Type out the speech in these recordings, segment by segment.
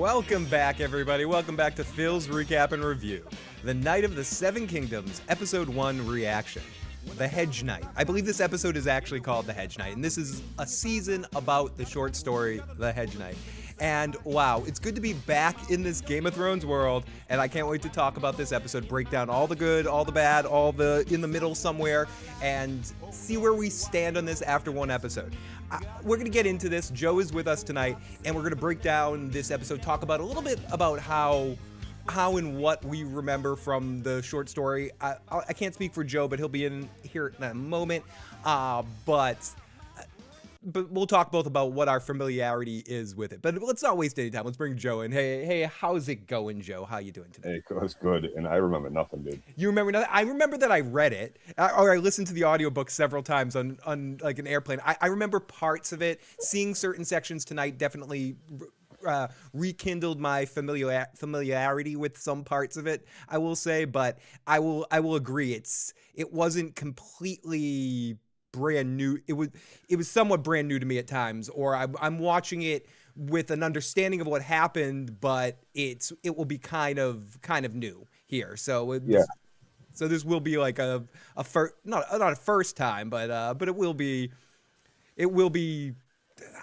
Welcome back, everybody. Welcome back to Phil's Recap and Review. The Night of the Seven Kingdoms, Episode 1 Reaction. The Hedge Knight. I believe this episode is actually called The Hedge Knight, and this is a season about the short story, The Hedge Knight. And wow, it's good to be back in this Game of Thrones world, and I can't wait to talk about this episode, break down all the good, all the bad, all the in the middle somewhere, and see where we stand on this after one episode. We're going to get into this. Joe is with us tonight, and we're going to break down this episode, talk about a little bit about how and what we remember from the short story. I can't speak for Joe, but he'll be in here in a moment. But we'll talk both about what our familiarity is with it. But let's not waste any time. Let's bring Joe in. Hey, how's it going, Joe? How you doing today? Hey, it's good, and I remember nothing, dude. You remember nothing? I remember that I read it, or I listened to the audiobook several times on like an airplane. I remember parts of it. Seeing certain sections tonight definitely rekindled my familiarity with some parts of it, I will say, but I will agree it wasn't completely brand new. It was somewhat brand new to me at times, or I'm watching it with an understanding of what happened, but it will be kind of new here. So so this will be like a first, not a first time, but it will be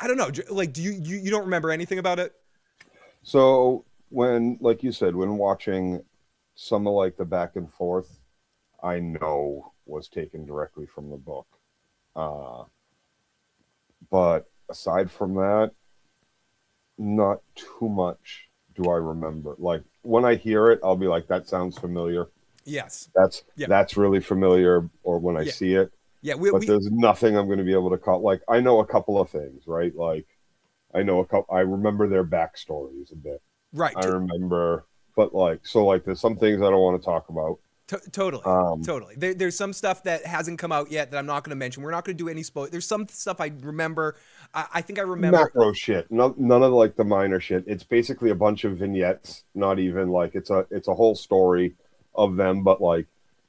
I don't know, like, do you don't remember anything about it? So when, like you said, when watching some of like the back and forth, I know was taken directly from the book. But aside from that, not too much do I remember. Like when I hear it, I'll be like, that sounds familiar. Yes. That's really familiar. Or when I see it. Yeah, but there's nothing I'm going to be able to call. Like, I know a couple of things, right? Like, I remember their backstories a bit. Right. I remember, but like, so like, there's some things I don't want to talk about. Totally. There's some stuff that hasn't come out yet that I'm not going to mention. We're not going to do any spoil. There's some stuff I remember. I think I remember macro shit. None of like the minor shit. It's basically a bunch of vignettes. Not even like it's a whole story of them, but like,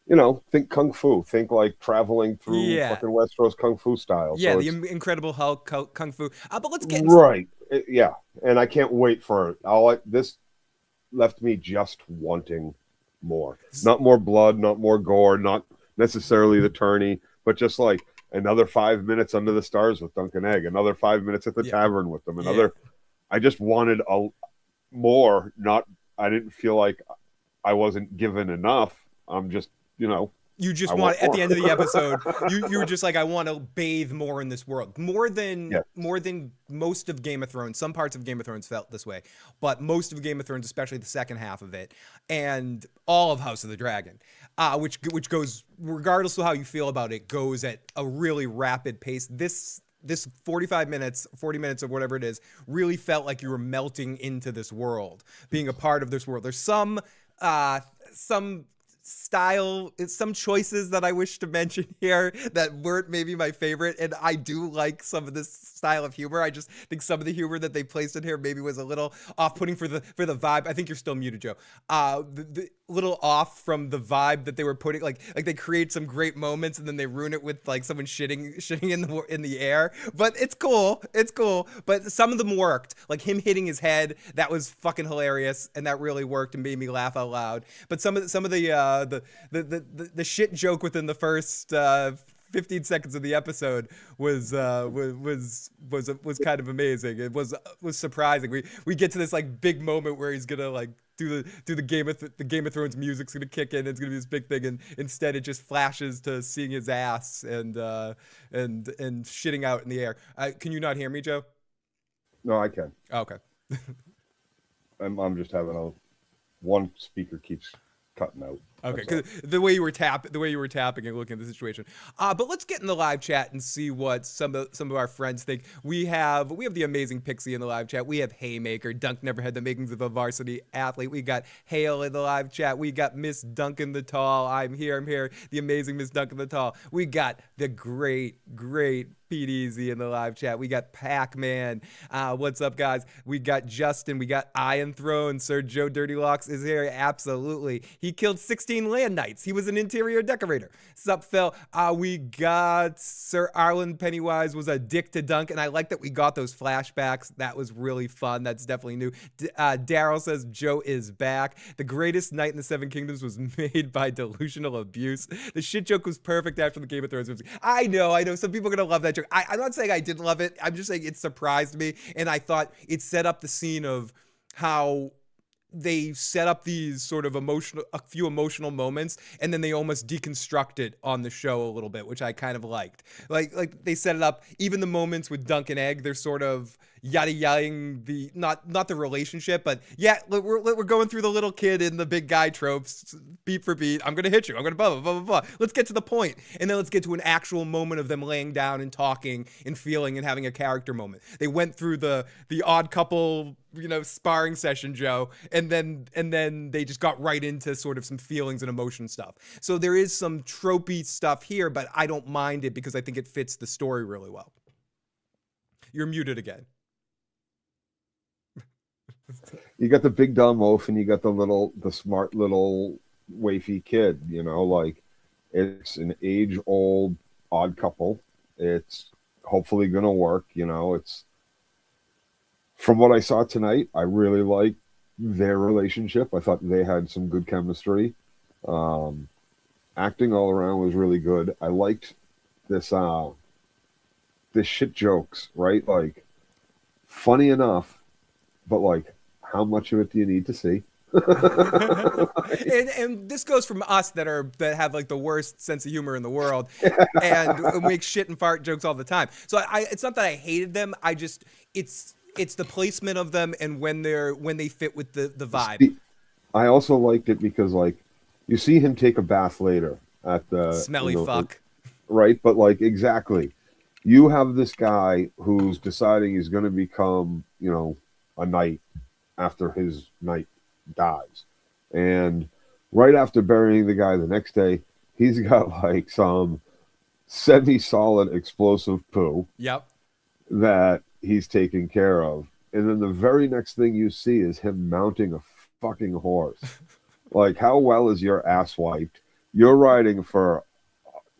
you know, think Kung Fu. Think like traveling through fucking Westeros Kung Fu style. Yeah, so the Incredible Hulk Kung Fu. But let's get right. And I can't wait for it. This left me just wanting more. Not more blood, not more gore, not necessarily the tourney, but just like another 5 minutes under the stars with Duncan Egg, another 5 minutes at the tavern with them, I just wanted more. I didn't feel like I wasn't given enough. I'm just, you know, you just want at the end of the episode, you were just like, I want to bathe more in this world, more than most of Game of Thrones. Some parts of Game of Thrones felt this way, but most of Game of Thrones, especially the second half of it, and all of House of the Dragon, which goes, regardless of how you feel about it, goes at a really rapid pace. This 40 minutes or whatever it is really felt like you were melting into this world, being a part of this world. There's some some choices that I wish to mention here that weren't maybe my favorite, and I do like some of this style of humor. I just think some of the humor that they placed in here maybe was a little off-putting for the vibe. I think you're still muted, Joe. The little off from the vibe that they were putting, like they create some great moments and then they ruin it with like someone shitting in the air. But it's cool. But some of them worked, like him hitting his head. That was fucking hilarious, and that really worked and made me laugh out loud. But some of the shit joke within the first 15 seconds of the episode was kind of amazing. It was surprising. We get to this like big moment where he's gonna like do the Game of Thrones music's gonna kick in. It's gonna be this big thing, and instead it just flashes to seeing his ass and shitting out in the air. Can you not hear me, Joe? No, I can. Oh, okay. I'm just having one speaker keeps cutting out. Okay, because the way you were tapping and looking at the situation. But let's get in the live chat and see what some of our friends think. We have the amazing Pixie in the live chat. We have Haymaker. Dunk never had the makings of a varsity athlete. We got Hale in the live chat. We got Miss Duncan the Tall. I'm here. The amazing Miss Duncan the Tall. We got the great Pete Easy in the live chat. We got Pac-Man. What's up, guys? We got Justin. We got Iron Throne. Sir Joe Dirty Locks is here. Absolutely. He killed 16 16 land knights. He was an interior decorator. Sup, Phil? We got Sir Arlen Pennywise was a dick to Dunk, and I like that we got those flashbacks. That was really fun. That's definitely new. Daryl says Joe is back. The greatest knight in the Seven Kingdoms was made by delusional abuse. The shit joke was perfect after the Game of Thrones movie. I know. Some people are going to love that joke. I'm not saying I didn't love it. I'm just saying it surprised me, and I thought it set up the scene of how they set up these sort of a few emotional moments, and then they almost deconstruct it on the show a little bit, which I kind of liked. Like they set it up, even the moments with Dunk and Egg, they're sort of yada-yadaing the, not the relationship, but yeah, we're going through the little kid and the big guy tropes, beat for beat. I'm going to hit you. I'm going to blah, blah, blah, blah, blah. Let's get to the point. And then let's get to an actual moment of them laying down and talking and feeling and having a character moment. They went through the odd couple, sparring session, Joe, and then they just got right into sort of some feelings and emotion stuff. So there is some tropey stuff here, but I don't mind it because I think it fits the story really well. You're muted again. You got the big dumb oaf, and you got the smart little wafy kid. Like it's an age-old odd couple. It's hopefully gonna work. It's from what I saw tonight, I really like their relationship. I thought they had some good chemistry. Acting all around was really good. I liked this shit jokes, right? Like funny enough, but like how much of it do you need to see? and this goes from us that have like the worst sense of humor in the world, and make shit and fart jokes all the time. So it's not that I hated them. It's the placement of them and when they fit with the vibe. I also liked it because like you see him take a bath later at the smelly fuck, right? But like exactly, you have this guy who's deciding he's going to become a knight after his knight dies, and right after burying the guy the next day, he's got like some semi-solid explosive poo. Yep. That he's taking care of, and then the very next thing you see is him mounting a fucking horse. Like, how well is your ass wiped? You're riding for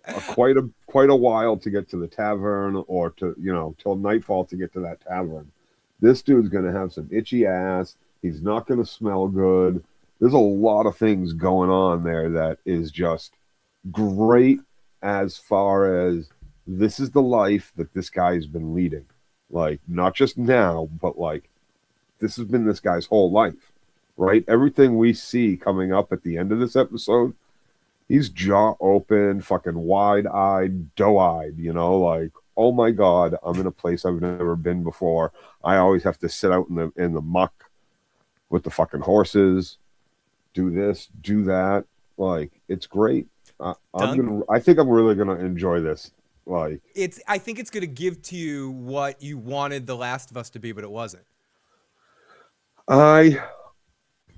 quite a while to get to the tavern, or to till nightfall to get to that tavern. This dude's gonna have some itchy ass. He's not gonna smell good. There's a lot of things going on there that is just great, as far as this is the life that this guy's been leading. Like, not just now, but like this has been this guy's whole life, right? Everything we see coming up at the end of this episode, he's jaw open, fucking wide-eyed, doe-eyed, like, oh my God, I'm in a place I've never been before. I always have to sit out in the muck with the fucking horses, do this, do that. Like, it's great. I think I'm really gonna enjoy this. Like, I think it's gonna give to you what you wanted The Last of Us to be, but it wasn't. I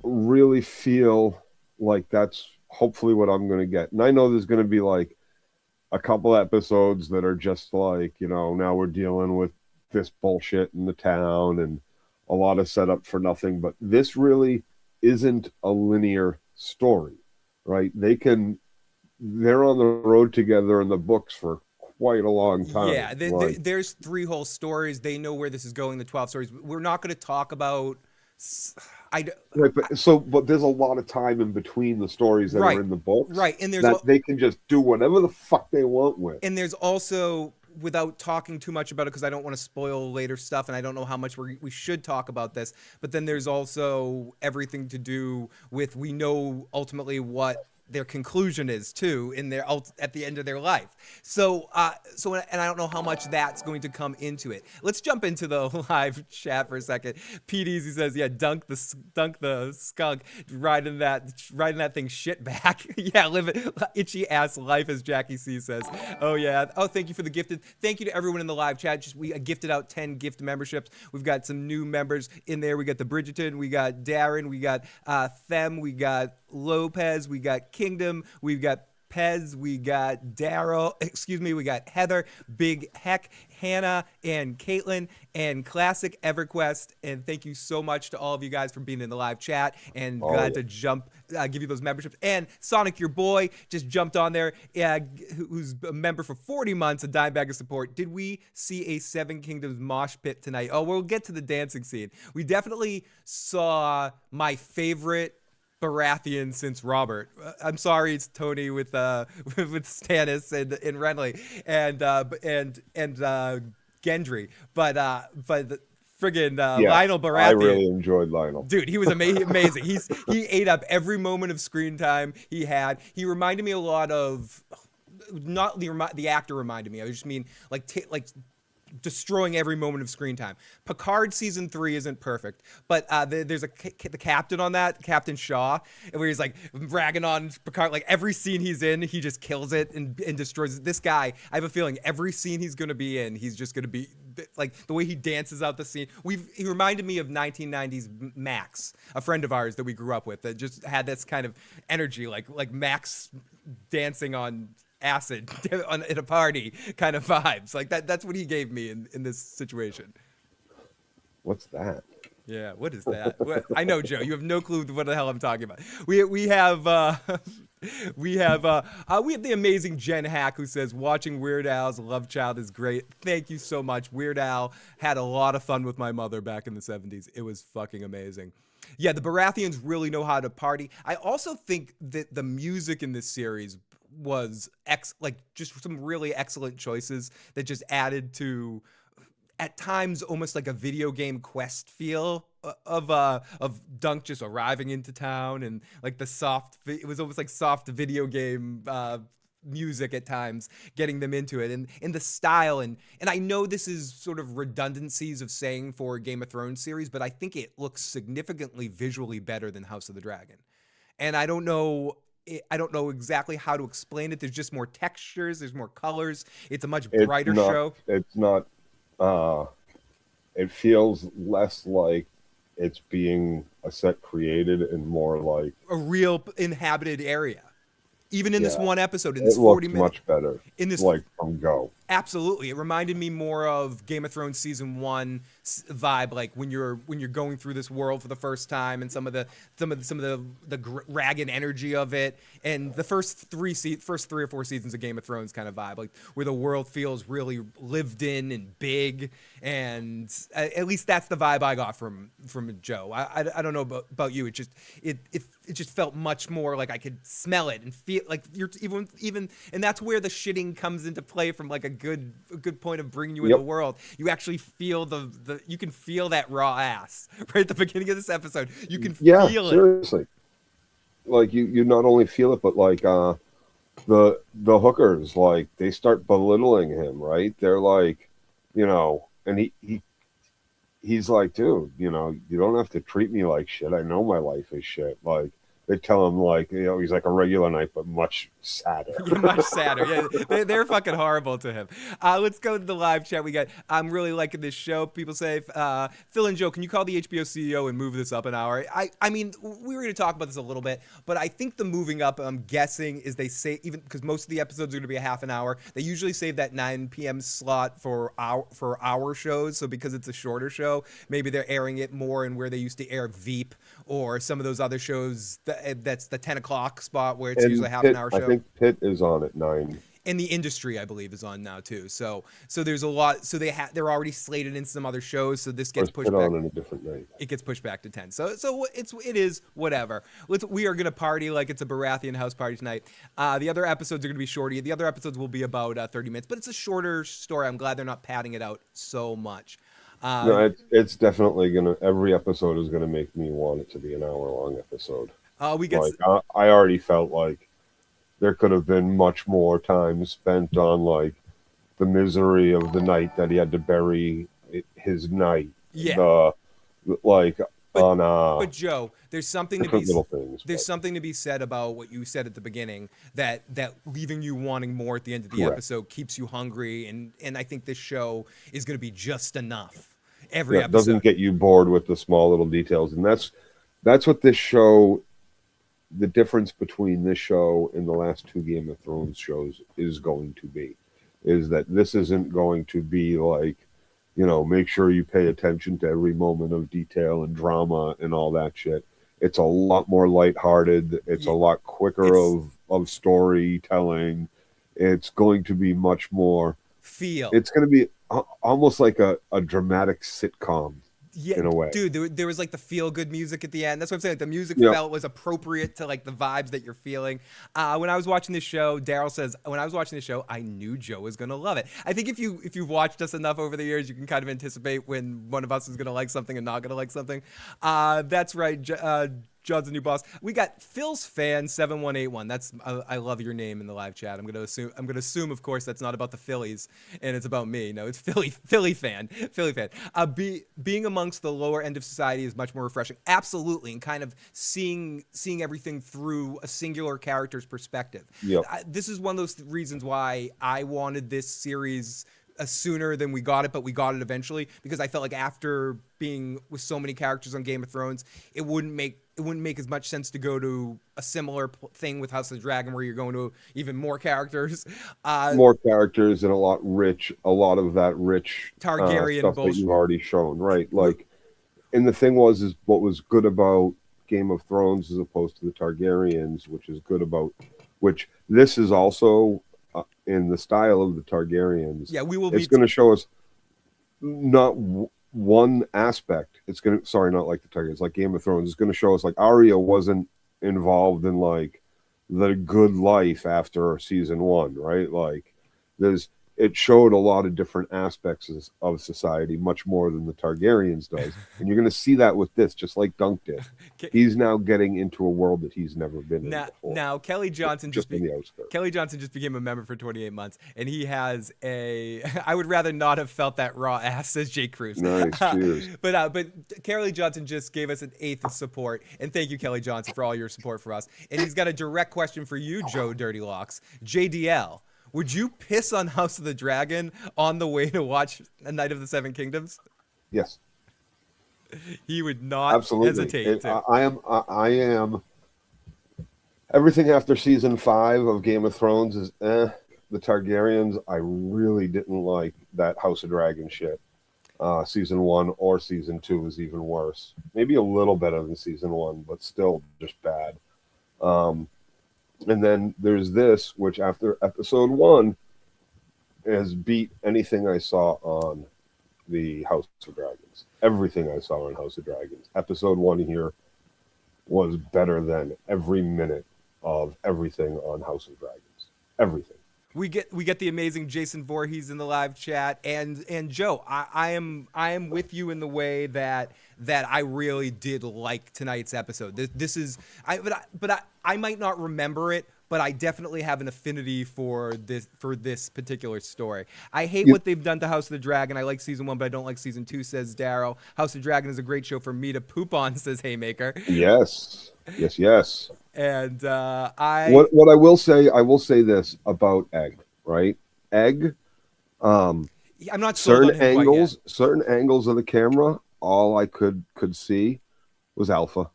really feel like that's hopefully what I'm gonna get. And I know there's gonna be like a couple episodes that are just like, now we're dealing with this bullshit in the town and a lot of setup for nothing. But this really isn't a linear story, right? They're on the road together in the books for quite a long time. Yeah, there's 3 whole stories. They know where this is going, the 12 stories. We're not going to talk about... but there's a lot of time in between the stories that are in the books. Right, and they can just do whatever the fuck they want with. And there's also, without talking too much about it, because I don't want to spoil later stuff, and I don't know how much we should talk about this, but then there's also everything to do with, we know ultimately what their conclusion is too at the end of their life. So and I don't know how much that's going to come into it. Let's jump into the live chat for a second. Pete Easy says, yeah, dunk the skunk, riding that thing shit back. Yeah, live it itchy ass life, as Jackie C says. Oh yeah. Oh, thank you for the gifted. Thank you to everyone in the live chat. We gifted out 10 gift memberships. We've got some new members in there. We got the Bridgerton, we got Darren, we got Them, we got Lopez, we got Kingdom, we've got Pez, we got Daryl, we got Heather, Big Heck, Hannah, and Caitlin, and Classic EverQuest. And thank you so much to all of you guys for being in the live chat, and glad to give you those memberships. And Sonic, your boy, just jumped on there, who's a member for 40 months, a dime bag of support. Did we see a Seven Kingdoms mosh pit tonight? Oh, we'll get to the dancing scene. We definitely saw my favorite Baratheon since Robert. I'm sorry, it's Tony with Stannis and Renly and Gendry, but friggin' Lionel Baratheon. I really enjoyed Lionel. Dude, he was amazing. He ate up every moment of screen time he had. He reminded me a lot of, not the actor reminded me. I just mean like destroying every moment of screen time. Picard season 3 isn't perfect, but there's the captain on that, Captain Shaw, where he's like ragging on Picard. Like every scene he's in, he just kills it and destroys it. This guy, I have a feeling every scene he's going to be in, he's just going to be like the way he dances out the scene. He reminded me of 1990s Max, a friend of ours that we grew up with that just had this kind of energy, like Max dancing on acid at a party kind of vibes. Like that's what he gave me in this situation. What's that? Yeah, what is that? I know, Joe, you have no clue what the hell I'm talking about. We have the amazing Jen Hack, who says watching Weird Al's Love Child is great. Thank you so much. Weird Al had a lot of fun with my mother back in the 70s. It was fucking amazing. Yeah, the Baratheons really know how to party. I also think that the music in this series was just some really excellent choices that just added to, at times, almost like a video game quest feel of Dunk just arriving into town, and like it was almost like soft video game music at times, getting them into it, and in the style, and I know this is sort of redundancies of saying for a Game of Thrones series, but I think it looks significantly visually better than House of the Dragon. And I don't know exactly how to explain it. There's just more textures. There's more colors. It's a much brighter show. It's not. It feels less like it's being a set created and more like a real inhabited area. Even in this one episode, in this 40 minutes, much better. In this, like from go. Absolutely, it reminded me more of Game of Thrones season 1 vibe, like when you're going through this world for the first time, and some of the ragged energy of it, and the first 3 or 4 seasons of Game of Thrones kind of vibe, like where the world feels really lived in and big, and at least that's the vibe I got from Joe. I don't know about you. It just felt much more like I could smell it and feel like you're even, and that's where the shitting comes into play from like a good point of bringing you in the world. You actually feel you can feel that raw ass right at the beginning of this episode. You can feel it. Seriously. Like you not only feel it, but like the hookers, like they start belittling him, right? They're like, and he's like, dude, you don't have to treat me like shit. I know my life is shit. Like they tell him like, he's like a regular knight, but much sadder. Much sadder. Yeah, they're fucking horrible to him. Let's go to the live chat. We got, I'm really liking this show. People say, Phil and Joe, can you call the HBO CEO and move this up an hour? I mean, we were going to talk about this a little bit, but I think the moving up, I'm guessing, is they say, even because most of the episodes are going to be a half an hour, they usually save that 9 p.m. slot for our shows. So because it's a shorter show, maybe they're airing it more in where they used to air Veep or some of those other shows. That's the 10 o'clock spot where it's usually a half an hour show. I think Pitt is on at 9. And The Industry, I believe, is on now too. So there's a lot. So they're already slated in some other shows. So this gets pushed back. On a different night. It gets pushed back to 10. So it is whatever. We are gonna party like it's a Baratheon house party tonight. The other episodes are gonna be shorter. The other episodes will be about 30 minutes, but it's a shorter story. I'm glad they're not padding it out so much. No, it's definitely every episode is gonna make me want it to be an hour-long episode. I already felt like there could have been much more time spent on like the misery of the night that he had to bury his knight. Yeah. But Joe, there's something to be said about what you said at the beginning, that leaving you wanting more at the end of the episode keeps you hungry, and I think this show is going to be just enough. Every episode doesn't get you bored with the small little details, and that's what this show the difference between this show and the last two Game of Thrones shows is going to be, is that this isn't going to be like, make sure you pay attention to every moment of detail and drama and all that shit. It's a lot more lighthearted. It's a lot quicker of storytelling. It's going to be much more feel. It's going to be almost like a dramatic sitcom. Yeah, in a way. Dude, there was like the feel good music at the end. That's what I'm saying. Like, the music felt was appropriate to like the vibes that you're feeling. When I was watching this show, Daryl says, when I was watching this show, I knew Joe was gonna love it. I think if you've watched us enough over the years, you can kind of anticipate when one of us is gonna like something and not gonna like something. That's right. John's the new boss. We got Phil's fan 7181. That's I love your name in the live chat. I'm gonna assume of course that's not about the Phillies and it's about me. No, it's Philly fan. Being amongst the lower end of society is much more refreshing. Absolutely, and kind of seeing everything through a singular character's perspective. Yep. This is one of those reasons why I wanted this series sooner than we got it, but we got it eventually, because I felt like after being with so many characters on Game of Thrones, it wouldn't make as much sense to go to a similar thing with House of the Dragon, where you're going to even more characters. More characters and a lot of that rich Targaryen stuff bullshit that you've already shown, right? Like, and the thing is what was good about Game of Thrones as opposed to the Targaryens, which this is also in the style of the Targaryens. Yeah, It's going to show us not one aspect. Not like the Targaryens, like Game of Thrones. It's going to show us like Arya wasn't involved in like the good life after season 1, right? Like it showed a lot of different aspects of society, much more than the Targaryens does. And you're going to see that with this, just like Dunk did. He's now getting into a world that he's never been in before. Now, Kelly Johnson just became a member for 28 months, and he has I would rather not have felt that raw ass, says Jake Cruz. Nice, cheers. But Kelly Johnson just gave us an 8th of support, and thank you, Kelly Johnson, for all your support for us. And he's got a direct question for you, Joe Dirty Locks. JDL. Would you piss on House of the Dragon on the way to watch A Night of the Seven Kingdoms? Yes. He would not hesitate. I am. Everything after season 5 of Game of Thrones is The Targaryens, I really didn't like that House of Dragon shit. Season 1 or season 2 is even worse. Maybe a little better than season 1, but still just bad. And then there's this, which after episode 1 has beat anything I saw on the House of Dragons. Everything I saw on House of Dragons. Episode 1 here was better than every minute of everything on House of Dragons. Everything. We get the amazing Jason Voorhees in the live chat, and Joe, I am with you in the way that I really did like tonight's episode. This is I might not remember it, but I definitely have an affinity for this particular story. I hate what they've done to House of the Dragon. I like season 1, but I don't like season 2, says Daryl. House of the Dragon is a great show for me to poop on, says Haymaker. Yes. And what I will say this about Egg, right? Egg, I'm not sold on him certain angles of the camera, all I could see was Alpha.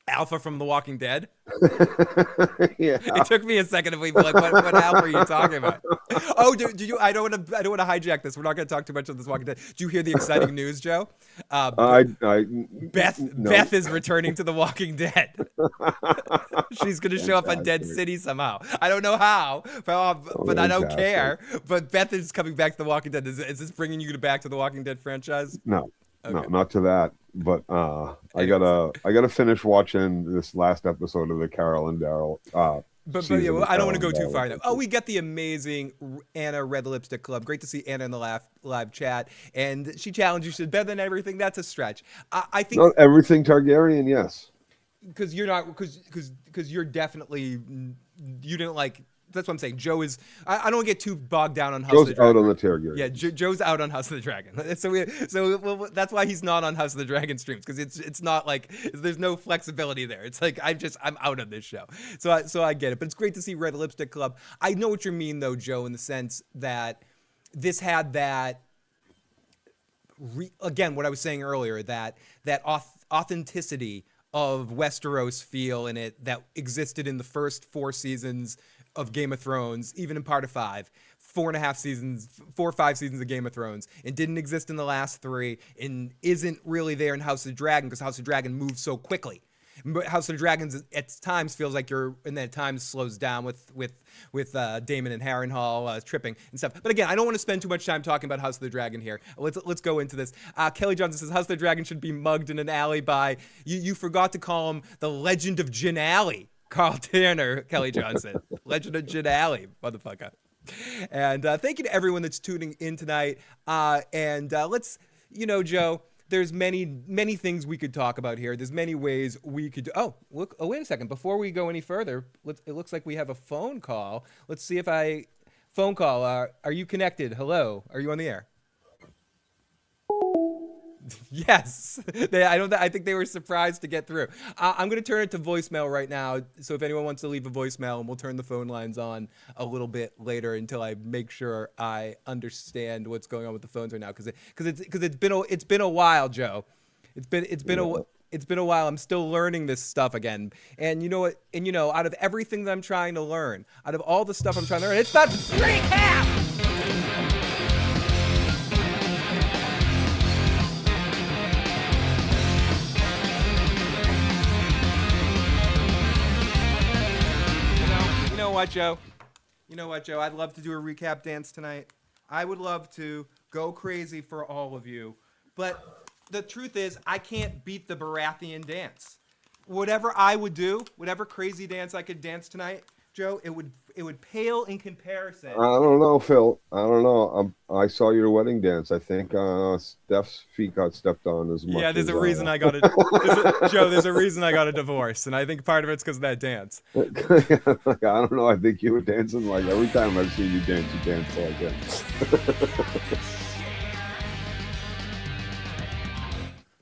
Alpha from The Walking Dead? Yeah. It took me a second to be like, what Alpha are you talking about? Oh, do you? I don't want to hijack this. We're not going to talk too much of this Walking Dead. Do you hear the exciting news, Joe? Beth is returning to The Walking Dead. She's going to show up on Dead City somehow. I don't know how, but I don't care. But Beth is coming back to The Walking Dead. Is this bringing you back to The Walking Dead franchise? No. Okay. No, not to that. But I gotta finish watching this last episode of the Carol and Daryl. But I don't want to go too far now. Oh, we got the amazing Anna Red Lipstick Club. Great to see Anna in the live chat, and she challenged you. She said better than everything. That's a stretch. I think not everything Targaryen. Yes, because you're not because you're definitely you didn't like. That's what I'm saying. Joe is. I don't get too bogged down on House of the Dragon. Joe's out on the Targaryen. Yeah, Joe's out on House of the Dragon. So that's why he's not on House of the Dragon streams, because it's not like there's no flexibility there. It's like I'm out on this show. So I get it. But it's great to see Red Lipstick Club. I know what you mean though, Joe, in the sense that this had that. Again, what I was saying earlier, that authenticity of Westeros feel in it that existed in the first 4 seasons of Game of Thrones, even in part of 5. 4.5 seasons, 4 or 5 seasons of Game of Thrones, and didn't exist in the last 3, and isn't really there in House of the Dragon because House of the Dragon moves so quickly. House of the Dragons at times feels like and then at times slows down with Daemon and Harrenhal tripping and stuff. But again, I don't want to spend too much time talking about House of the Dragon here. Let's go into this. Kelly Johnson says House of the Dragon should be mugged in an alley by you forgot to call him the Legend of Jin Alley. Carl Tanner, Kelly Johnson, Legend of Jin Alley, motherfucker. And thank you to everyone that's tuning in tonight. Let's, Joe. There's many things we could talk about here. There's many ways we could. Wait a second. Before we go any further, it looks like we have a phone call. Let's see if phone call. Are you connected? Hello. Are you on the air? Yes. I think they were surprised to get through. I'm going to turn it to voicemail right now. So if anyone wants to leave a voicemail, and we'll turn the phone lines on a little bit later until I make sure I understand what's going on with the phones right now. Because it's been a while, Joe. It's been a while. I'm still learning this stuff again. And you know what? And out of everything that I'm trying to learn, out of all the stuff I'm trying to learn, it's not recap. You know what, Joe? I'd love to do a recap dance tonight. I would love to go crazy for all of you. But the truth is, I can't beat the Baratheon dance. Whatever I would do, whatever crazy dance I could dance tonight, Joe, it would pale in comparison. I don't know, Phil. I don't know. I saw your wedding dance. I think Steph's feet got stepped on as much. Yeah, there's as, a reason I got Joe. There's a reason I got a divorce, and I think part of it's because of that dance. I don't know. I think you were dancing like every time I've seen you dance like that.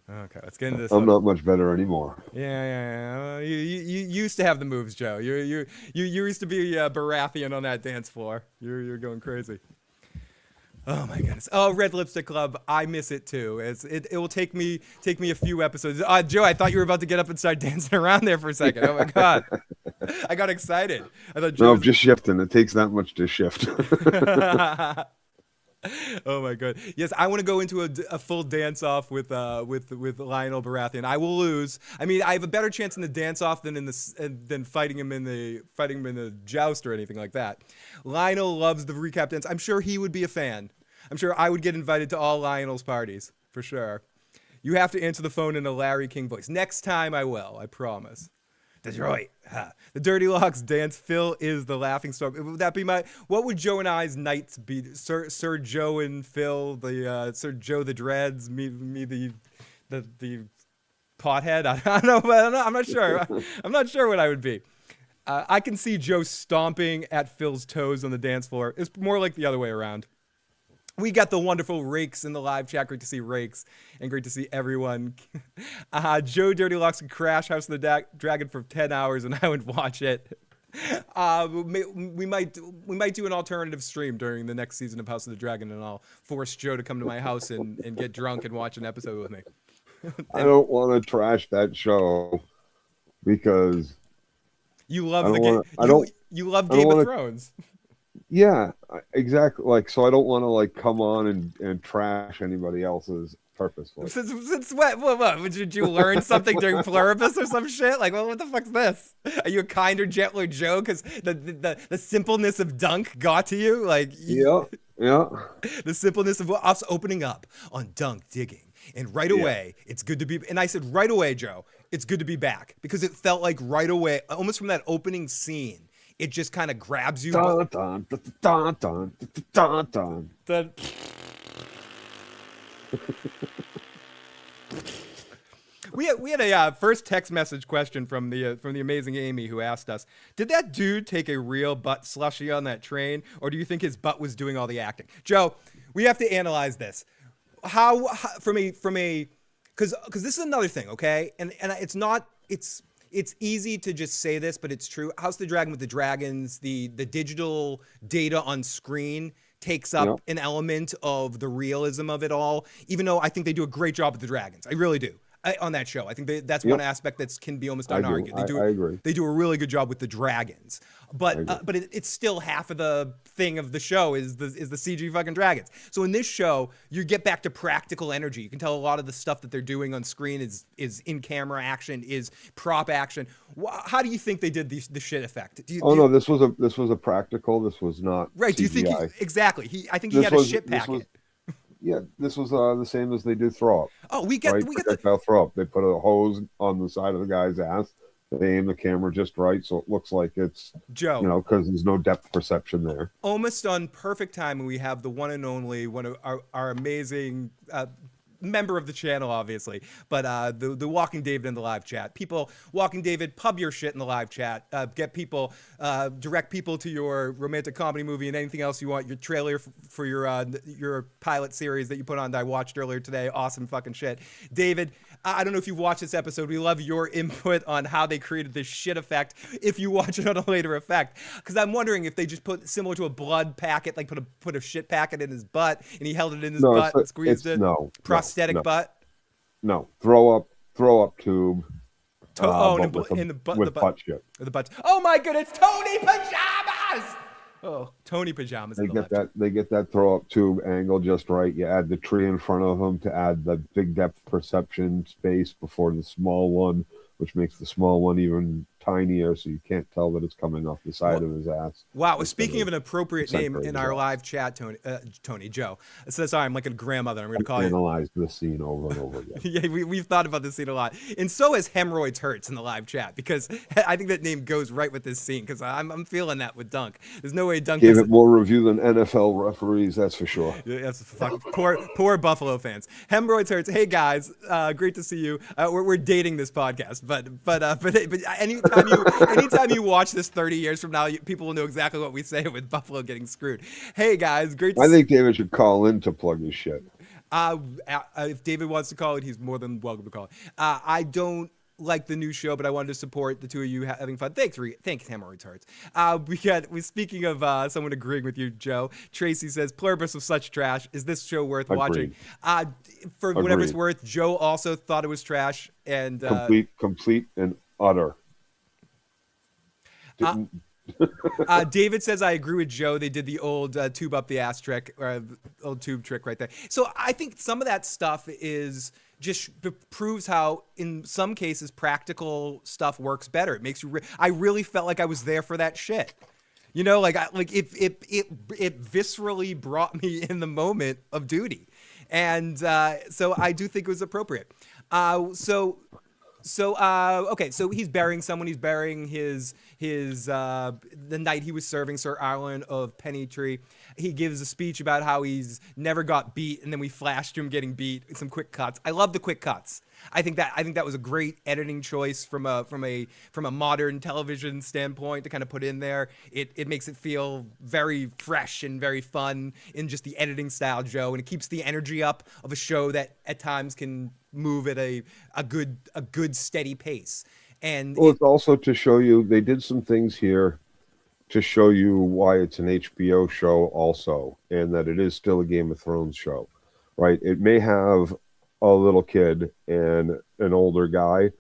Okay, let's get into this. I'm not much better anymore. Yeah. You used to have the moves, Joe. You used to be Baratheon on that dance floor. You're going crazy. Oh my goodness. Oh, Red Lipstick Club. I miss it too. It will take me a few episodes. Joe, I thought you were about to get up and start dancing around there for a second. Oh my god. I got excited. I thought No, just shifting. It takes that much to shift. Oh my god! Yes, I want to go into a full dance off with Lionel Baratheon. I will lose. I mean, I have a better chance in the dance off than fighting him in the joust or anything like that. Lionel loves the recap dance. I'm sure he would be a fan. I'm sure I would get invited to all Lionel's parties for sure. You have to answer the phone in a Larry King voice. Next time I will. I promise. Detroit. The Dirty Locks dance. Phil is the laughing storm. Would that be what would Joe and I's nights be? Sir Joe and Phil, Sir Joe the Dreads, me the pothead. I don't know. I'm not sure. I'm not sure what I would be. I can see Joe stomping at Phil's toes on the dance floor. It's more like the other way around. We got the wonderful Rakes in the live chat. Great to see Rakes and great to see everyone. Joe Dirty Locks could crash House of the Dragon for 10 hours and I would watch it. We might do an alternative stream during the next season of House of the Dragon and I'll force Joe to come to my house and get drunk and watch an episode with me. I don't want to trash that show because you love the game. You love Game of Thrones. Yeah, exactly. So I don't want to come on and trash anybody else's purposefully. Since what? Did you learn something during Pluribus or some shit? What the fuck's this? Are you a kinder, gentler Joe because the simpleness of Dunk got to you? Yeah. The simpleness of us opening up on Dunk digging. And right away, it's good to be. And I said right away, Joe, it's good to be back because it felt like right away, almost from that opening scene. It just kind of grabs you. Dun, dun, dun, dun, dun, dun, dun, dun. We had a first text message question from the amazing Amy who asked us, did that dude take a real butt slushy on that train, or do you think his butt was doing all the acting? Joe, we have to analyze this. How from a because this is another thing, okay? And it's easy to just say this, but it's true. House of the Dragon with the dragons, the digital data on screen takes up an element of the realism of it all, even though I think they do a great job with the dragons. I really do. on that show. I think that's Yep. one aspect that can be almost I do. unargued. I agree. They do a really good job with the dragons, but it's still half of the thing of the show is the CG fucking dragons. So in this show, you get back to practical energy. You can tell a lot of the stuff that they're doing on screen is in camera action, is prop action. How do you think they did the shit effect? No, this was a practical. This was not right. CGI. Do you think exactly? I think he had a shit packet. Yeah, this was the same as they do throw up. Oh, we get projectile throw up. They put a hose on the side of the guy's ass. They aim the camera just right, so it looks like it's Joe. Because there's no depth perception there. Almost on perfect timing, we have the one and only one of our amazing member of the channel, obviously, but the Walking David in the live chat. People, Walking David, pub your shit in the live chat. Get people, direct people to your romantic comedy movie and anything else you want. Your trailer for your pilot series that you put on that I watched earlier today. Awesome fucking shit. David, I don't know if you watched this episode. We love your input on how they created this shit effect. If you watch it on a later effect, because I'm wondering if they just put similar to a blood packet, like put a shit packet in his butt and he held it in his butt and squeezed it. Prosthetic butt. No, throw up tube. In the butt shit. The butt. Oh my goodness, Tony Pajamas! Oh, Tony Pajamas. They get that throw up tube angle just right. You add the tree in front of them to add the big depth perception space before the small one, which makes the small one even tinier, so you can't tell that it's coming off the side of his ass. Wow. Speaking of an appropriate name in our live chat, Tony Joe. So sorry, I'm like a grandmother. I'm going to call you. Analyze this scene over and over again. Yeah, we've thought about this scene a lot, and so has Hemorrhoids Hurts in the live chat, because I think that name goes right with this scene, because I'm feeling that with Dunk. There's no way Dunk gave it more review than NFL referees, that's for sure. Yeah, that's fucking poor Buffalo fans. Hemorrhoids Hurts. Hey guys, great to see you. We're dating this podcast, but anytime you watch this 30 years from now, people will know exactly what we say with Buffalo getting screwed. Hey guys, great. I think David should call in to plug his shit. If David wants to call it, he's more than welcome to call it. I don't like the new show, but I wanted to support the two of you having fun. Thanks, Hemorrhoids Hurts. We're speaking of someone agreeing with you, Joe. Tracy says, Pluribus of such trash. Is this show worth watching? For whatever it's worth, Joe also thought it was trash. And complete and utter. David says, I agree with Joe. They did the old tube up the ass trick, or old tube trick right there. So I think some of that stuff is just proves how, in some cases, practical stuff works better. It makes you. I really felt like I was there for that shit. It viscerally brought me in the moment of duty, and so I do think it was appropriate. Okay, so he's burying someone. He's burying his the knight he was serving, Sir Arlen of Pennytree. He gives a speech about how he's never got beat, and then we flashed him getting beat. Some quick cuts. I love the quick cuts. I think that was a great editing choice from a modern television standpoint to kind of put in there. It makes it feel very fresh and very fun in just the editing style, Joe, and it keeps the energy up of a show that at times can move at a good steady pace. And it's also to show you they did some things here to show you why it's an HBO show also, and that it is still a Game of Thrones show, right? It may have a little kid and an older guy,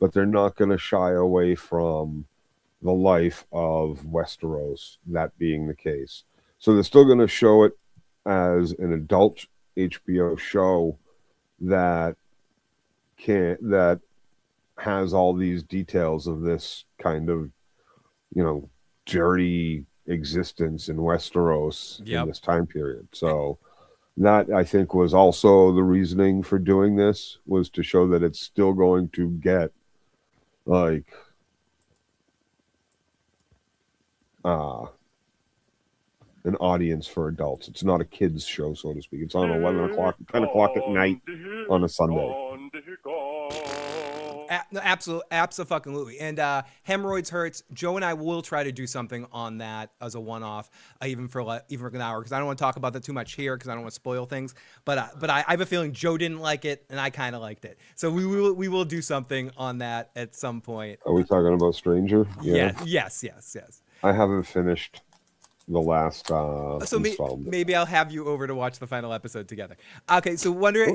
but they're not going to shy away from the life of Westeros, that being the case. So they're still going to show it as an adult HBO show that has all these details of this kind of, dirty existence in Westeros in this time period. So that, I think, was also the reasoning for doing this, was to show that it's still going to get like an audience for adults. It's not a kids show, so to speak. It's on 11 o'clock, 10 o'clock at night on a Sunday. Absolutely. And Hemorrhoids Hurts, Joe and I will try to do something on that as a one-off, even for an hour, because I don't want to talk about that too much here, because I don't want to spoil things. But I have a feeling Joe didn't like it, and I kind of liked it. So we will do something on that at some point. Are we talking about Stranger? Yeah. Yes. I haven't finished So installment. maybe I'll have you over to watch the final episode together. Okay, so wonder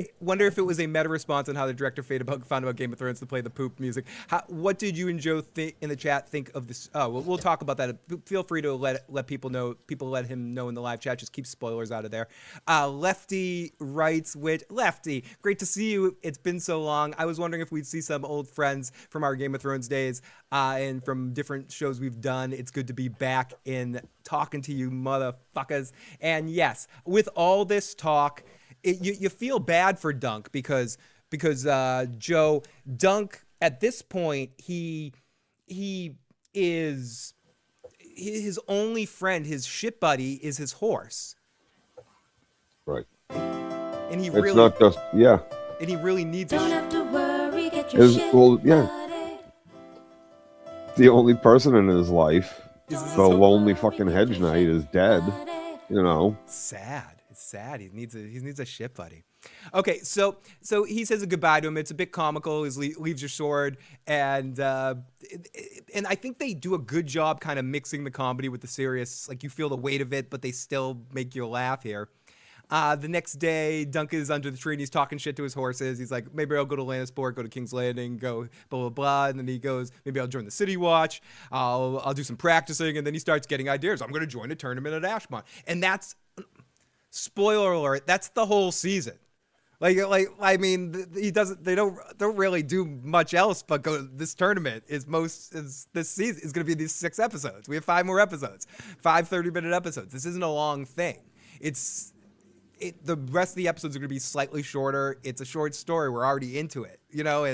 if it was a meta response on how the director found about Game of Thrones to play the poop music. What did you and Joe in the chat think of this? Oh, we'll talk about that. Feel free to let people know. Let him know in the live chat. Just keep spoilers out of there. Lefty writes, Lefty, great to see you. It's been so long. I was wondering if we'd see some old friends from our Game of Thrones days and from different shows we've done. It's good to be back in talking to you motherfuckers. And yes, with all this talk, you feel bad for Dunk because Joe Dunk at this point he is his only friend, his shit buddy is his horse. Right. And he it's not just and he really needs Don't have to worry, get your shit buddy. The only person in his life, the lonely fucking hedge knight, is dead. You know, sad. It's sad. He needs a shit buddy. Okay, so he says a goodbye to him. It's a bit comical. He leaves your sword, and I think they do a good job kind of mixing the comedy with the serious. Like you feel the weight of it, but they still make you laugh here. The next day, Dunk is under the tree and he's talking shit to his horses. He's like, maybe I'll go to Lannisport, go to King's Landing, go blah, blah, blah. And then he goes, maybe I'll join the City Watch. I'll do some practicing. And then he starts getting ideas. I'm going to join a tournament at Ashmont. And that's, spoiler alert, that's the whole season. Like I mean, they don't really do much else but go. This tournament is this season is going to be these 6 episodes. We have 5 more episodes, 5 30-minute episodes. This isn't a long thing. The rest of the episodes are going to be slightly shorter. It's a short story. We're already into it, you know,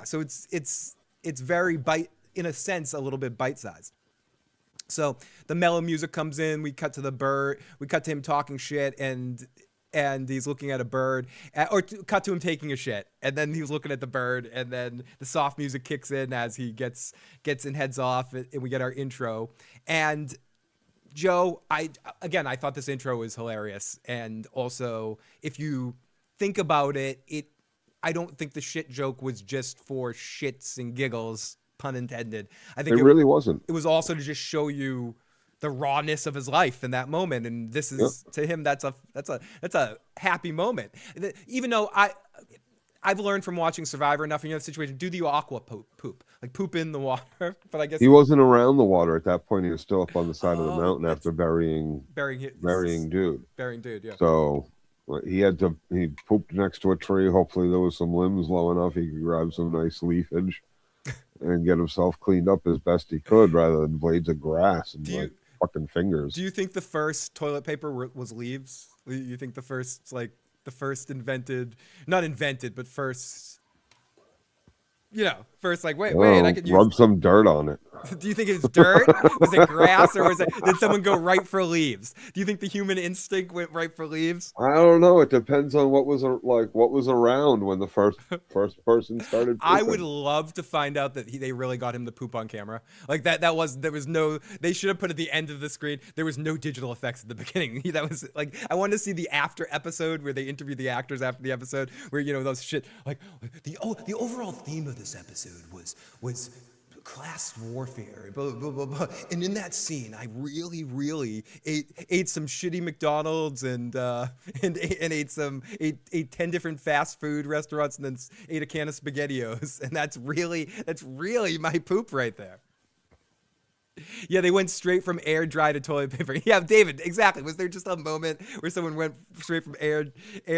so it's very in a sense, a little bit bite-sized. So the mellow music comes in. We cut to the bird. We cut to him talking shit, and he's looking at a bird, or cut to him taking a shit, and then he's looking at the bird, and then the soft music kicks in as he gets and heads off, and we get our intro. And Joe, I thought this intro was hilarious, and also if you think about it, I don't think the shit joke was just for shits and giggles, pun intended. I think it really wasn't. It was also to just show you the rawness of his life in that moment, and this is to him that's a happy moment. Even though I've learned from watching Survivor enough, in the situation, do the aqua poop, like poop in the water. But I guess he wasn't around the water at that point. He was still up on the side of the mountain after burying dude. Yeah. So he pooped next to a tree. Hopefully there was some limbs low enough he could grab some nice leafage and get himself cleaned up as best he could, rather than blades of grass and fucking fingers. Do you think the first toilet paper was leaves? You think the first not invented, but first, like, wait, I could rub some dirt on it. Do you think it's dirt? Was it grass, or did someone go right for leaves? Do you think the human instinct went right for leaves? I don't know. It depends on what was around when the first person started pooping. I would love to find out that they really got him to poop on camera. Like there was no. They should have put at the end of the screen. There was no digital effects at the beginning. That was like, I wanted to see the after episode where they interviewed the actors after the episode, where those shit like the overall theme of this episode was class warfare, blah, blah, blah, blah. And in that scene, I really, really ate some shitty McDonald's and ate 10 different fast food restaurants, and then ate a can of SpaghettiOs. And that's really my poop right there. Yeah, they went straight from air dry to toilet paper. Yeah, David, exactly. Was there just a moment where someone went straight from air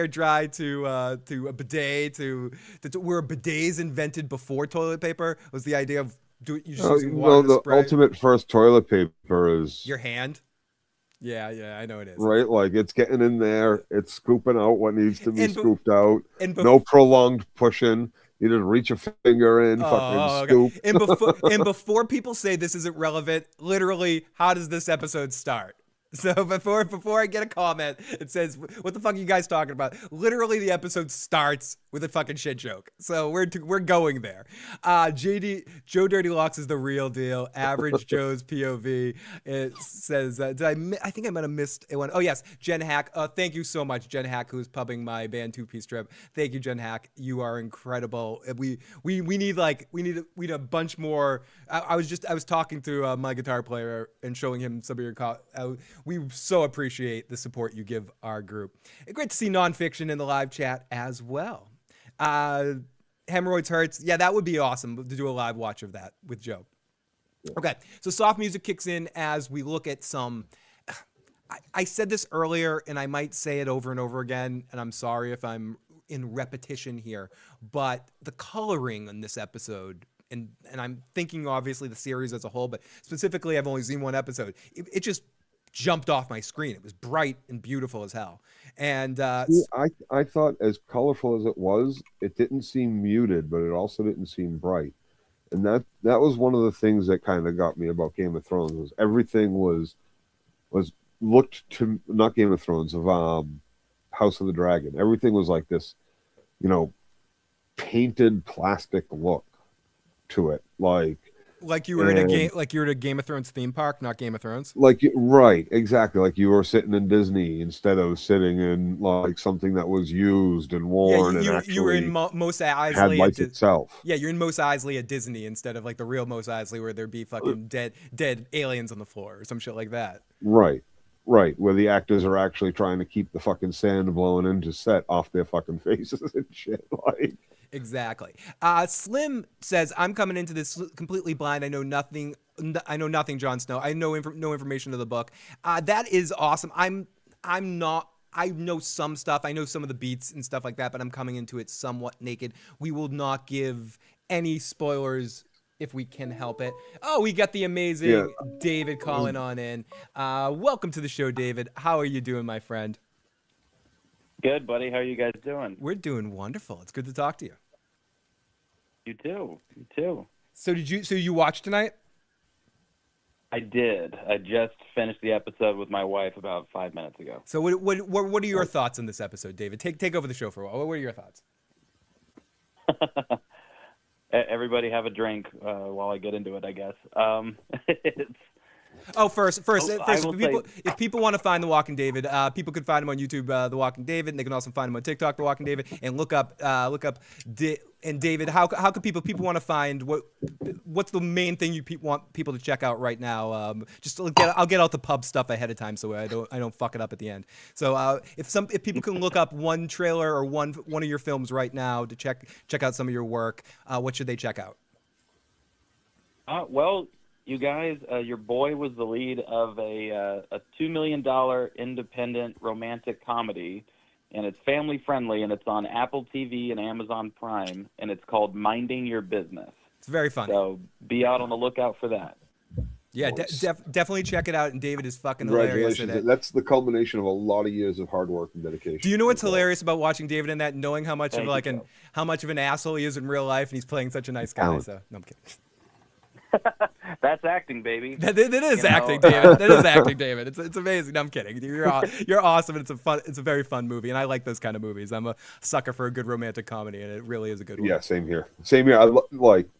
dry to a bidet to were bidets invented before toilet paper? Was the idea of using water to spray? The ultimate first toilet paper is your hand. Yeah, I know it is. Right, like it's getting in there, it's scooping out what needs to be scooped out. No prolonged pushing. You just reach a finger in, fucking scoop. And before people say this isn't relevant, literally, how does this episode start? So before I get a comment, it says, "What the fuck are you guys talking about?" Literally, the episode starts with a fucking shit joke. So we're going there. Joe Dirty Locks is the real deal. Average Joe's POV. It says, I think I might have missed one. Oh yes, Jen Hack. Thank you so much, Jen Hack, who's pubbing my band Two Piece Trip. Thank you, Jen Hack. You are incredible. We need a bunch more. I was talking to my guitar player and showing him some of your. We so appreciate the support you give our group. And great to see Nonfiction in the live chat as well. Hemorrhoids Hurts. Yeah, that would be awesome to do a live watch of that with Joe. Okay, so soft music kicks in as we look at some. I said this earlier, and I might say it over and over again, and I'm sorry if I'm in repetition here, but the coloring in this episode, and I'm thinking obviously the series as a whole, but specifically I've only seen one episode. It just jumped off my screen. It was bright and beautiful as hell. And I thought, as colorful as it was, it didn't seem muted, but it also didn't seem bright. And that was one of the things that kind of got me about Game of Thrones, was everything was looked to, not Game of Thrones, of House of the Dragon. Everything was like this, painted plastic look to it, like you were in a Game of Thrones theme park, not Game of Thrones. Right, exactly. Like you were sitting in Disney instead of sitting in like something that was used and worn. Yeah, you were in Mos Eisley. Had lights itself. Yeah, you're in Mos Eisley at Disney instead of like the real Mos Eisley where there'd be fucking dead aliens on the floor or some shit like that. Right, where the actors are actually trying to keep the fucking sand blowing into set off their fucking faces and shit. Exactly. Slim says, "I'm coming into this completely blind. I know nothing. Jon Snow. I know no information of the book. That is awesome. I'm not. I know some stuff. I know some of the beats and stuff like that, but I'm coming into it somewhat naked. We will not give any spoilers if we can help it." Oh, we got the amazing David calling on in. Welcome to the show, David. How are you doing, my friend? Good, buddy. How are you guys doing? We're doing wonderful. It's good to talk to you. You too. You too. So you watched tonight? I did. I just finished the episode with my wife about 5 minutes ago. So what are your thoughts on this episode, David? Take over the show for a while. What are your thoughts? Everybody have a drink while I get into it, I guess. If people want to find The Walking David, people could find him on YouTube, The Walking David, and they can also find him on TikTok, The Walking David, and look up and David. How could people want to find what's the main thing you want people to check out right now? I'll get out the pub stuff ahead of time so I don't fuck it up at the end. So if people can look up one trailer or one of your films right now to check out some of your work, what should they check out? Well, you guys, your boy was the lead of a $2 million independent romantic comedy, and it's family friendly, and it's on Apple TV and Amazon Prime, and it's called Minding Your Business. It's very funny. So be out on the lookout for that. Yeah, definitely check it out. And David is fucking hilarious in it. That's the culmination of a lot of years of hard work and dedication. Do you know what's hilarious about watching David in that, knowing how much of an asshole he is in real life, and he's playing such a nice guy? So no, I'm kidding. That's acting, baby. That is acting, David. That is acting, David. It's amazing. No, I'm kidding. You're awesome, and it's a very fun movie, and I like those kind of movies. I'm a sucker for a good romantic comedy, and it really is a good one. Yeah, same here.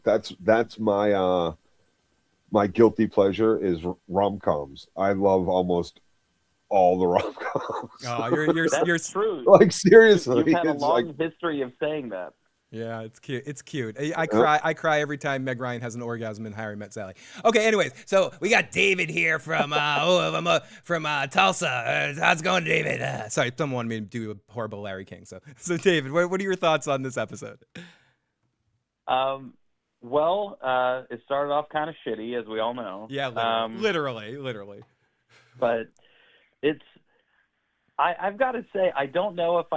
That's my my guilty pleasure is rom-coms. I love almost all the rom-coms. Oh, you're true. Like seriously, you've had a long history of saying that. Yeah, it's cute. It's cute. I cry every time Meg Ryan has an orgasm in Harry Met Sally. Okay, anyways, so we got David here from Tulsa. How's it going, David? Sorry, someone wanted me to do a horrible Larry King. So David, what are your thoughts on this episode? Well, it started off kind of shitty, as we all know. Yeah, literally. But I've got to say, I don't know if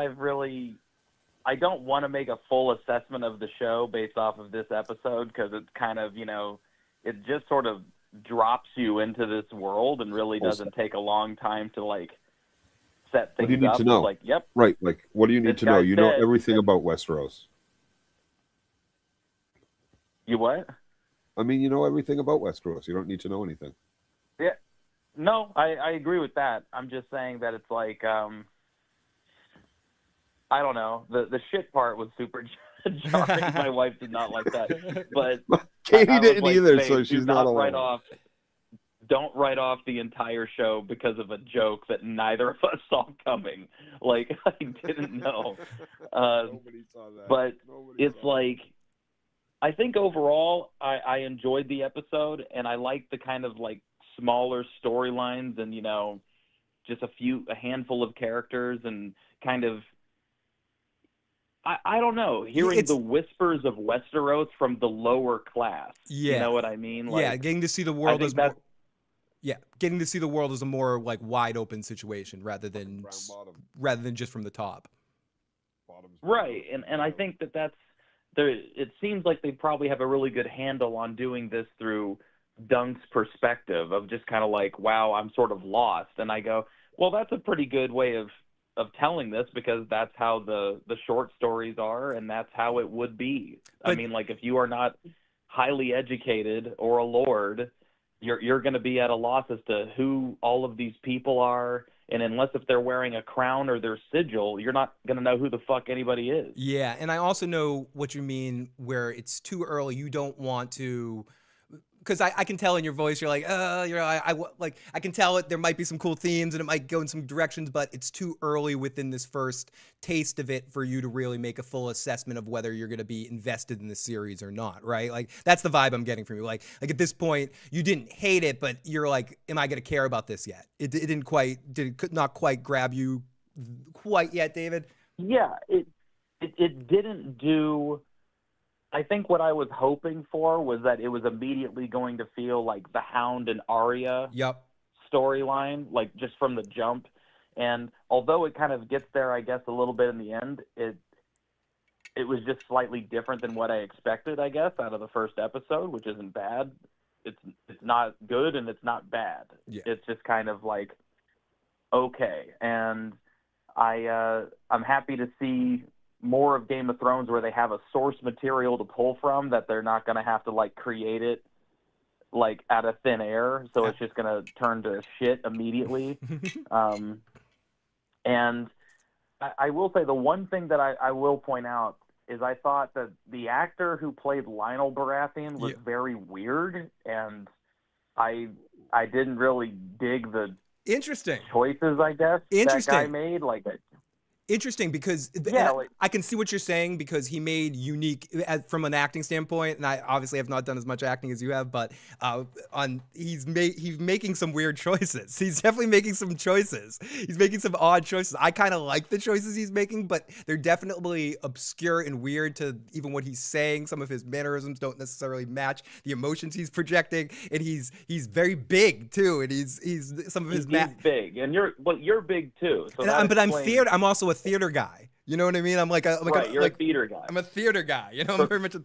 I don't want to make a full assessment of the show based off of this episode, because it's kind of, it just sort of drops you into this world and really doesn't take a long time to set things up. What do you need to know? Yep. Right. What do you need to know? You know everything about Westeros. You what? I mean, you know everything about Westeros. You don't need to know anything. Yeah. No, I agree with that. I'm just saying that it's like, I don't know. The shit part was super jarring. My wife did not like that. But Katie I was didn't like, either, babe, so do she's not write alone. Don't write off the entire show because of a joke that neither of us saw coming. Like, I didn't know. Nobody saw that. But Nobody it's saw like, I think overall I enjoyed the episode, and I liked the kind of like smaller storylines and, you know, just a handful of characters and kind of, I don't know, hearing the whispers of Westeros from the lower class. Yeah. You know what I mean? Like, Yeah, getting to see the world think as that- more, yeah, getting to see the world as a more like wide open situation rather than just from the top. Right, and I think that's there. It seems like they probably have a really good handle on doing this through Dunk's perspective of just kind of like, wow, I'm sort of lost, and I go, well, that's a pretty good way of telling this because that's how the short stories are, and that's how it would be. I mean, like if you are not highly educated or a lord, you're going to be at a loss as to who all of these people are. And unless if they're wearing a crown or their sigil, you're not going to know who the fuck anybody is. Yeah, and I also know what you mean where it's too early. You don't want to, because I can tell in your voice, you're like, I can tell it. There might be some cool themes and it might go in some directions, but it's too early within this first taste of it for you to really make a full assessment of whether you're going to be invested in the series or not, right? Like that's the vibe I'm getting from you. Like at this point, you didn't hate it, but you're like, am I going to care about this yet? It could not quite grab you quite yet, David. Yeah, it didn't do. I think what I was hoping for was that it was immediately going to feel like the Hound and Arya storyline, like just from the jump. And although it kind of gets there, I guess, a little bit in the end, it was just slightly different than what I expected, I guess, out of the first episode, which isn't bad. It's not good and it's not bad. Yeah. It's just kind of like, okay. And I'm happy to see more of Game of Thrones where they have a source material to pull from that they're not going to have to like create it like out of thin air. So it's just going to turn to shit immediately. And I will say the one thing that I will point out is I thought that the actor who played Lionel Baratheon was very weird, and I didn't really dig the choices, I guess, that guy made. Like, interesting because I can see what you're saying because he made unique from an acting standpoint, and I obviously have not done as much acting as you have, but he's making some weird choices. He's definitely making some choices. He's making some odd choices. I kind of like the choices he's making, but they're definitely obscure and weird to even what he's saying. Some of his mannerisms don't necessarily match the emotions he's projecting, and he's very big too, and he's some of his he's big, and you're big too. So but I'm also a theater guy. You know what I mean? I'm like you're a theater guy. I'm a theater guy. You know, I'm very much a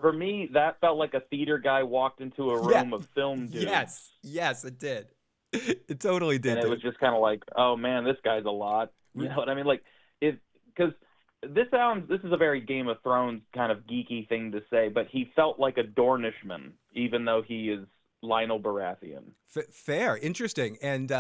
for me, that felt like a theater guy walked into a room of film dudes. Yes, it did. It totally did. And it was just kind of like, oh man, this guy's a lot. You know what I mean? Like, because this is a very Game of Thrones kind of geeky thing to say, but he felt like a Dornishman, even though he is Lionel Baratheon. Fair, interesting, and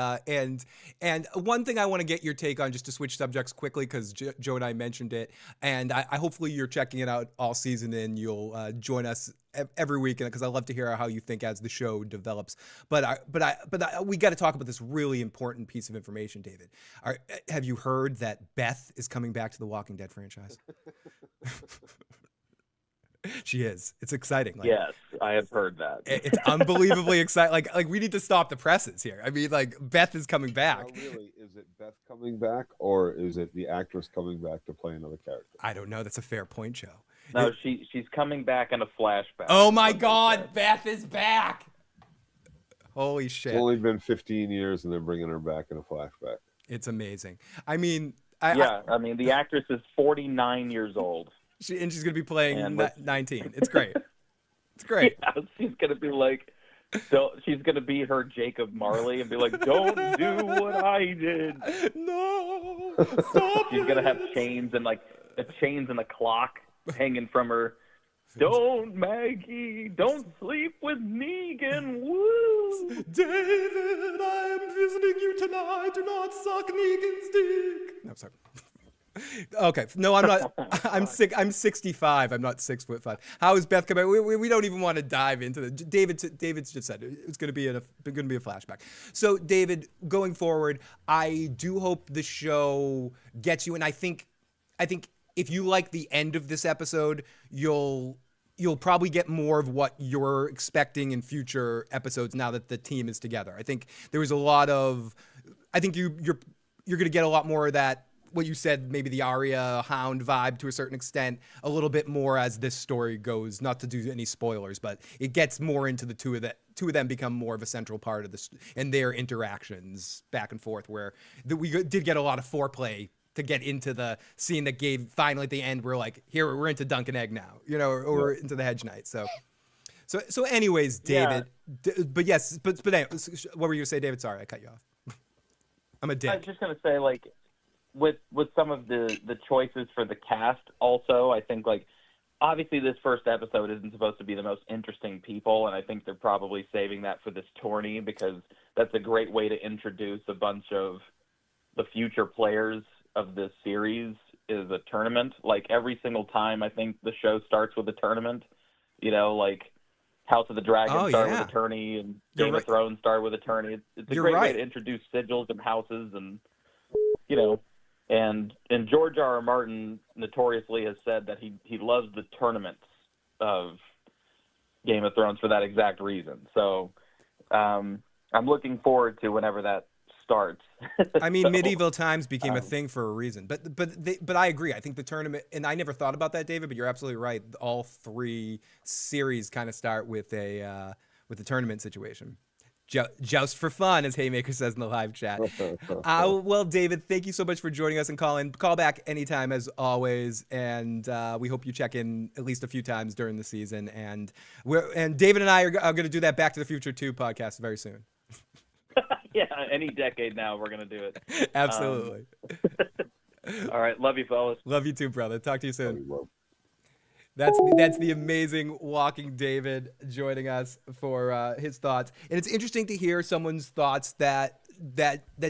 one thing I want to get your take on, just to switch subjects quickly, because Joe and I mentioned it, and I hopefully you're checking it out all season, and you'll join us every week, because I love to hear how you think as the show develops. But we got to talk about this really important piece of information, David. Have you heard that Beth is coming back to the Walking Dead franchise? She is. It's exciting. Like, yes, I have heard that. It's unbelievably exciting. Like we need to stop the presses here. I mean, like Beth is coming back. Now, really, is it Beth coming back, or is it the actress coming back to play another character? I don't know. That's a fair point, Joe. No, she's coming back in a flashback. Oh my God, Beth is back! Holy shit! It's only been 15 years, and they're bringing her back in a flashback. It's amazing. I mean, I mean, the actress is 49 years old. And she's going to be playing 19. It's great. It's great. Yeah, she's going to be like, she's going to be her Jacob Marley and be like, don't do what I did. No. Stop. She's going to have chains and a clock hanging from her Don't, Maggie, don't sleep with Negan. Woo! David, I am visiting you tonight. Do not suck Negan's dick. No, sorry. Okay, no, I'm not. I'm sick. I'm 65. I'm not 6'5". How is Beth coming? We don't even want to dive into the. David's just said it's going to be a flashback. So, David, going forward, I do hope the show gets you, and I think if you like the end of this episode, you'll probably get more of what you're expecting in future episodes now that the team is together. I think there was a lot of. I think you're going to get a lot more of that. What you said, maybe the Arya Hound vibe to a certain extent, a little bit more as this story goes. Not to do any spoilers, but it gets more into the two of them become more of a central part of this and their interactions back and forth. Where we did get a lot of foreplay to get into the scene that gave finally at the end. We're like, here we're into Dunk and Egg now, or we're into the Hedge Knight. So anyways, David. Yeah. But yes, but anyway, what were you gonna say, David? Sorry, I cut you off. I'm a dick. I was just gonna say, like, with some of the choices for the cast also, I think, like, obviously this first episode isn't supposed to be the most interesting people, and I think they're probably saving that for this tourney because that's a great way to introduce a bunch of the future players of this series is a tournament. Like, every single time I think the show starts with a tournament, like House of the Dragon started with a tourney and Game of Thrones started with a tourney. It's a great way to introduce sigils and houses and, And George R. R. Martin notoriously has said that he loves the tournaments of Game of Thrones for that exact reason. So I'm looking forward to whenever that starts. I mean, medieval times became a thing for a reason. But I agree. I think the tournament, and I never thought about that, David, but you're absolutely right. All three series kind of start with a tournament situation. Joust for fun, as Haymaker says in the live chat. Well, David, thank you so much for joining us and call back anytime as always. And we hope you check in at least a few times during the season. And David and I are going to do that Back to the Future 2 podcast very soon. Yeah, any decade now we're going to do it. Absolutely. All right. Love you, fellas. Love you too, brother. Talk to you soon. That's the amazing Walking David joining us for his thoughts, and it's interesting to hear someone's thoughts that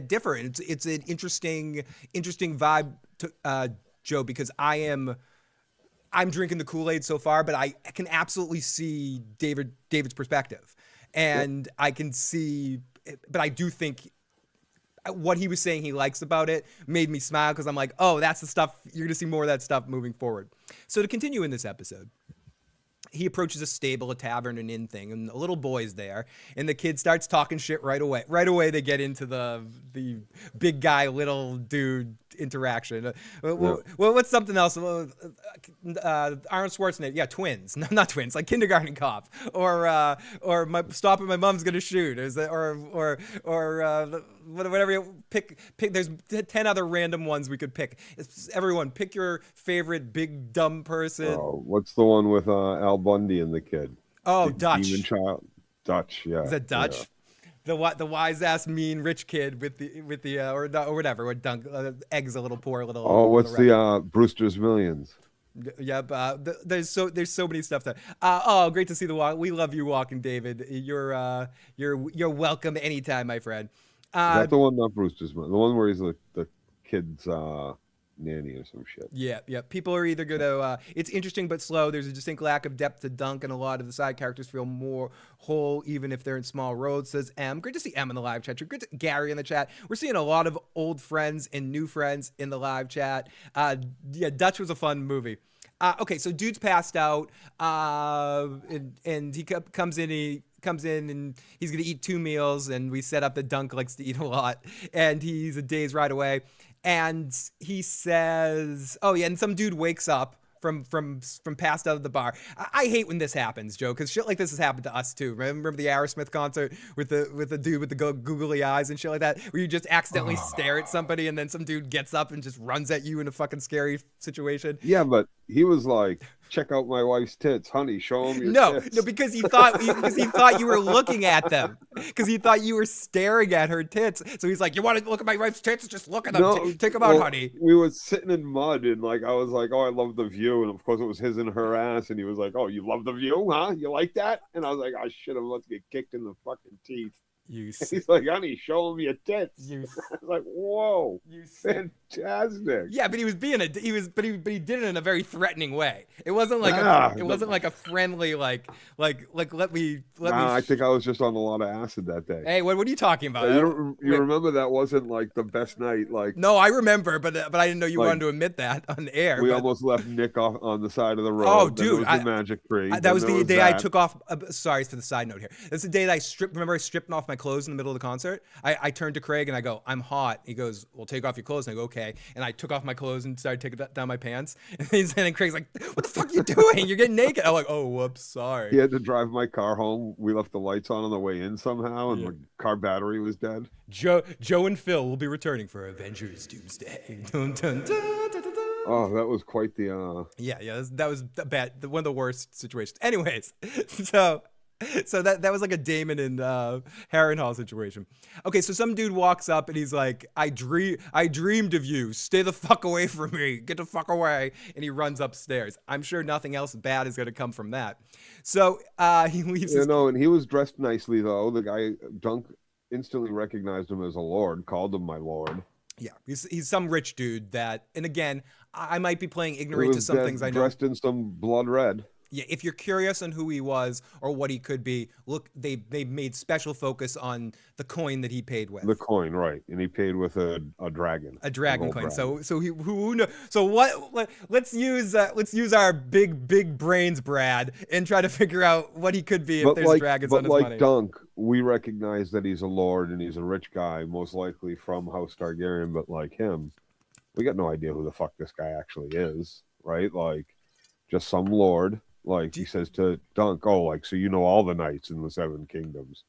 differ. And it's an interesting vibe, Joe, because I'm drinking the Kool-Aid so far, but I can absolutely see David's perspective, and I can see, but I do think what he was saying he likes about it made me smile because I'm like, oh, that's the stuff. You're going to see more of that stuff moving forward. So to continue in this episode, he approaches a stable, a tavern, an inn thing, and a little boy's there, and the kid starts talking shit right away. Right away, they get into the big guy, little dude interaction. What's something else? Arnold Schwarzenegger, twins. No, not twins, like Kindergarten Cop, or Stop and My Mom's Gonna Shoot, or whatever you pick. There's 10 other random ones we could pick. Everyone, pick your favorite big dumb person. Oh, what's the one with Al Bundy and the kid? Oh, the Dutch. Demon child. Dutch, yeah. Is that Dutch? Yeah. The wise ass mean rich kid with the or whatever. Or Dunk Egg's a little poor little. Oh, what's the Brewster's Millions? Yep. There's so many stuff there. Great to see the walk. We love you, Walking David. You're welcome anytime, my friend. Is that the one, not Brewster's Millions? The one where he's the kid's nanny or some shit. Yeah. People are either gonna. It's interesting but slow. There's a distinct lack of depth to Dunk, and a lot of the side characters feel more whole, even if they're in small roles. Says M. Great to see M in the live chat. Great to Gary in the chat. We're seeing a lot of old friends and new friends in the live chat. Dutch was a fun movie. Okay, so dude's passed out, and he comes in and he's going to eat 2 meals, and we set up that Dunk likes to eat a lot, and he's a day's ride away. And he says, and some dude wakes up from passed out of the bar. I hate when this happens, Joe, because shit like this has happened to us too. Remember the Aerosmith concert with the dude with the googly eyes and shit like that, where you just accidentally stare at somebody and then some dude gets up and just runs at you in a fucking scary situation? Yeah, but he was like, check out my wife's tits, honey. Show him your tits. No, because he thought you were looking at them, because he thought you were staring at her tits. So he's like, you want to look at my wife's tits? Just look at them. No, Take them out, well, honey. We were sitting in mud, and like I was like, oh, I love the view, and of course it was his and her ass, and he was like, oh, you love the view, huh? You like that? And I was like, oh shit, I'm about to get kicked in the fucking teeth. You He's like, honey, show him your tits. You I was like, whoa, you fantastic. Yeah, but he was being but he did it in a very threatening way. It wasn't like a friendly like let me. I think I was just on a lot of acid that day. Hey, what are you talking about? You remember that wasn't like the best night? Like, no, I remember, but I didn't know you wanted to admit that on the air. We almost left Nick off on the side of the road. Oh, dude, was the magic tree. That was the day I took off. Sorry for the side note here. That's the day that I stripped. Remember, I stripped off my clothes in the middle of the concert. I turned to Craig and I go, "I'm hot." He goes, "Well, take off your clothes." And I go, "Okay." And I took off my clothes and started taking down my pants. And then Craig's like, "What the fuck are you doing? You're getting naked." I'm like, "Oh, whoops, sorry." He had to drive my car home. We left the lights on the way in somehow, and the car battery was dead. Joe and Phil will be returning for Avengers Doomsday. Dun, dun, dun, dun, dun, dun. Oh, that was quite the. Yeah, that was bad. One of the worst situations. Anyways, so that was like a Damon and Harrenhal situation. Okay, so some dude walks up and he's like, I dreamed of you. Stay the fuck away from me. Get the fuck away. And he runs upstairs. I'm sure nothing else bad is going to come from that. So he leaves. And he was dressed nicely though. The guy Dunk instantly recognized him as a lord, called him my lord. Yeah, he's some rich dude that, and again, I might be playing ignorant to some things I know. Dressed in some blood red. Yeah, if you're curious on who he was or what he could be, look, they made special focus on the coin that he paid with. The coin, right? And he paid with a dragon. A dragon coin. Dragon. So who knows? So what? Let's use our big brains, Brad, and try to figure out what he could be if there's dragons on his money. But like Dunk, we recognize that he's a lord and he's a rich guy, most likely from House Targaryen. But like him, we got no idea who the fuck this guy actually is, right? Like, just some lord. Like he says to Dunk, oh, like, so you know all the knights in the Seven Kingdoms.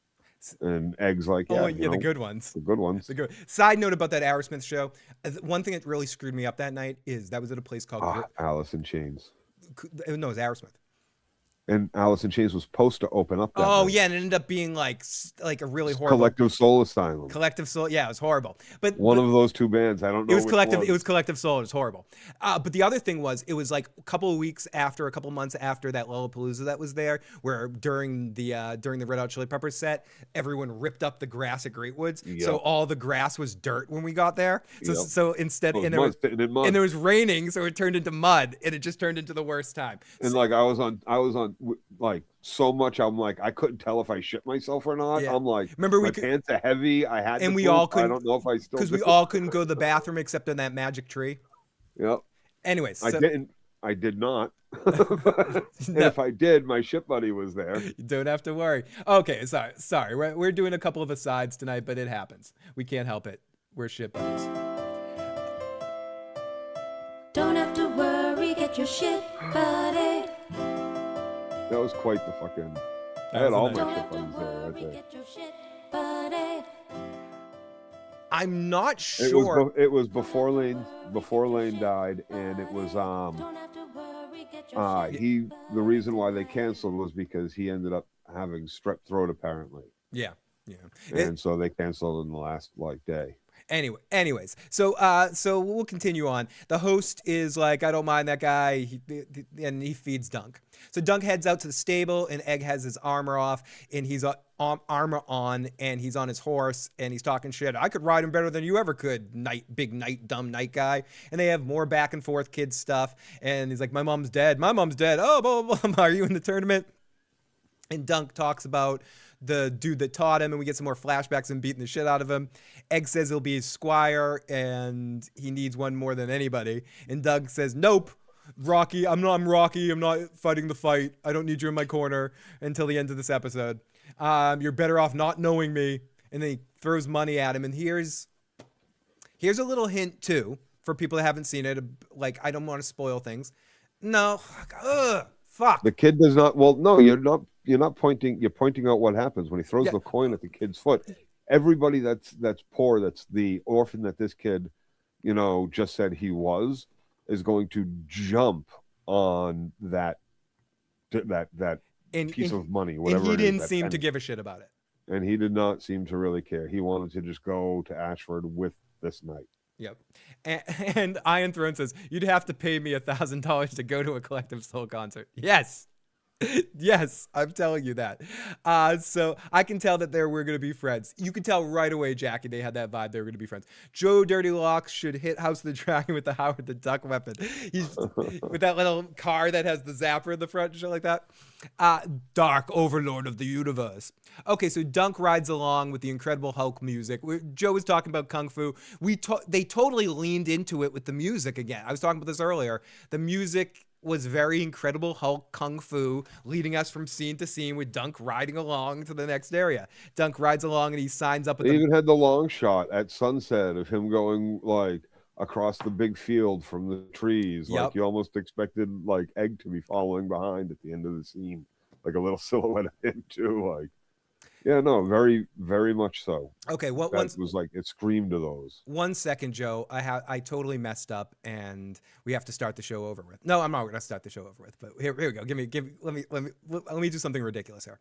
And Egg's like, yeah, the good ones. The good ones. Side note about that Aerosmith show. One thing that really screwed me up that night is that was at a place called Alice in Chains. No, it was Aerosmith. And Alice in Chains was supposed to open up that night. Yeah, and it ended up being like a really horrible Collective Soul Asylum. Collective Soul, yeah, it was horrible. But one of those two bands, I don't know. It was Collective. It was Collective Soul. It was horrible. But the other thing was, it was like a couple months after that Lollapalooza that was there, where during the Red Hot Chili Peppers set, everyone ripped up the grass at Great Woods, so all the grass was dirt when we got there. So instead, and there was raining, so it turned into mud, and it just turned into the worst time. And like I was on like so much, I'm like I couldn't tell if I shit myself or not. Yeah. I'm like, remember my pants are heavy. I had, and we all couldn't. I don't know if I still because we all couldn't go to the bathroom except in that magic tree. Yep. Anyways, I did not. And if I did, my shit buddy was there. You don't have to worry. Okay, sorry. We're doing a couple of asides tonight, but it happens. We can't help it. We're shit buddies. Don't have to worry, get your shit buddy. That was quite the fucking. I had all my shit buddies there right there. Get your shit buddy. I'm not sure. It was before Lane died, and it was the reason why they canceled was because he ended up having strep throat apparently. Yeah. And so they canceled in the last day. Anyways, so we'll continue on. The host is like, I don't mind that guy, and he feeds Dunk. So Dunk heads out to the stable, and Egg has his armor off, and he's armor on, and he's on his horse, and he's talking shit. I could ride him better than you ever could, dumb night guy. And they have more back and forth kid stuff, and he's like, my mom's dead. Oh, blah, blah, blah. Are you in the tournament? And Dunk talks about the dude that taught him, and we get some more flashbacks and beating the shit out of him. Egg says he'll be his squire, and he needs one more than anybody. And Doug says, nope, Rocky, I'm Rocky. I'm not fighting the fight. I don't need you in my corner until the end of this episode. You're better off not knowing me. And then he throws money at him. And here's a little hint, too, for people that haven't seen it. Like, I don't want to spoil things. No. Fuck. The kid does not. Well, no, you're not pointing. You're pointing out what happens when he throws the coin at the kid's foot. Everybody that's poor, that's the orphan that this kid, just said he was, is going to jump on that piece of money, whatever. And he it is, didn't that seem to penny. give a shit about it. And he did not seem to really care. He wanted to just go to Ashford with this night. Yep. And Iron Throne says, you'd have to pay me $1,000 to go to a Collective Soul concert. Yes. Yes, I'm telling you that. So I can tell that we're going to be friends. You can tell right away, Jackie, they had that vibe. They were going to be friends. Joe Dirty Locks should hit House of the Dragon with the Howard the Duck weapon. He's with that little car that has the zapper in the front and shit like that. Dark Overlord of the Universe. Okay, so Dunk rides along with the Incredible Hulk music. Joe was talking about Kung Fu. They totally leaned into it with the music again. I was talking about this earlier. The music was very Incredible Hulk Kung Fu, leading us from scene to scene with Dunk riding along to the next area. Dunk rides along and he signs up. They even had the long shot at sunset of him going like across the big field from the trees. Yep. Like you almost expected like Egg to be following behind at the end of the scene, like a little silhouette of him too. Like, yeah, no, very, very much so. Okay, that was like it screamed to those. 1 second, Joe. I totally messed up, and we have to start the show over with. No, I'm not going to start the show over with. But here we go. Let me do something ridiculous here.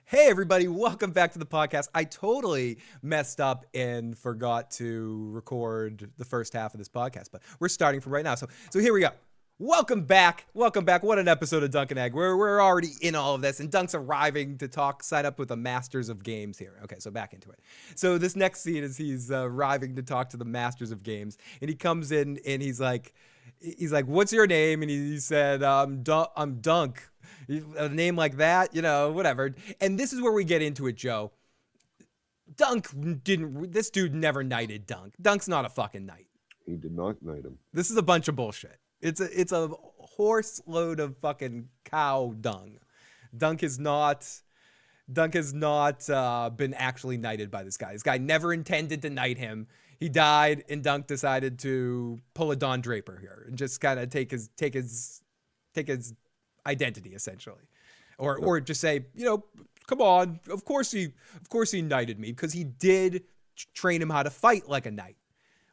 Hey everybody, welcome back to the podcast. I totally messed up and forgot to record the first half of this podcast, but we're starting from right now. So here we go. Welcome back. What an episode of Dunk and Egg. We're already in all of this, and Dunk's arriving to sign up with the Masters of Games here. Okay, so back into it. So this next scene is he's arriving to talk to the Masters of Games, and he comes in and he's like, "What's your name?" And he said, "I'm Dunk." A name like that, whatever. And this is where we get into it, Joe. This dude never knighted Dunk. Dunk's not a fucking knight. He did not knight him. This is a bunch of bullshit. It's a horse load of fucking cow dung. Dunk has not been actually knighted by this guy. This guy never intended to knight him. He died, and Dunk decided to pull a Don Draper here and just kind of take his identity essentially, or just say, come on, of course he knighted me because he did train him how to fight like a knight.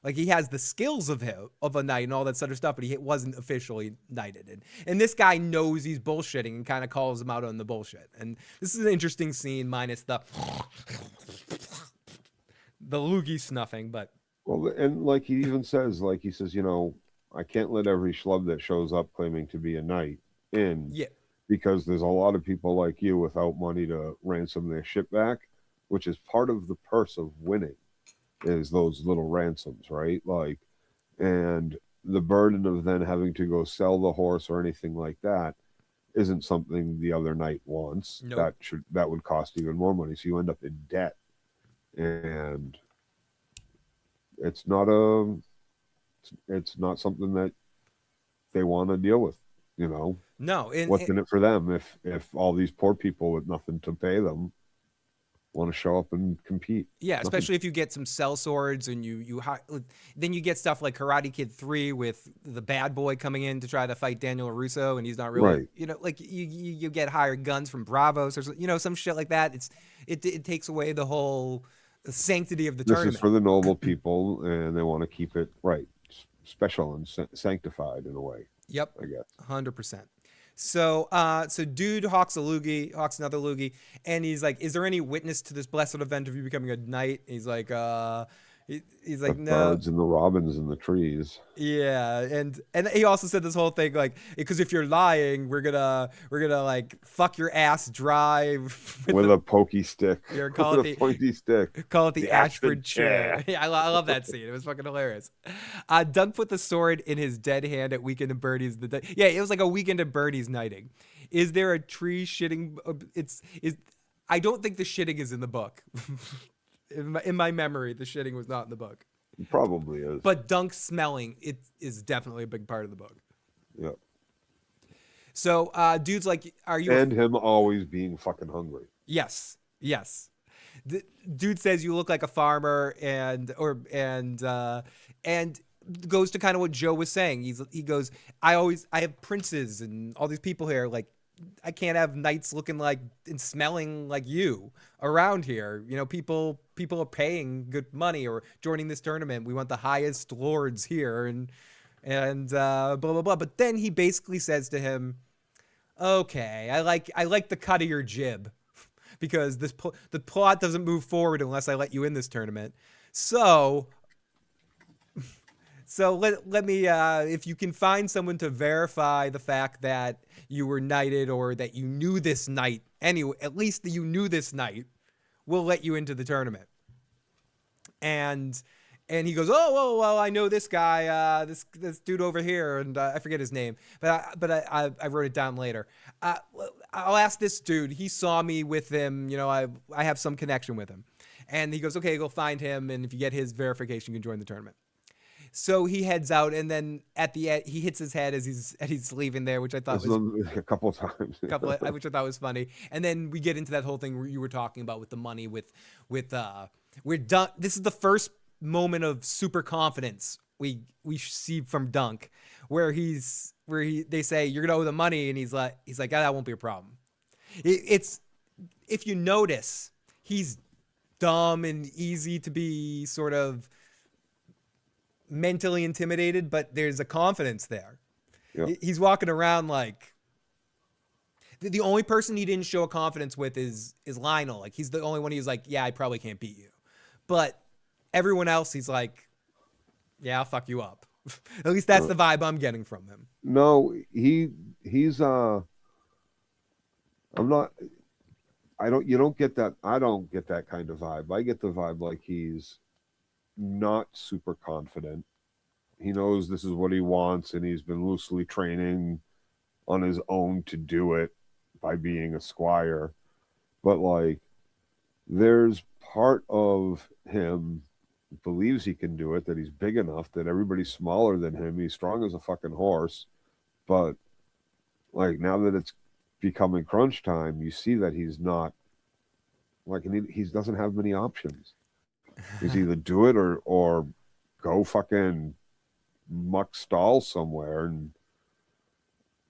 Like he has the skills of a knight and all that sort of stuff, but he wasn't officially knighted. And this guy knows he's bullshitting and kind of calls him out on the bullshit. And this is an interesting scene, minus the loogie snuffing, but. Well, and like he even says, I can't let every schlub that shows up claiming to be a knight in. Yeah. Because there's a lot of people like you without money to ransom their ship back, which is part of the purse of winning. Is those little ransoms, right? And the burden of then having to go sell the horse or anything like that isn't something the other knight wants. Nope. That would cost even more money. So you end up in debt. And it's not something that they want to deal with, No. What's in it for them if all these poor people with nothing to pay them want to show up and compete? Yeah, especially if you get some cell swords and then you get stuff like Karate Kid 3 with the bad boy coming in to try to fight Daniel LaRusso, and he's not really, right. You get hired guns from Bravos or some shit like that. It takes away the whole sanctity of the tournament. This is for the noble people, and they want to keep it right, special and sanctified in a way. Yep, I guess 100%. So dude hawks another loogie, and he's like, "Is there any witness to this blessed event of you becoming a knight?" He's like, he's like, the "No." birds and the robins in the trees. Yeah, and he also said this whole thing like, because if you're lying, we're gonna like fuck your ass dry with a pokey stick. Or call it the pointy stick. Call it the Ashford chair. Yeah, I love that scene. It was fucking hilarious. Dunk put the sword in his dead hand at Weekend at Bernie's. Yeah, it was like a Weekend at Bernie's knighting. Is there a tree shitting? I don't think the shitting is in the book. In my memory, the shitting was not in the book. It probably is. But Dunk smelling, it is definitely a big part of the book. Yep. So, dude's like, "Are you?" And him always being fucking hungry. Yes. The dude says you look like a farmer, and goes to kind of what Joe was saying. He goes, I have princes and all these people here. Like, I can't have knights looking like and smelling like you around here. People are paying good money or joining this tournament. We want the highest lords here, and and blah blah blah. But then he basically says to him, "Okay, I like the cut of your jib, because the plot doesn't move forward unless I let you in this tournament. So let me, if you can find someone to verify the fact that you were knighted or that you knew this knight anyway, at least that you knew this knight, we'll let you into the tournament." And he goes, "Oh, well, I know this guy, this dude over here," and I forget his name, but I wrote it down later. I'll ask this dude. He saw me with him. You know, I have some connection with him. And he goes, "Okay, go find him, and if you get his verification, you can join the tournament." So he heads out, and then at the end, he hits his head as he's leaving there, which I thought was a couple of times. which I thought was funny. And then we get into that whole thing you were talking about with the money, we're done. This is the first moment of super confidence we see from Dunk, where they say, "You're gonna owe the money," and he's like, that won't be a problem. It's, if you notice, he's dumb and easy to be sort of mentally intimidated, but there's a confidence there. Yep. He's walking around like the only person he didn't show a confidence with is Lionel. Like, he's the only one he's like, "Yeah, I probably can't beat you," but everyone else he's like, "Yeah, I'll fuck you up." At least that's the vibe I'm getting from him. No, he's I'm not. You don't get that. I don't get that kind of vibe. I get the vibe like he's not super confident. He knows this is what he wants, and he's been loosely training on his own to do it by being a squire. But like, there's part of him believes he can do it, that he's big enough, that everybody's smaller than him. He's strong as a fucking horse. But like, now that it's becoming crunch time, you see that he's not, like, he doesn't have many options. He's either do it or go fucking muck stall somewhere, and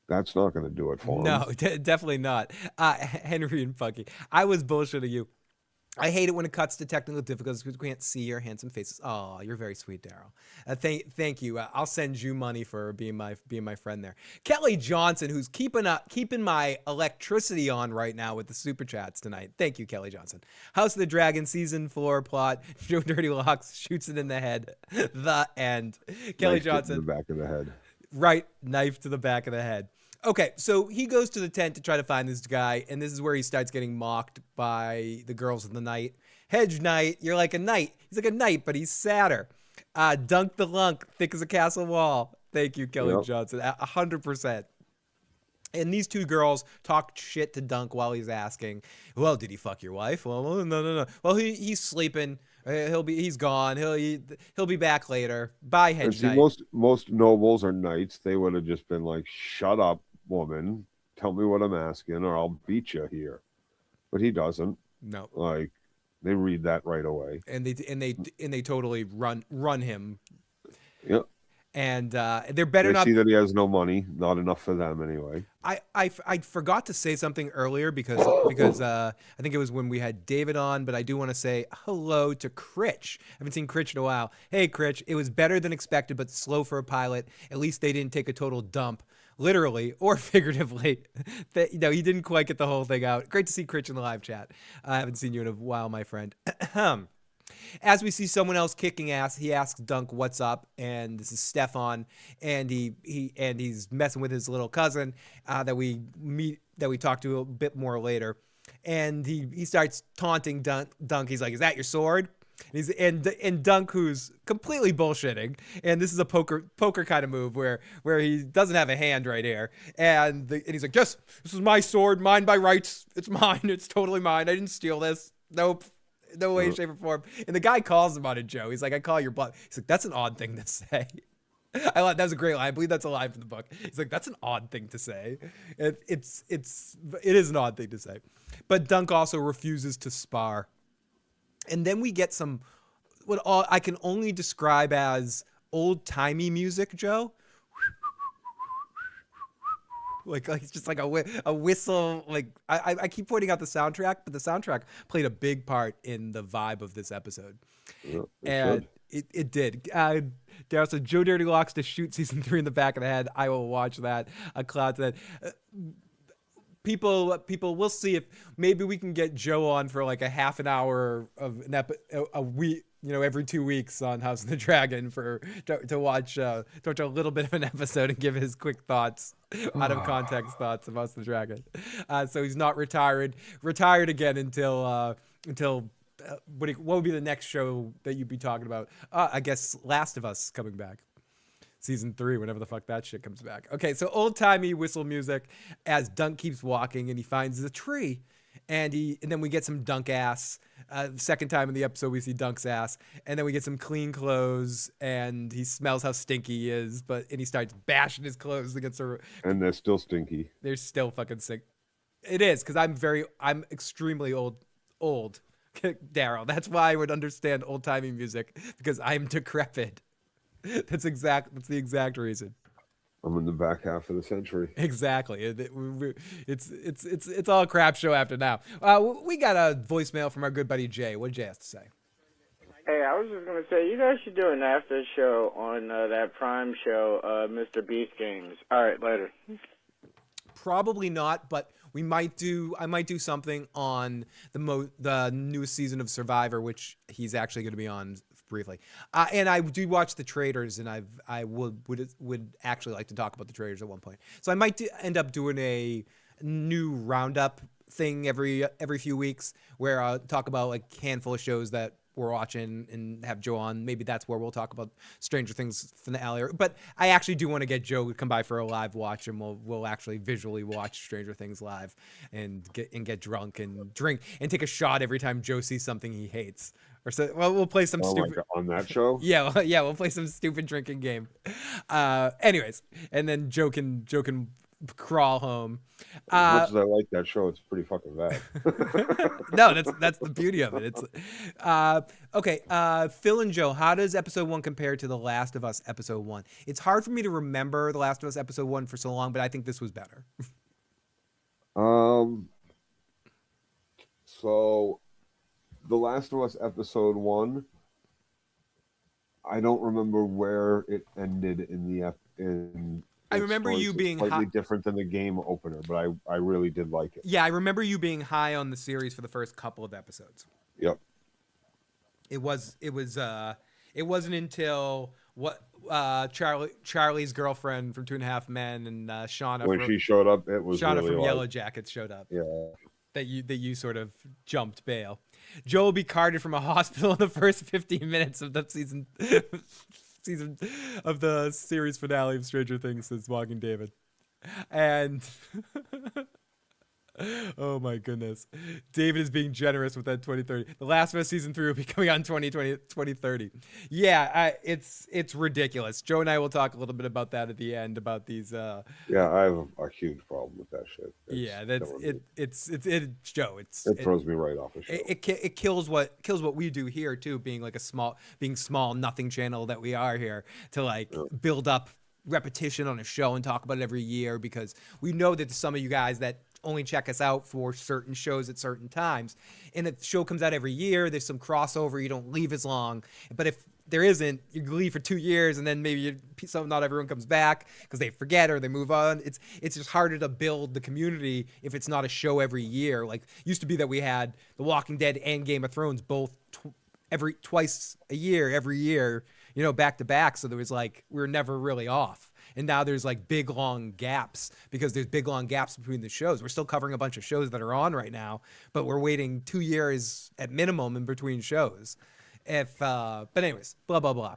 that's not going to do it for him. No, definitely not. Henry and Funky, I was bullshitting you. I hate it when it cuts to technical difficulties because we can't see your handsome faces. Oh, you're very sweet, Daryl. Thank you. I'll send you money for being my friend there. Kelly Johnson, who's keeping my electricity on right now with the super chats tonight. Thank you, Kelly Johnson. House of the Dragon season 4 plot. Joe Dirty Locks shoots it in the head. The end. Kelly Knife Johnson. in the back of the head. Right, knife to the back of the head. Okay, so he goes to the tent to try to find this guy, and this is where he starts getting mocked by the girls of the night. "Hedge Knight, you're like a knight." He's like a knight, but he's sadder. Dunk the lunk, thick as a castle wall. Thank you, Kelly Johnson. 100%. And these two girls talk shit to Dunk while he's asking, "Well, did he fuck your wife?" "Well, no. Well, he's sleeping. He's gone. He'll be back later. Bye, Hedge Knight." Most nobles or knights, they would have just been like, "Shut up, woman. Tell me what I'm asking, or I'll beat you here." But he doesn't. No. Like, they read that right away. And they totally run him. Yep. And they're better they not see that he has no money, not enough for them anyway. I forgot to say something earlier because I think it was when we had David on, but I do want to say hello to Critch. I haven't seen Critch in a while. Hey, Critch, it was better than expected, but slow for a pilot. At least they didn't take a total dump, literally or figuratively. That, he didn't quite get the whole thing out. Great to see Critch in the live chat. I haven't seen you in a while, my friend. As we see someone else kicking ass, he asks Dunk what's up, and this is Stefan, and he's messing with his little cousin that we talk to a bit more later, and he starts taunting Dunk. He's like, "Is that your sword?" And Dunk, who's completely bullshitting, and this is a poker kind of move where he doesn't have a hand right here, and he's like, "Yes, this is my sword, mine by rights. It's mine. It's totally mine. I didn't steal this. Nope." No way, shape, or form. And the guy calls him on it, Joe. He's like, "I call your bluff." He's like, "That's an odd thing to say." That was a great line. I believe that's a line from the book. He's like, "That's an odd thing to say." It is an odd thing to say. But Dunk also refuses to spar. And then we get some what I can only describe as old-timey music, Joe. Like it's just like a whistle. Like I keep pointing out the soundtrack, but the soundtrack played a big part in the vibe of this episode. Yeah, and it did. Daryl said Joe Dirty Locks to shoot season 3 in the back of the head. I will watch that. A Cloud said. People, we'll see if maybe we can get Joe on for like a half an hour of a week, every 2 weeks on House of the Dragon to watch a little bit of an episode and give his quick thoughts, out of context thoughts of House of the Dragon. So he's not retired again until what would be the next show that you'd be talking about? I guess Last of Us coming back. Season 3, whenever the fuck that shit comes back. Okay, so old-timey whistle music as Dunk keeps walking and he finds a tree. And then we get some Dunk ass. Second time in the episode we see Dunk's ass. And then we get some clean clothes and he smells how stinky he is. And he starts bashing his clothes against her. And they're still stinky. They're still fucking sick. It is, because I'm extremely old. Daryl. That's why I would understand old-timey music, because I'm decrepit. That's the exact reason. I'm in the back half of the century. Exactly. It's all a crap show after now. We got a voicemail from our good buddy Jay. What did Jay have to say? Hey, I was just going to say, you guys should do an after show on that Prime show, Mr. Beast Games. All right, later. Probably not, but I might do something on the newest season of Survivor, which he's actually going to be on briefly. And I do watch The Traitors, and I would actually like to talk about The Traitors at one point. So I might end up doing a new roundup thing every few weeks where I'll talk about like a handful of shows that we're watching and have Joe on. Maybe that's where we'll talk about Stranger Things finale. But I actually do want to get Joe to come by for a live watch, and we'll actually visually watch Stranger Things live and get drunk and drink and take a shot every time Joe sees something he hates. Or so, well, we'll play some stupid like on that show. Yeah, we'll play some stupid drinking game. Anyways, and then Joe can crawl home. As much as I like that show, it's pretty fucking bad. No, that's the beauty of it. It's okay. Phil and Joe, how does episode 1 compare to The Last of Us episode 1? It's hard for me to remember The Last of Us episode 1 for so long, but I think this was better. So The Last of Us episode 1, I don't remember where it ended in I remember you being slightly different than the game opener, but I really did like it. Yeah, I remember you being high on the series for the first couple of episodes. Yep. It wasn't until Charlie's girlfriend from 2.5 Men and Shauna when she showed up, it was Shauna really from like, Yellow Jackets showed up. Yeah. That you sort of jumped bail. Joe will be carted from a hospital in the first 15 minutes of the season of the series finale of Stranger Things since Walking David. And oh my goodness. David is being generous with that 2030. The Last of Us season 3 will be coming on 2030. Yeah, it's ridiculous. Joe and I will talk a little bit about that at the end, about these Yeah, I have a huge problem with that shit. It's Joe. It throws me right off the show. It kills what we do here too, being like small nothing channel that we are here, to like build up repetition on a show and talk about it every year, because we know that some of you guys that only check us out for certain shows at certain times, and if the show comes out every year, there's some crossover, you don't leave as long. But if there isn't, you leave for 2 years, and then maybe not everyone comes back because they forget or they move on. It's just harder to build the community if it's not a show every year. Like, used to be that we had The Walking Dead and Game of Thrones both twice a year, every year, back to back. So there was like, we were never really off. And now there's like big, long gaps, because there's big, long gaps between the shows. We're still covering a bunch of shows that are on right now, but we're waiting 2 years at minimum in between shows. But anyways, blah, blah, blah.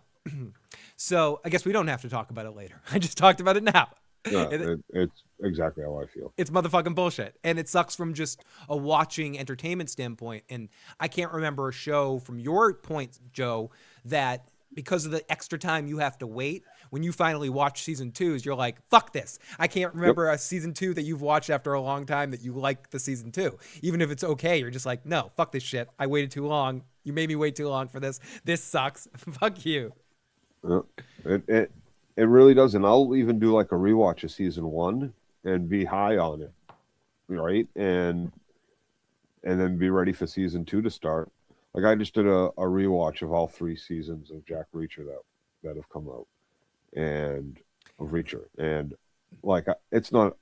So I guess we don't have to talk about it later. I just talked about it now. No, it's exactly how I feel. It's motherfucking bullshit. And it sucks from just a watching entertainment standpoint. And I can't remember a show from your point, Joe, that because of the extra time you have to wait, when you finally watch season 2s, you're like, fuck this. I can't remember a season 2 that you've watched after a long time that you like the season 2. Even if it's okay, you're just like, no, fuck this shit. I waited too long. You made me wait too long for this. This sucks. Fuck you. It really does. And I'll even do like a rewatch of season 1 and be high on it, right? And then be ready for season 2 to start. Like, I just did a rewatch of all 3 seasons of Jack Reacher that have come out, and of Reacher, and like it's not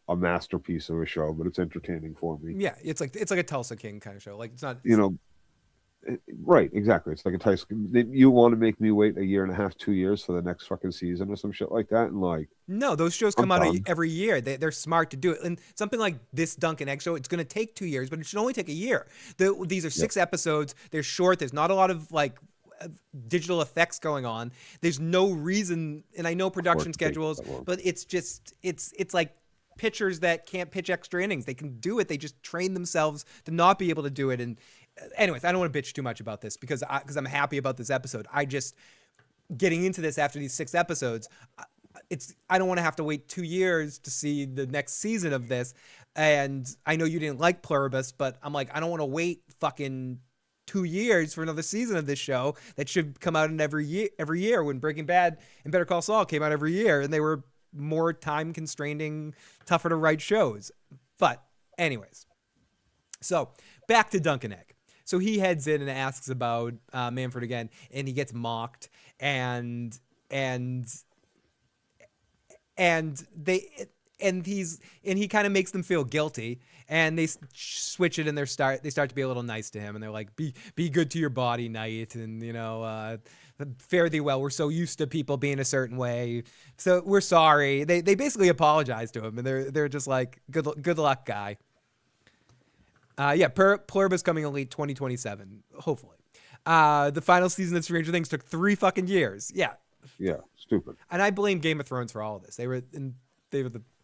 a masterpiece of a show, but it's entertaining for me. Yeah, it's like a Tulsa King kind of show. Like it's not. Right, exactly. It's like a Tyson. You want to make me wait 1.5 years, 2 years for the next fucking season or some shit like that, and like. No, those shows come out every year. They're smart to do it. And something like this Dunk and Egg show, it's going to take 2 years, but it should only take a year. These are 6 episodes. They're short. There's not a lot of like digital effects going on. There's no reason, and I know production schedules, but it's just it's like pitchers that can't pitch extra innings. They can do it. They just train themselves to not be able to do it. And anyways, I don't want to bitch too much about this because I'm happy about this episode. I just getting into this after these 6 episodes. I don't want to have to wait 2 years to see the next season of this. And I know you didn't like Pluribus, but I'm like, I don't want to wait fucking 2 years for another season of this show that should come out in every year when Breaking Bad and Better Call Saul came out every year and they were more time constraining, tougher to write shows. But anyways, so back to Dunk and Egg. So he heads in and asks about Manfred again, and he gets mocked, and he kind of makes them feel guilty, and they switch it, and they start to be a little nice to him, and they're like, be good to your body, Knight, and fare thee well. We're so used to people being a certain way, so we're sorry. They basically apologize to him, and they're just like, good luck, guy. Pluribus coming in late 2027, hopefully. The final season of Stranger Things took 3 fucking years. Yeah, stupid. And I blame Game of Thrones for all of this.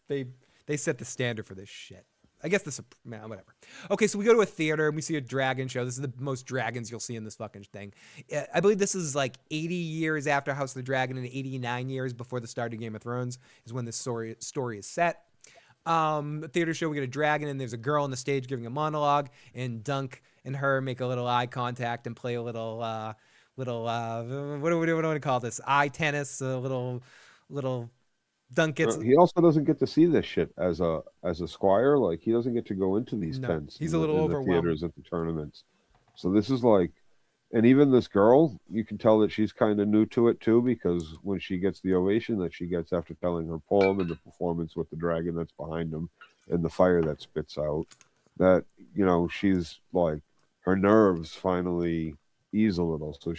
They set the standard for this shit. I guess whatever. Okay, so we go to a theater and we see a dragon show. This is the most dragons you'll see in this fucking thing. I believe this is like 80 years after House of the Dragon and 89 years before the start of Game of Thrones is when this story is set. A theater show, we get a dragon and there's a girl on the stage giving a monologue, and Dunk and her make a little eye contact and play a little what do we want to call this? Eye tennis, a little Dunk gets. He also doesn't get to see this shit as a squire. Like he doesn't get to go into these tents. He's a little overwhelmed. The theaters at the tournaments. So this is like, and even this girl, you can tell that she's kind of new to it too, because when she gets the ovation that she gets after telling her poem and the performance with the dragon that's behind him and the fire that spits out, that she's like her nerves finally ease a little. So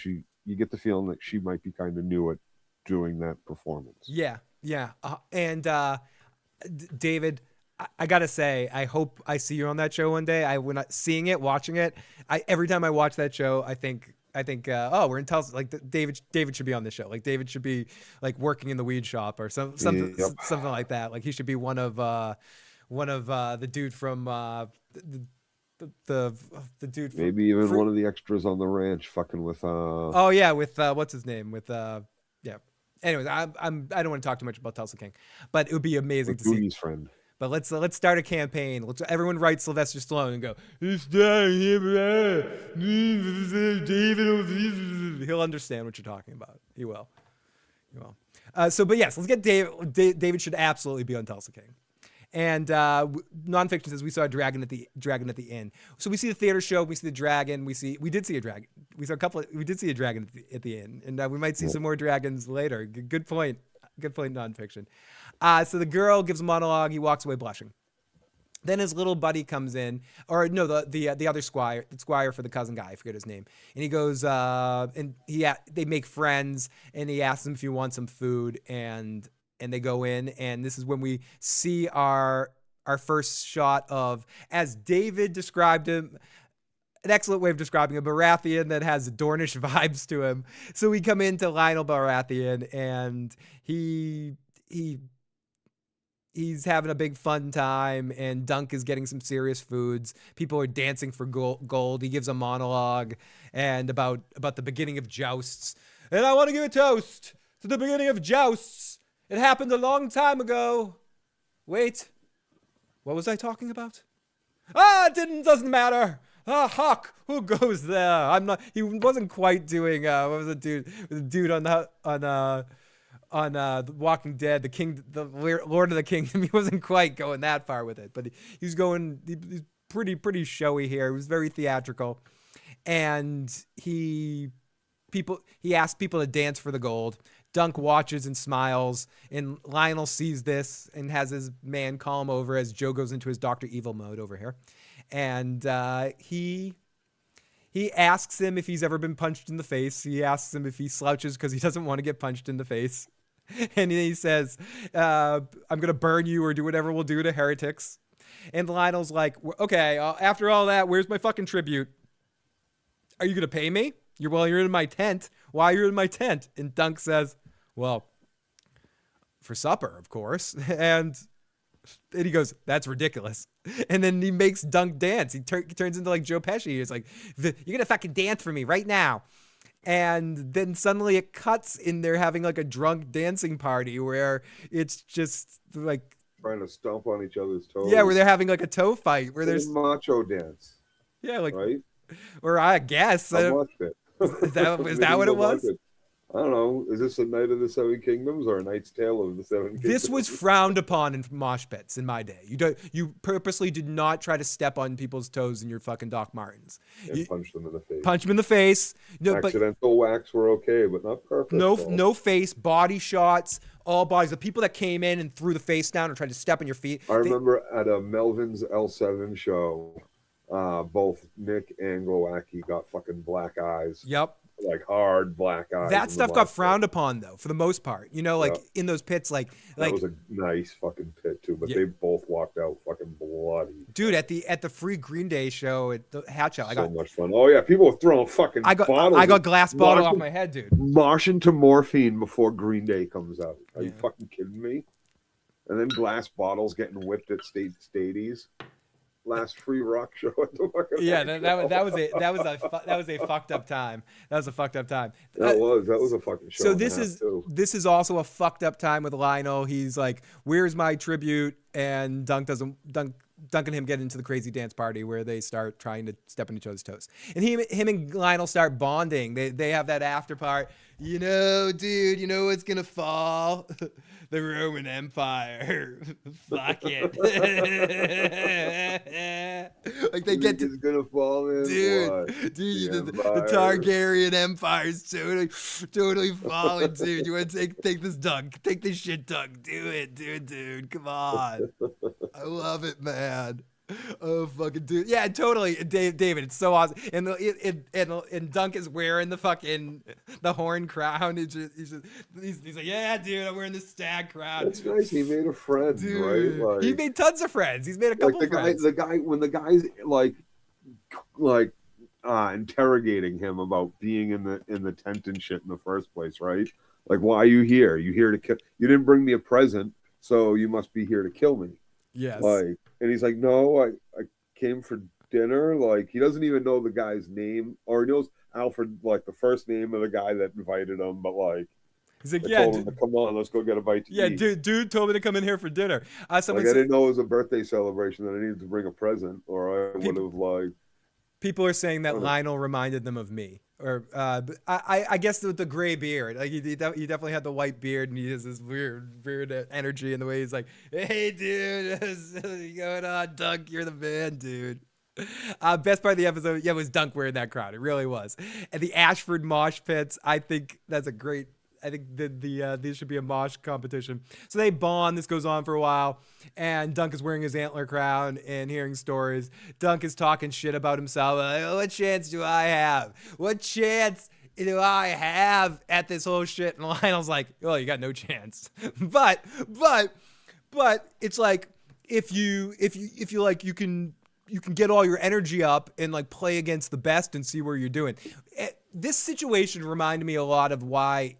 you get the feeling that she might be kind of new at doing that performance. Yeah. And David, I gotta say, I hope I see you on that show one day. When watching it, every time I watch that show, I think, we're in Tulsa. Like David should be on this show. Like David should be like working in the weed shop or something like that. Like he should be one of the dude from the dude. Maybe even one of the extras on the ranch, fucking with. With what's his name? With Anyways, I don't want to talk too much about Tulsa King, but it would be amazing to see. Cody's friend. But let's start a campaign. Everyone write Sylvester Stallone and go. He'll understand what you're talking about. He will. But yes, let's get David. David should absolutely be on Tulsa King. And nonfiction says we saw a dragon at the inn. So we see the theater show. We see the dragon. We did see a dragon. We did see a dragon at the inn, and we might see some more dragons later. Good point. Good point. Nonfiction. So the girl gives a monologue. He walks away blushing. Then his little buddy comes in, or no, the other squire, the squire for the cousin guy. I forget his name. And he goes, they make friends, and he asks him if he wants some food, and they go in, and this is when we see our first shot of, as David described him, an excellent way of describing a Baratheon that has Dornish vibes to him. So we come into Lionel Baratheon, and he's having a big fun time, and Dunk is getting some serious foods. People are dancing for gold. He gives a monologue and about the beginning of jousts. And I want to give a toast to the beginning of jousts. It happened a long time ago. Wait, what was I talking about? It doesn't matter. Hawk, who goes there? He wasn't quite doing, what was the dude on The Walking Dead, the Lord of the Kingdom. He wasn't quite going that far with it, but he's pretty showy here. He was very theatrical, and he he asks people to dance for the gold. Dunk watches and smiles, and Lionel sees this and has his man call him over as Joe goes into his Dr. Evil mode over here. And he asks him if he's ever been punched in the face. He asks him if he slouches because he doesn't want to get punched in the face. And he says, I'm going to burn you or do whatever we'll do to heretics. And Lionel's like, okay, after all that, where's my fucking tribute? Are you going to pay me? You're in my tent. Why are you in my tent? And Dunk says, well, for supper, of course. And he goes, that's ridiculous. And then he makes Dunk dance. He turns into like Joe Pesci. He's like, you're going to fucking dance for me right now. And then suddenly it cuts in there having like a drunk dancing party where it's just like trying to stomp on each other's toes. Yeah, where they're having like a toe fight where there's macho dance. Yeah, like right? Or I guess I watched it. Is that what it was? I don't know. Is this a Night of the Seven Kingdoms or a Knight's Tale of the Seven Kingdoms? This was frowned upon in mosh pits in my day. You purposely did not try to step on people's toes in your fucking Doc Martens. And punch them in the face. Punch them in the face. No, accidental whacks were okay, but not perfect. No face, body shots, all bodies. The people that came in and threw the face down or tried to step on your feet. I remember at a Melvin's L7 show, both Nick and Glowacki got fucking black eyes. Yep. Like hard black eyes. That stuff got frowned upon though, for the most part. You know, like in those pits, like that was a nice fucking pit too. But they both walked out fucking bloody. Dude, at the free Green Day show at the Hatch Out, I got so much fun. Oh yeah, people were throwing fucking bottles. I got glass bottle off my head, dude. Moshing to Morphine before Green Day comes out. Are you fucking kidding me? And then glass bottles getting whipped at stadies. Last free rock show at the fucking that was a fucked up time. That was a fucked up time. That was a fucking show. So this is also a fucked up time with Lionel. He's like, "Where's my tribute?" And Dunk and him get into the crazy dance party where they start trying to step on each other's toes. And him and Lionel start bonding. They have that after part. You know, dude, you know what's gonna fall? The Roman Empire. Fuck it. Like they get to gonna fall in. Dude, the Targaryen Empire is totally falling, dude. You want to take this Dunk? Take this shit, Dunk. Do it, dude. Come on. I love it, man. Oh fucking dude, yeah, totally, David. It's so awesome, and Dunk is wearing the horn crown. He's like, yeah, dude, I'm wearing the stag crown. That's nice. He made a friend, dude, right? Like, he made tons of friends. He's made a couple of friends. When the guy's like interrogating him about being in the tent and shit in the first place, right? Like, why are you here? You here to kill? You didn't bring me a present, so you must be here to kill me. Yes. Like, and he's like, no, I came for dinner. Like, he doesn't even know the guy's name, or he knows Alfred, like the first name of the guy that invited him, but like, he's like, told him to come on, let's go get a bite to eat. Yeah, dude told me to come in here for dinner. I didn't know it was a birthday celebration that I needed to bring a present, or I would have like. People are saying that Lionel reminded them of me. Or I guess with the gray beard, like he definitely had the white beard, and he has this weird energy in the way he's like, "Hey, dude, what's going on, Dunk? You're the man, dude." Best part of the episode, was Dunk wearing that crown. It really was. And the Ashford mosh pits, I think that's a great. I think these should be a mosh competition. So they bond. This goes on for a while, and Dunk is wearing his antler crown and hearing stories. Dunk is talking shit about himself. Like, what chance do I have? What chance do I have at this whole shit? And Lionel's like, "Oh, you got no chance." but it's like if you like you can get all your energy up and like play against the best and see where you're doing. This situation reminded me a lot of why.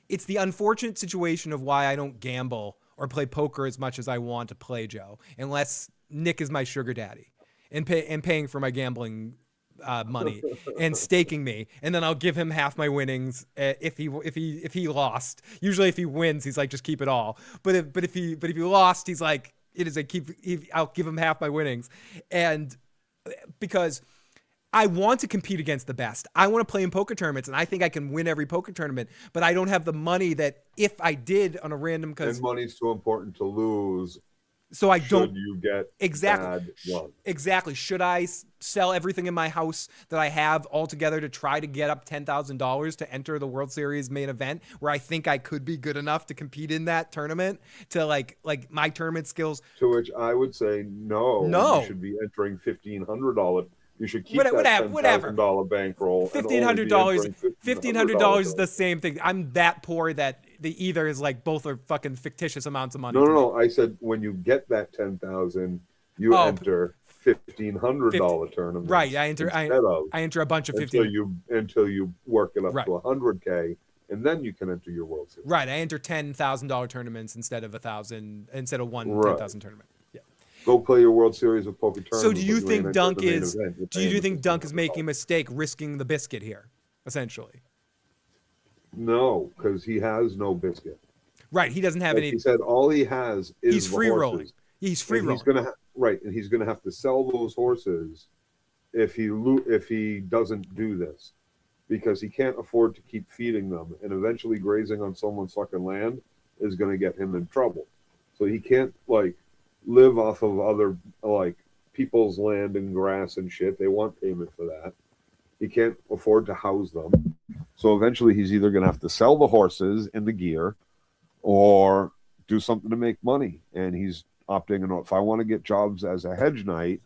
It's the unfortunate situation of why I don't gamble or play poker as much as I want to play, Joe, unless Nick is my sugar daddy and paying for my gambling money and staking me, and then I'll give him half my winnings if he lost. Usually, if he wins, he's like, just keep it all. But if he lost, he's like, I'll give him half my winnings, and because I want to compete against the best. I want to play in poker tournaments, and I think I can win every poker tournament, but I don't have the money that if I did on a random... And money's too important to lose So I should don't you get exactly bad luck. exactly. Should I sell everything in my house that I have altogether to try to get up $10,000 to enter the World Series main event, where I think I could be good enough to compete in that tournament, to like my tournament skills? To which I would say no. No. You should be entering $1,500. You should keep Whatever. that $10,000 bankroll. $1,500 is the same thing. I'm that poor that the either is like both are fucking fictitious amounts of money. No. I said when you get that 10,000, you enter $1,500 tournament. Right. I enter a bunch of 15 until you work it up Right. to $100K, and then you can enter your World Series. Right. I enter $10,000 tournaments instead of one Right. 10,000 tournament. Yeah. Go play your World Series of Poker tournament. So do you but think ain't Dunk entering the main is? event. You're Do you paying think Dunk is $1,500. making a mistake risking the biscuit here, essentially? No, because he has no biscuit. Right. He doesn't have Like any. he said, all he has is He's the free horses. rolling. He's free And rolling. he's gonna and he's gonna have to sell those horses if he doesn't do this, because he can't afford to keep feeding them, and eventually grazing on someone's fucking land is gonna get him in trouble. So he can't like live off of other like people's land and grass and shit. They want payment for that. He can't afford to house them. So eventually he's either gonna have to sell the horses and the gear, or do something to make money. And he's opting in. If I want to get jobs as a hedge knight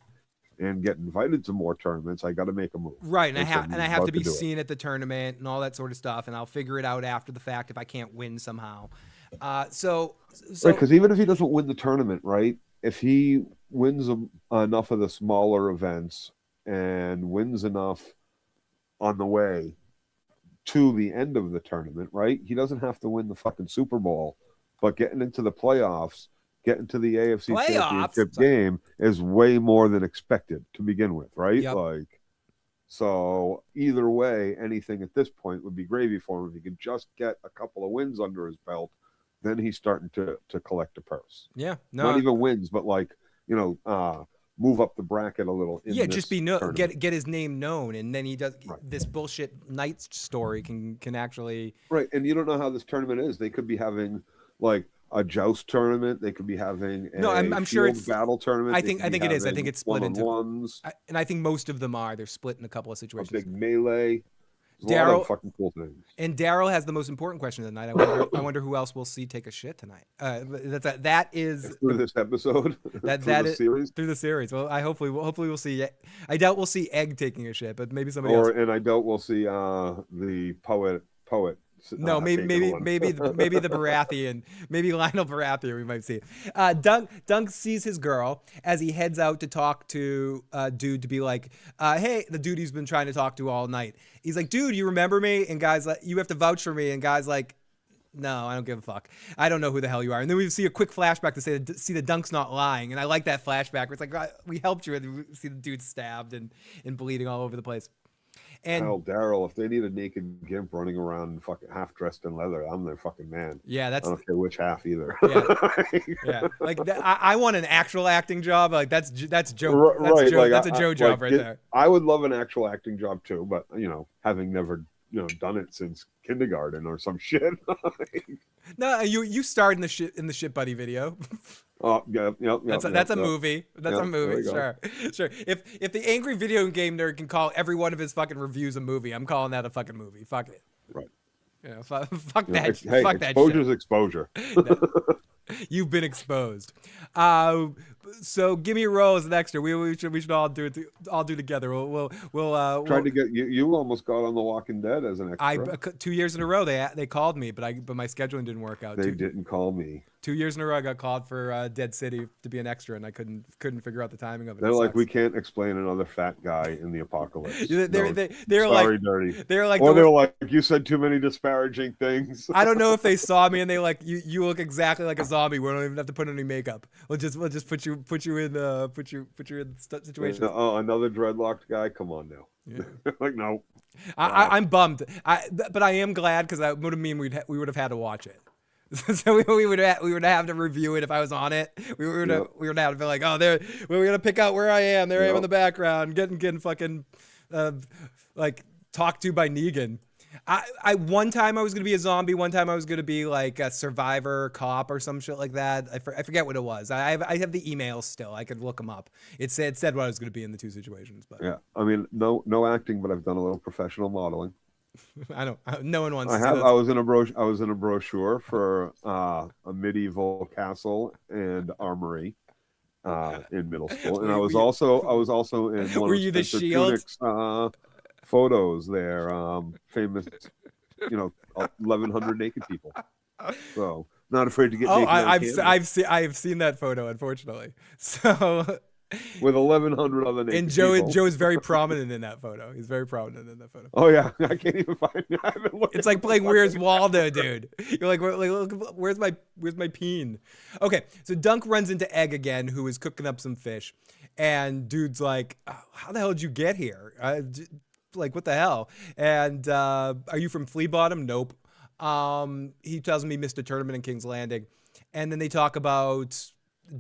and get invited to more tournaments, I got to make a move. Right, and I said have he's to be about do it. seen at the tournament and all that sort of stuff, and I'll figure it out after the fact if I can't win somehow. So Because even if he doesn't win the tournament, right? If he wins enough of the smaller events and wins enough on the way to the end of the tournament, right? He doesn't have to win the fucking Super Bowl, but getting into the playoffs, getting to the AFC Championship game is way more than expected to begin with, right? Yep. Like, so either way, anything at this point would be gravy for him. If he can just get a couple of wins under his belt, then he's starting to collect a purse. yeah, Not no, even wins, but like, move up the bracket a little. yeah, just be tournament. get his name known, and then he does Right. this bullshit Knights story can actually. Right, and you don't know how this tournament is. They could be having like a joust tournament. They could be having a No, I'm sure field it's- battle tournament. I They think could be it is. I think having it's split into. one-on-ones, And I think most of them are. They're split in a couple of a situations. big melee. There's a lot Daryl- of fucking cool things. And Daryl has the most important question of the night. I wonder who else we'll see take a shit tonight. That is Through this episode, that through the is series, through the series. Well, hopefully we'll see. I doubt we'll see Egg taking a shit, but maybe somebody else. and I doubt we'll see the poet. No, maybe taking one. maybe the Baratheon, maybe Lionel Baratheon we might see. Dunk sees his girl as he heads out to talk to dude to be like, hey, the dude he's been trying to talk to all night. He's like, dude, you remember me? And guy's like, you have to vouch for me. And guy's like, no, I don't give a fuck. I don't know who the hell you are. And then we see a quick flashback to see the Dunk's not lying. And I like that flashback where it's like, we helped you. And we see the dude stabbed and bleeding all over the place. And Hell, Daryl, if they need a naked gimp running around fucking half dressed in leather, I'm their fucking man. yeah, I that's don't care which half either. yeah. Like I want an actual acting job. Like that's Joe. That's Right, Joe. like, That's a Joe job right there. I would love an actual acting job too, but having never done it since kindergarten or some shit. No, you starred in the Shit Buddy video. Oh, yeah, yep. That's a movie. That's Yep, a there movie. we go. Sure. If the Angry Video Game Nerd can call every one of his fucking reviews a movie, I'm calling that a fucking movie. Fuck it. Right. Fuck You know, that. hey, Fuck that exposure's shit. exposure. You've been exposed. So give me a roll as an extra. We should all do it. All do together. We'll Tried to get you. You almost got on The Walking Dead as an extra. 2 years in a row they called me, but my scheduling didn't work out. They didn't call me. 2 years in a row I got called for Dead City to be an extra, and I couldn't figure out the timing of it. They're It like, sucks. we can't explain another fat guy in the apocalypse. They're Sorry, like dirty. they're like Or the- they're like, you said too many disparaging things. I don't know if they saw me and they like you look exactly like a zombie. We don't even have to put any makeup. We'll just put you in situations. Oh, another dreadlocked guy? Come on now. Yeah. Like, no. I'm bummed. But I am glad because that would have mean we would have had to watch it. So we would have to review it if I was on it. We would have to be like, oh, we're gonna pick out where I am. There I am in the background, getting fucking like talked to by Negan. I one time I was gonna be a zombie. One time I was gonna be like a survivor cop or some shit like that. I forget what it was. I have the emails still. I could look them up. It said what I was gonna be in the two situations. But Yeah, I mean, no acting, but I've done a little professional modeling. No one wants. I was in a brochure for a medieval castle and armory in middle school, and I was also in one Were of you the Spencer Shield? Tunick's photos there, famous, 1,100 naked people. So not afraid to get naked. I've seen that photo, unfortunately. So with 1,100 other naked and people. Joe is very prominent in that photo. He's very prominent in that photo. Oh yeah, I can't even find it. I haven't looked. It's like playing Where's Waldo, dude. You're like, where's my peen? Okay, so Dunk runs into Egg again, who is cooking up some fish, and dude's like, oh, how the hell did you get here? Like, what the hell? And are you from Flea Bottom? Nope. He tells me he missed a tournament in King's Landing, and then they talk about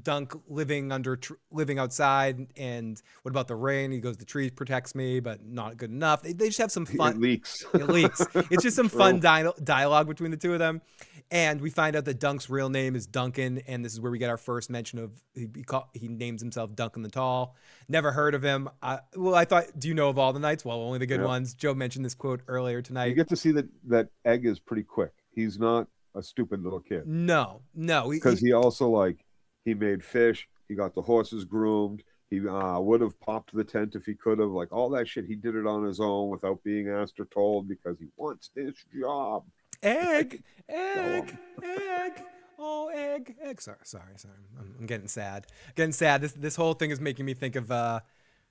Dunk living outside, and what about the rain? He goes, the tree protects me, but not good enough. They just have some fun. It leaks. It's just some fun dialogue between the two of them, and we find out that Dunk's real name is Duncan, and this is where we get our first mention of he names himself Duncan the Tall. Never heard of him. I thought, do you know of all the knights? Well, only the good ones. Joe mentioned this quote earlier tonight. You get to see that Egg is pretty quick. He's not a stupid little kid. No, because he also he made fish. He got the horses groomed. He would have popped the tent if he could have. Like all that shit, he did it on his own without being asked or told because he wants this job. Egg. Oh, egg. Sorry. I'm getting sad. This whole thing is making me think of.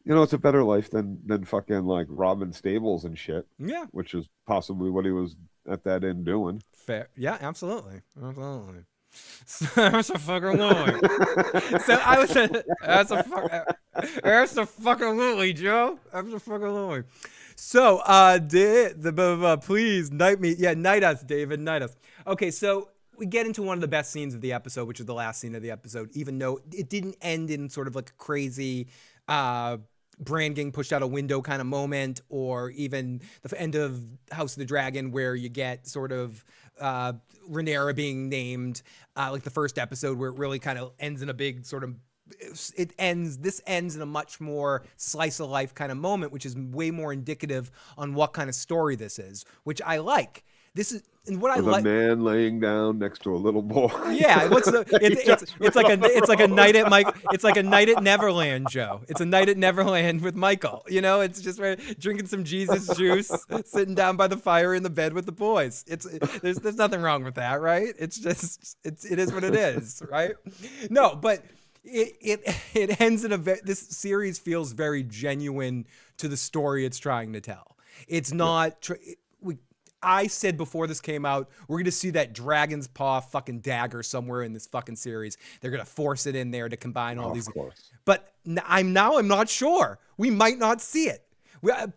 It's a better life than fucking like robbing stables and shit. Yeah. Which is possibly what he was at that inn doing. Fair. Yeah, absolutely. That's a fucking lie. So I was. That's a fucking lie, Joe. That's a fucking lie. So, please knight me. Yeah, knight us, David. Knight us. Okay, so we get into one of the best scenes of the episode, which is the last scene of the episode, even though it didn't end in sort of like a crazy Bran getting pushed out a window kind of moment, or even the end of House of the Dragon where you get sort of Rhaenyra being named, like the first episode where it really kind of ends in a big sort of, this ends in a much more slice of life kind of moment, which is way more indicative on what kind of story this is, which I like. This is, and what I like, a man laying down next to a little boy. Yeah, it's like a night at it's like a night at Neverland, Joe. It's a night at Neverland with Michael. It's just drinking some Jesus juice, sitting down by the fire in the bed with the boys. There's nothing wrong with that, right? It's just it is what it is, right? No, but it ends in this series feels very genuine to the story it's trying to tell. It's not. I said before this came out, we're going to see that dragon's paw fucking dagger somewhere in this fucking series. They're going to force it in there to combine all these. Of course. But I'm not sure. We might not see it.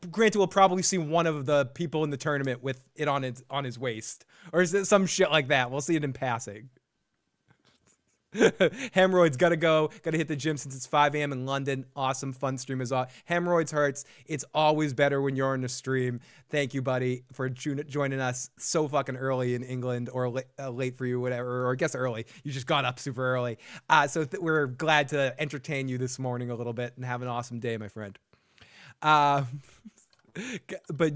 Granted, we'll probably see one of the people in the tournament with it on his waist, or is it some shit like that? We'll see it in passing. Hemorrhoids gotta hit the gym since it's 5 a.m. in London. Awesome, fun stream is on. Hemorrhoids hurts. It's always better when you're on the stream. Thank you, buddy, for joining us so fucking early in England, or late for you, whatever, or I guess early. You just got up super early. So we're glad to entertain you this morning a little bit and have an awesome day, my friend. But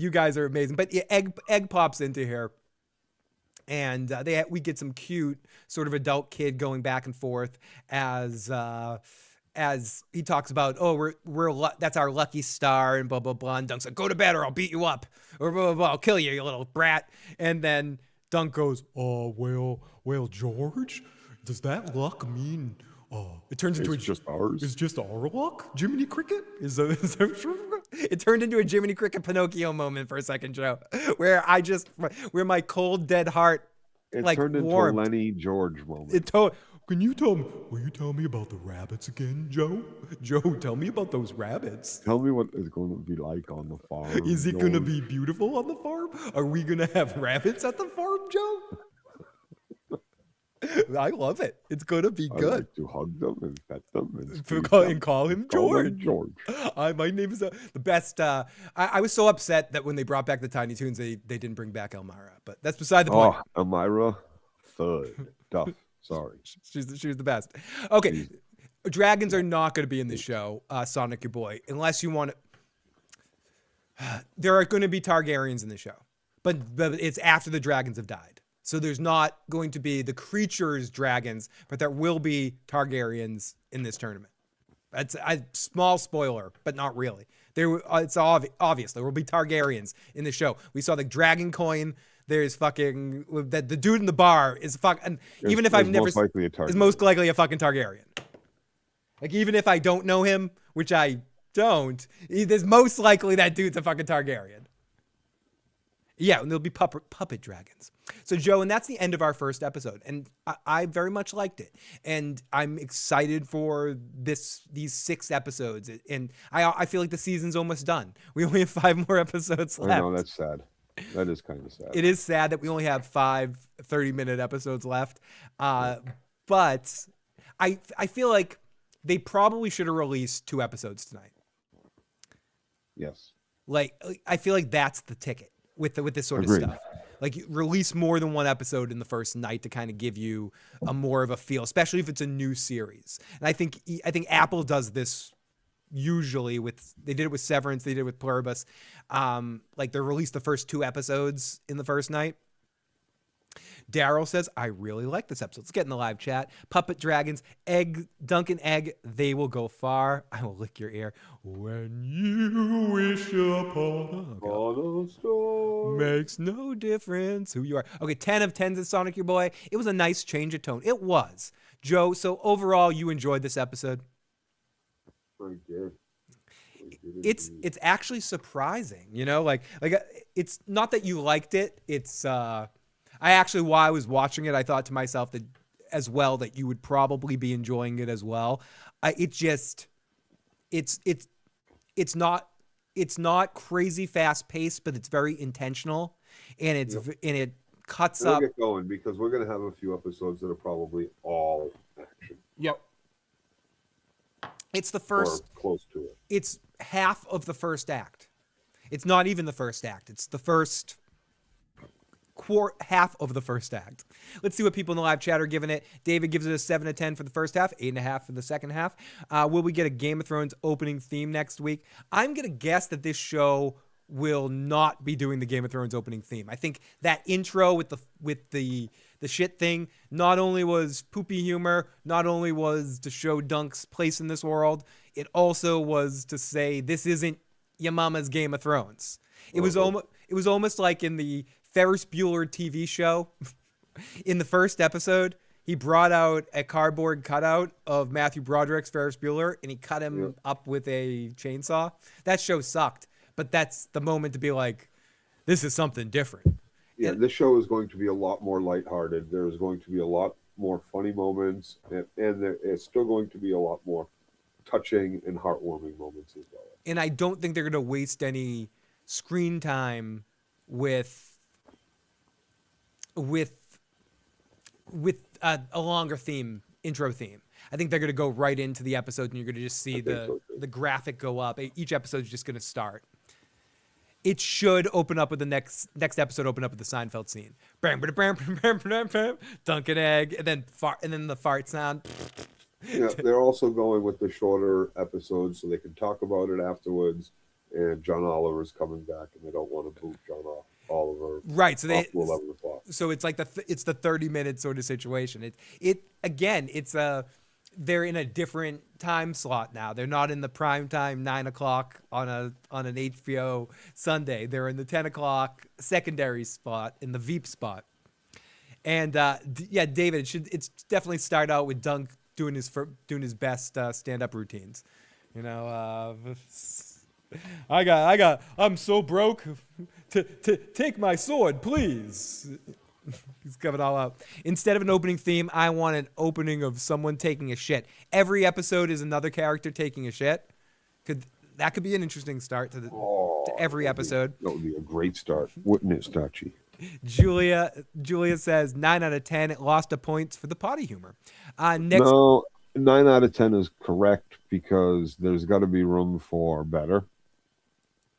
you guys are amazing. But yeah, Egg pops into here. And we get some cute sort of adult kid going back and forth as he talks about, that's our lucky star and blah blah blah. And Dunk's like, go to bed or I'll beat you up, or blah blah blah, I'll kill you, you little brat. And then Dunk goes, well, George, does that luck mean? It turns into just ours. It's just our luck. Jiminy Cricket is that true? It turned into a Jiminy Cricket Pinocchio moment for a second, Joe, where my cold dead heart turned warmed. into a Lenny George moment. Will you tell me about the rabbits again, Joe? Joe, tell me about those rabbits. Tell me what it's going to be like on the farm. Is it going to be beautiful on the farm? Are we going to have rabbits at the farm, Joe? I love it. It's gonna be I good. like to hug them and pet them and And squeeze call, them. and call him Call George. them George. My name is the best. I was so upset that when they brought back the Tiny Toons, they didn't bring back Elmira. But that's beside the point. Oh, Elmira, thud, tough. Sorry. She's the best. Okay, dragons are not going to be in the show, Sonic your boy, unless you want to. There are going to be Targaryens in the show, but it's after the dragons have died. So there's not going to be the creatures dragons, but there will be Targaryens in this tournament. That's a small spoiler, but not really. It's obvious there will be Targaryens in the show. We saw the dragon coin. There's fucking the dude in the bar is fucking. Even if I've never most likely a Targaryen. is most likely a fucking Targaryen. Like even if I don't know him, which I don't, there's most likely that dude's a fucking Targaryen. Yeah, and there'll be puppet dragons. So Joe, and that's the end of our first episode, and I very much liked it, and I'm excited for these 6 episodes, and I feel like the season's almost done. We only have 5 more episodes left. I know, that's sad. That is kind of sad. It is sad that we only have 5 30-minute episodes left, but I feel like they probably should have released 2 episodes tonight. Yes. Like I feel like that's the ticket with this sort Agreed. of stuff. Like release more than 1 episode in the first night to kind of give you a more of a feel, especially if it's a new series. And I think Apple does this usually they did it with Severance, they did it with Pluribus. Like they released the first 2 episodes in the first night. Daryl says, I really like this episode. Let's get in the live chat. Puppet Dragons, Duncan Egg, they will go far. I will lick your ear. When you wish upon On a star. makes no difference who you are. Okay, 10 of 10 to Sonic your boy. It was a nice change of tone. It was. Joe, so overall, you enjoyed this episode? I did. It's actually surprising, like it's not that you liked it. It's while I was watching it, I thought to myself that as well that you would probably be enjoying it as well. It's not crazy fast paced, but it's very intentional, and it cuts We'll up. get going because we're going to have a few episodes that are probably all action. Yep. It's the first. Or close to it. It's half of the first act. It's not even the first act. It's the first half of the first act. Let's see what people in the live chat are giving it. David gives it a 7 of 10 for the first half, 8.5 for the second half. Will we get a Game of Thrones opening theme next week? I'm gonna guess that this show will not be doing the Game of Thrones opening theme. I think that intro with the shit thing not only was poopy humor, not only was to show Dunk's place in this world, it also was to say this isn't your mama's Game of Thrones. It was almost like in the Ferris Bueller TV show. In the first episode, he brought out a cardboard cutout of Matthew Broderick's Ferris Bueller, and he cut him up with a chainsaw. That show sucked, but that's the moment to be like, this is something different. Yeah, this show is going to be a lot more lighthearted. There's going to be a lot more funny moments, and it's still going to be a lot more touching and heartwarming moments as well. And I don't think they're going to waste any screen time with a longer intro theme. I think they're going to go right into the episode, and you're going to just see the graphic go up. Each episode is just going to start. It should open up with the next episode. Open up with the Seinfeld scene. Dunkin' Egg, and then the fart sound. Yeah, they're also going with the shorter episodes so they can talk about it afterwards. And John Oliver's coming back, and they don't want to boot John Oliver. Right. So off to 11 o'clock. So it's like it's the 30-minute sort of situation. They're in a different time slot now. They're not in the prime time 9 o'clock on an HBO Sunday. They're in the 10 o'clock secondary spot, in the Veep spot. And David, it's definitely start out with Dunk doing his best stand-up routines. I'm so broke. To take my sword, please. He's coming all out. Instead of an opening theme, I want an opening of someone taking a shit. Every episode is another character taking a shit. That could be an interesting start to every episode. That would be a great start, wouldn't it, Stachi? Julia says 9 out of 10. It lost a points for the potty humor. Next, No, 9 out of 10 is correct because there's got to be room for better.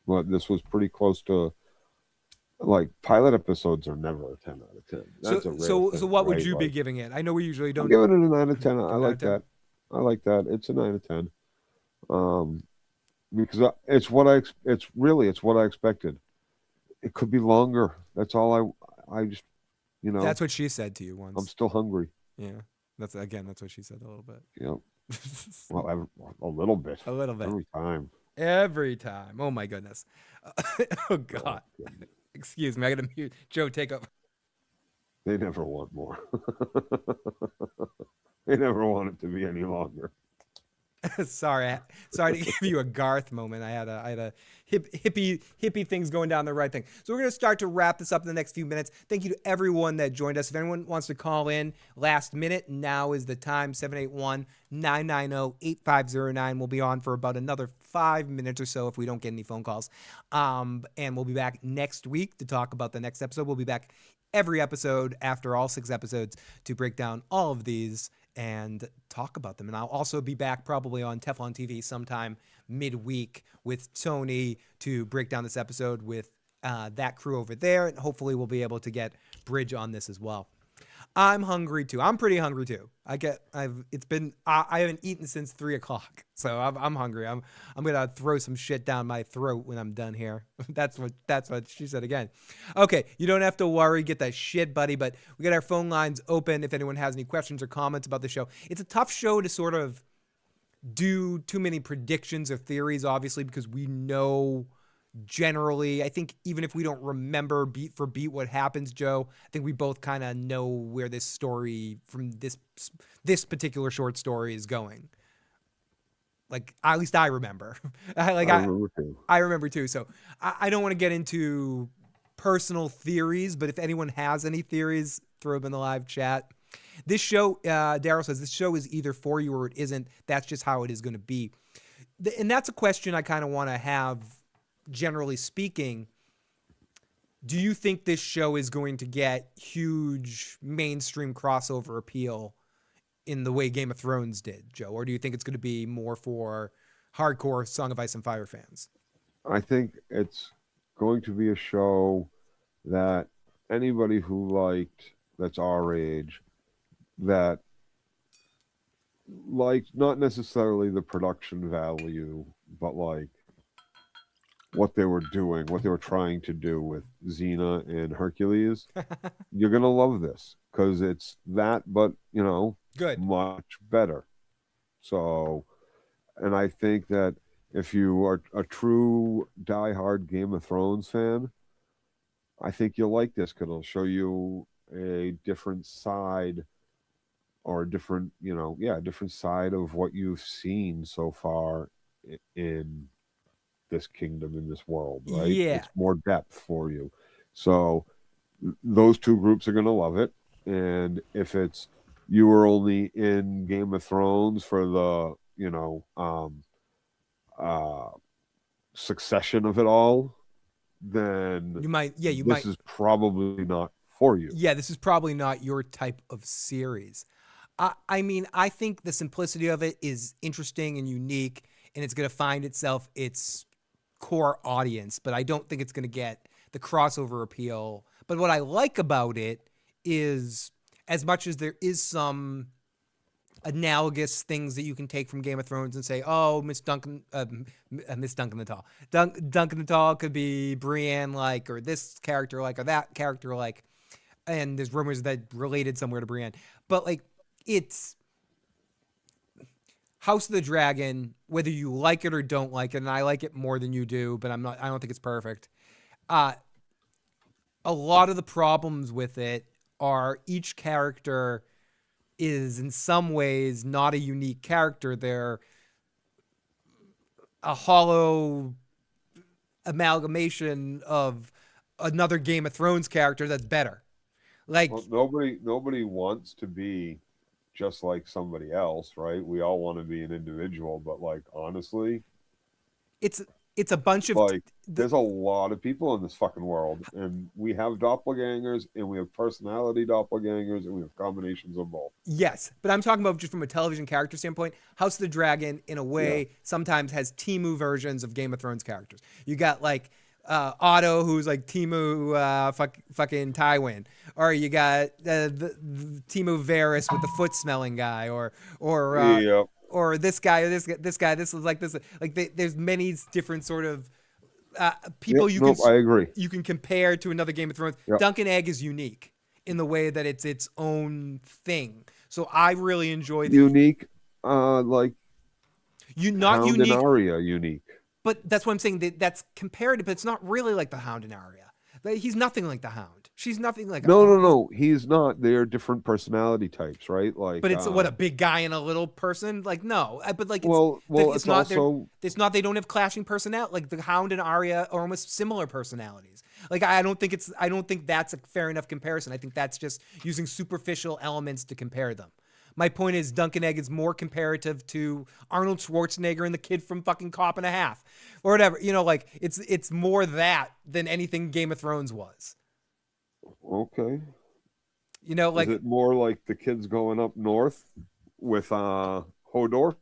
But this was pretty close to, like, pilot episodes are never a 10 out of 10. That's a rare so thing, what would right? you be Like, giving it? I know we usually I'm don't. giving it a 9 out of 10. I 9 out like of 10? that. I like that. It's a 9 out of 10. Because it's what I expected. It could be longer. That's all I just, That's what she said to you I'm once. still hungry. Yeah. That's what she said a little bit. Yep. Well, a little bit. A little bit. Every time. Every time. Oh my goodness. Oh God. goodness. Excuse me. I gotta mute. Joe, take up. They never want more. They never want it to be any longer. Sorry to give you a Garth moment. I had a hippie things going down the right thing. So we're gonna start to wrap this up in the next few minutes. Thank you to everyone that joined us. If anyone wants to call in last minute, now is the time. 781-990-8509. We'll be on for about another 5 minutes or so if we don't get any phone calls. And we'll be back next week to talk about the next episode. We'll be back every episode after all 6 episodes to break down all of these and talk about them. And I'll also be back probably on Teflon TV sometime midweek with Tony to break down this episode with that crew over there. And hopefully we'll be able to get Bridge on this as well. I'm hungry too. I'm pretty hungry too. I haven't eaten since 3:00. So I'm hungry. I'm gonna throw some shit down my throat when I'm done here. That's what she said again. Okay, you don't have to worry. Get that shit, buddy. But we got our phone lines open if anyone has any questions or comments about the show. It's a tough show to sort of do too many predictions or theories, obviously, because we know generally, I think even if we don't remember beat for beat what happens, Joe, I think we both kind of know where this story from this particular short story is going. Like, at least I remember. I remember too. So I don't want to get into personal theories, but if anyone has any theories, throw them in the live chat. This show, Daryl says, this show is either for you or it isn't. That's just how it is going to be. And that's a question I kind of want to have. Generally speaking, do you think this show is going to get huge mainstream crossover appeal in the way Game of Thrones did, Joe? Or do you think it's going to be more for hardcore Song of Ice and Fire fans? I think it's going to be a show that anybody that's our age, that not necessarily the production value, but what they were doing, what they were trying to do with Xena and Hercules, you're going to love this because it's that, but, good, much better. So, and I think that if you are a true diehard Game of Thrones fan, I think you'll like this because it'll show you a different side or a different, different side of what you've seen so far in this kingdom, in this world, right? Yeah. It's more depth for you. So those two groups are going to love it. And if it's you were only in Game of Thrones for the, succession of it all, then this is probably not for you. Yeah, this is probably not your type of series. I mean, I think the simplicity of it is interesting and unique, and it's going to find its core audience, but I don't think it's going to get the crossover appeal. But what I like about it is, as much as there is some analogous things that you can take from Game of Thrones and say, oh, Duncan the Tall could be Brienne like, or this character like, or that character like, and there's rumors that related somewhere to Brienne, but it's House of the Dragon, whether you like it or don't like it, and I like it more than you do, but I don't think it's perfect. A lot of the problems with it are each character is in some ways not a unique character. They're a hollow amalgamation of another Game of Thrones character that's better. Well, nobody wants to be just like somebody else, right? We all want to be an individual, but honestly, it's it's a bunch of Like, there's a lot of people in this fucking world, and we have doppelgangers, and we have personality doppelgangers, and we have combinations of both. Yes, but I'm talking about just from a television character standpoint. House of the Dragon, in a way, sometimes has Temu versions of Game of Thrones characters. You got like Otto, who's like Temu fucking Tywin, or you got the Temu Varys with the foot smelling guy, or this guy, or this guy. This is like this. Like there's many different sort of people I agree. you can compare to another Game of Thrones. Yep. Dunkin' Egg is unique in the way that it's its own thing. So I really enjoy the Unique, like not Hound unique, and Arya unique. but that's what I'm saying. That's comparative, but it's not really like the Hound and Arya. Like, he's nothing like the Hound. She's nothing like No. He's not. They're different personality types, right? Like, But it's a big guy and a little person. Like no, but like it's not. also It's not. They don't have clashing personality. Like the Hound and Arya are almost similar personalities. Like I don't think that's a fair enough comparison. I think that's just using superficial elements to compare them. My point is Dunkin' Egg is more comparative to Arnold Schwarzenegger and the kid from fucking Cop and a Half or whatever. You know, like it's more that than anything Game of Thrones was. okay. You know, like Is it more like the kids going up north with Hodor?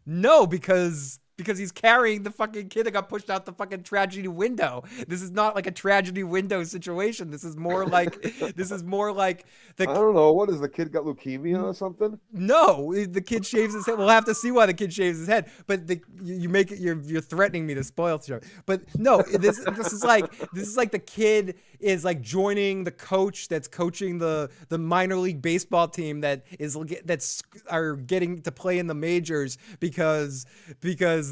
no, because he's carrying the fucking kid that got pushed out the fucking tragedy window. This is not like a tragedy window situation. This is more like I don't know. What is the kid got leukemia or something? No, the kid shaves his head. We'll have to see why the kid shaves his head. But you make it. You're threatening me to spoil the show. But no, this is like the kid is like joining the coach that's coaching the minor league baseball team that's are getting to play in the majors because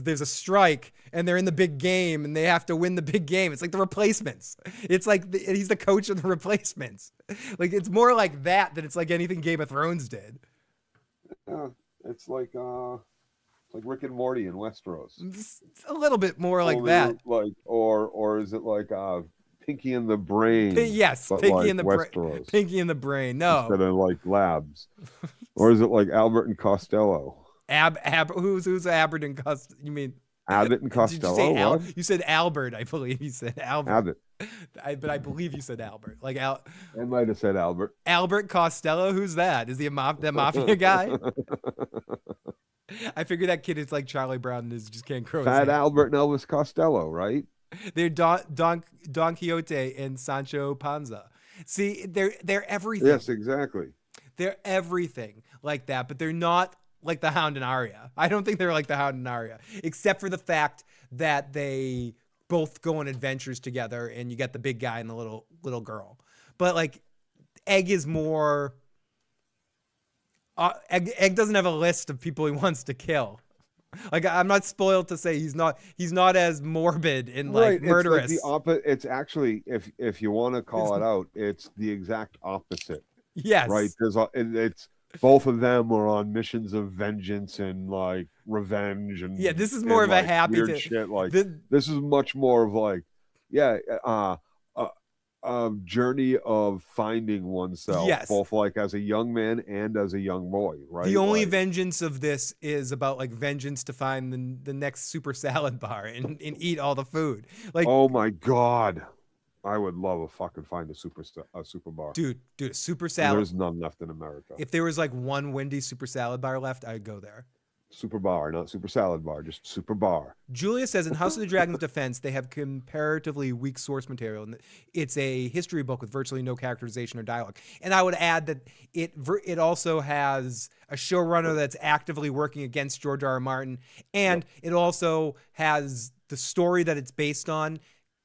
there's a strike and they're in the big game and they have to win the big game. It's like the Replacements. It's like he's the coach of the Replacements. Like it's more like that than it's like anything Game of Thrones did. Yeah, it's like Rick and Morty in Westeros. It's a little bit more like Only that. Like or is it like Pinky and the Brain? Yes, but Pinky like and the Brain. Westeros Pinky and the Brain. No. instead of like Labs, or is it like Albert and Costello? Who's Abbott and Costello? You mean Abbott and Costello? What? You said Albert, I believe you said Albert. Abbott. But I believe you said Albert. Like I might have said Albert. Albert Costello. Who's that? Is he the mafia guy? I figure that kid is like Charlie Brown and just can't grow his Fat hair. Albert and Elvis Costello, right? They're Don Quixote and Sancho Panza. See, they're everything. Yes, exactly. They're everything like that, but they're not like the Hound and Arya. I don't think they're like the Hound and Arya, except for the fact that they both go on adventures together, and you get the big guy and the little girl. But like, Egg is more. Egg doesn't have a list of people he wants to kill. Like I'm not spoiled to say he's not as morbid and like murderous. It's like it's actually if you want to call it out, it's the exact opposite. Yes. Right. It's both of them are on missions of vengeance and like revenge and this is more of like a happy weird shit. Like this is much more of like a journey of finding oneself, yes, both like as a young man and as a young boy, right? The only vengeance of this is about like vengeance to find the next super salad bar and eat all the food. Like, oh my god, I would love a fucking find a super bar, dude, a super salad. There's none left in America. If there was like one Wendy's super salad bar left, I'd go there. Super bar, not super salad bar, just super bar. Julia says in House of the Dragon's defense, they have comparatively weak source material. It's a history book with virtually no characterization or dialogue. And I would add that it also has a showrunner that's actively working against George R.R. Martin, and it also has the story that it's based on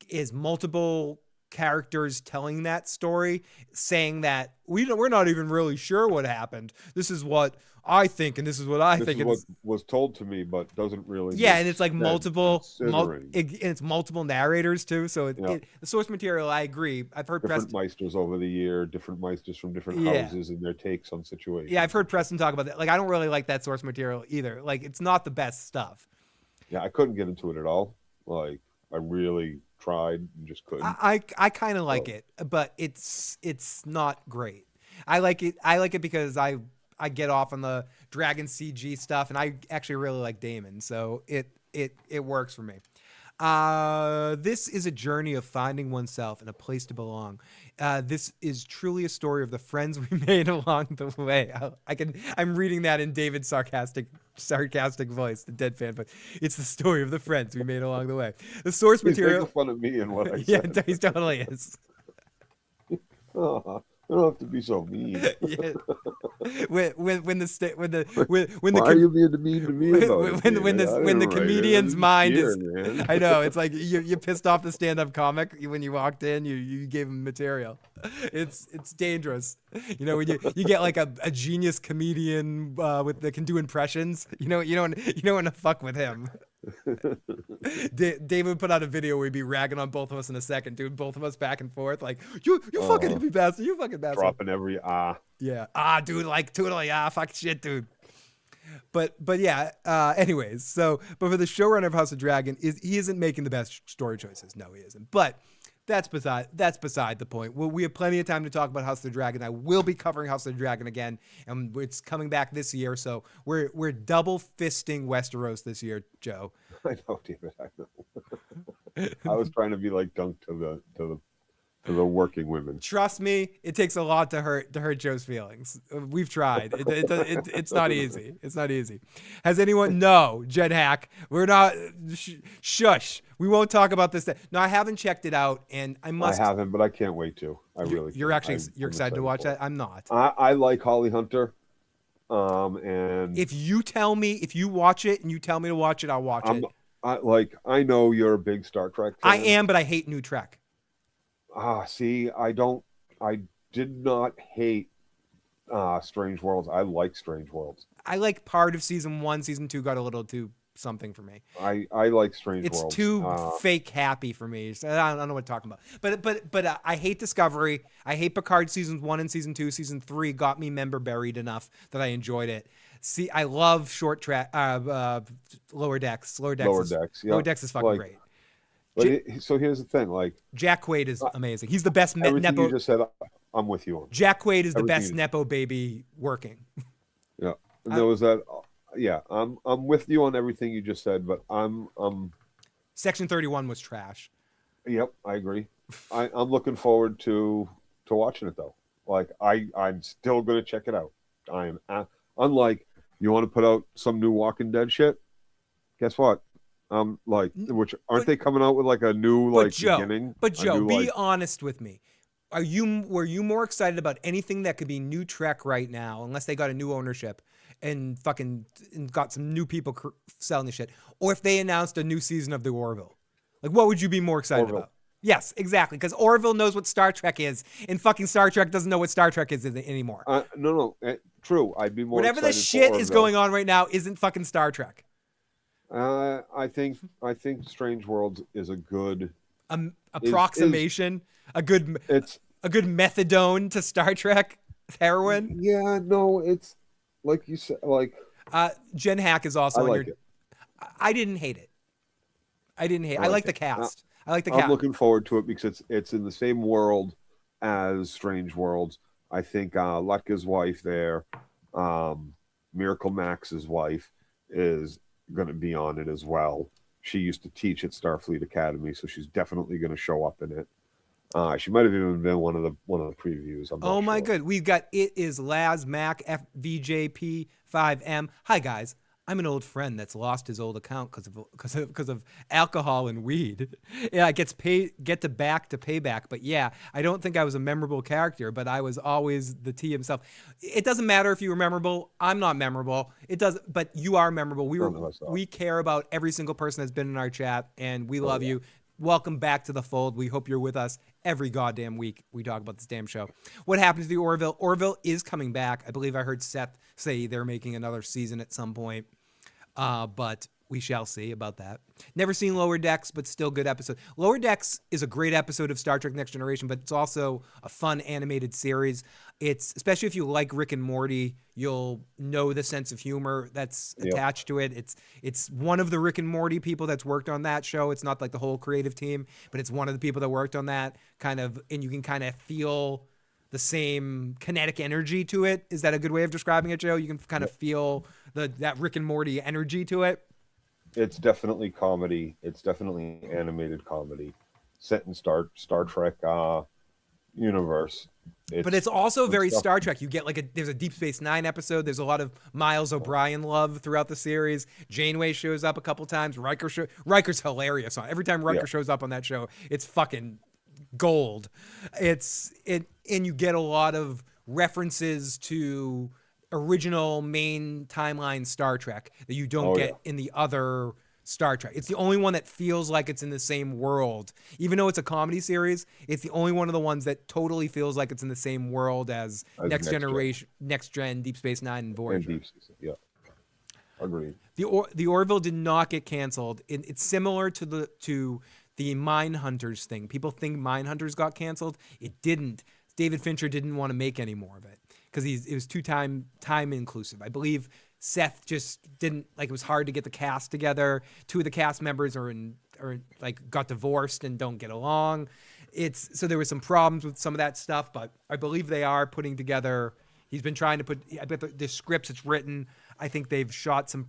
is multiple characters telling that story, saying that we're not even really sure what happened. This is what I think, and this is what I think. This is what was told to me, but doesn't really. Yeah, and it's like multiple narrators too. So the source material, I agree. I've heard different Meisters over the year, different Meisters from different houses and their takes on situations. Yeah, I've heard Preston talk about that. Like, I don't really like that source material either. Like, it's not the best stuff. Yeah, I couldn't get into it at all. Like, I really tried and just couldn't. I kind of like it, but it's not great. I like it because I get off on the Dragon CG stuff, and I actually really like Damon, so it works for me. This is a journey of finding oneself and a place to belong. This is truly a story of the friends we made along the way. I'm reading that in David's sarcastic voice, the deadpan voice. It's the story of the friends we made along the way. The source He's material. making fun of me and what I Yeah, said. he totally is. Oh, I don't have to be so mean. Yeah. When the Why are you being mean to me about it? when David? I the didn't write comedian's it. mind Here, is, man. I know, it's like you pissed off the stand-up comic when you walked in. You gave him material. It's dangerous. You know, when you get like a genius comedian that can do impressions. You don't want to fuck with him. David put out a video where he'd be ragging on both of us in a second, doing both of us back and forth, like you fucking hippie bastard, you fucking bastard. Dropping every Yeah. Dude, like totally. Fuck shit, dude. But yeah. Anyways, but for the showrunner of House of Dragon, he isn't making the best story choices. No, he isn't. But that's beside the point. We have plenty of time to talk about House of the Dragon. I will be covering House of the Dragon again, and it's coming back this year. So we're double fisting Westeros this year, Joe. I know, David. I know. I was trying to be like Dunk to the working women. Trust me, it takes a lot to hurt Joe's feelings. We've tried. It's not easy. It's not easy. Has anyone? No, Jen Hack. We're not. Shush. We won't talk about this. No, I haven't checked it out, and I must. I haven't, but I can't wait to. I really. You're can't. actually you're excited to watch that. I'm not. I like Holly Hunter, and if you watch it and you tell me to watch it, I'll watch it. I know you're a big Star Trek fan. I am, but I hate New Trek. See, I did not hate Strange Worlds. I like Strange Worlds. I like part of season 1. Season 2 got a little too something for me. I like Strange Worlds. It's too fake happy for me. So I don't know what I'm talking about. But I hate Discovery. I hate Picard seasons 1 and season 2. Season 3 got me member buried enough that I enjoyed it. See, I love short track, Lower Decks. Lower Decks is fucking great. But so here's the thing, like Jack Quaid is amazing. He's the best everything Nepo. you just said, I'm with you on. Jack Quaid is the best Everything Nepo baby working. Yeah, and there was that. Yeah, I'm with you on everything you just said, but I'm Section 31 was trash. Yep, I agree. I'm looking forward to watching it though. Like I'm still gonna check it out. Unlike you want to put out some new Walking Dead shit. Guess what? Aren't they coming out with like a new beginning? But Joe, be honest with me. Were you more excited about anything that could be new Trek right now, unless they got a new ownership and got some new people selling the shit, or if they announced a new season of the Orville? Like, what would you be more excited about? Yes, exactly, because Orville knows what Star Trek is, and fucking Star Trek doesn't know what Star Trek is anymore. No, true. I'd be more. Whatever the shit is going on right now isn't fucking Star Trek. I think Strange Worlds is a good approximation, a good methadone to Star Trek heroin. Yeah, no, it's like you said, like Jen Hack is also on your. I didn't hate it. I like the cast. I like the cast. I'm looking forward to it because it's in the same world as Strange Worlds. I think Lutka's wife there, Miracle Max's wife, is going to be on it as well. She used to teach at Starfleet Academy, so she's definitely going to show up in it. She might have even been one of the previews. Oh my good, we've got It Is Laz Mac FVJP5M. Hi guys, I'm an old friend that's lost his old account because of alcohol and weed. Yeah, it gets back to payback. But yeah, I don't think I was a memorable character, but I was always the T himself. It doesn't matter if you were memorable. I'm not memorable. It does, but you are memorable. We care about every single person that's been in our chat, and we love you. Welcome back to the fold. We hope you're with us every goddamn week. We talk about this damn show. What happened to the Orville? Orville is coming back. I believe I heard Seth say they're making another season at some point. But we shall see about that. Never seen Lower Decks, but still good episode. Lower Decks is a great episode of Star Trek Next Generation, but it's also a fun animated series. It's, especially if you like Rick and Morty, you'll know the sense of humor that's attached to it. It's one of the Rick and Morty people that's worked on that show. It's not like the whole creative team, but it's one of the people that worked on that kind of, and you can kind of feel the same kinetic energy to it. Is that a good way of describing it, Joe? You can kind of feel that Rick and Morty energy to it. It's definitely comedy. It's definitely animated comedy set in Star Trek universe. But it's also very stuff. Star Trek. You get there's a Deep Space Nine episode. There's a lot of Miles O'Brien love throughout the series. Janeway shows up a couple times. Riker's hilarious. Every time Riker shows up on that show, it's fucking gold. And you get a lot of references to original main timeline Star Trek that you don't get in the other Star Trek. It's the only one that feels like it's in the same world. Even though it's a comedy series, it's the only one of the ones that totally feels like it's in the same world as Next Gen, Deep Space Nine, and Voyager. Yeah. Agreed. The Orville did not get canceled. It's similar to the Mindhunters thing. People think Mindhunters got canceled. It didn't. David Fincher didn't want to make any more of it because it was too time inclusive. I believe Seth just didn't it was hard to get the cast together. Two of the cast members got divorced and don't get along. So there was some problems with some of that stuff, but I believe they are putting together. He's been trying to put. I bet the scripts it's written. I think they've shot some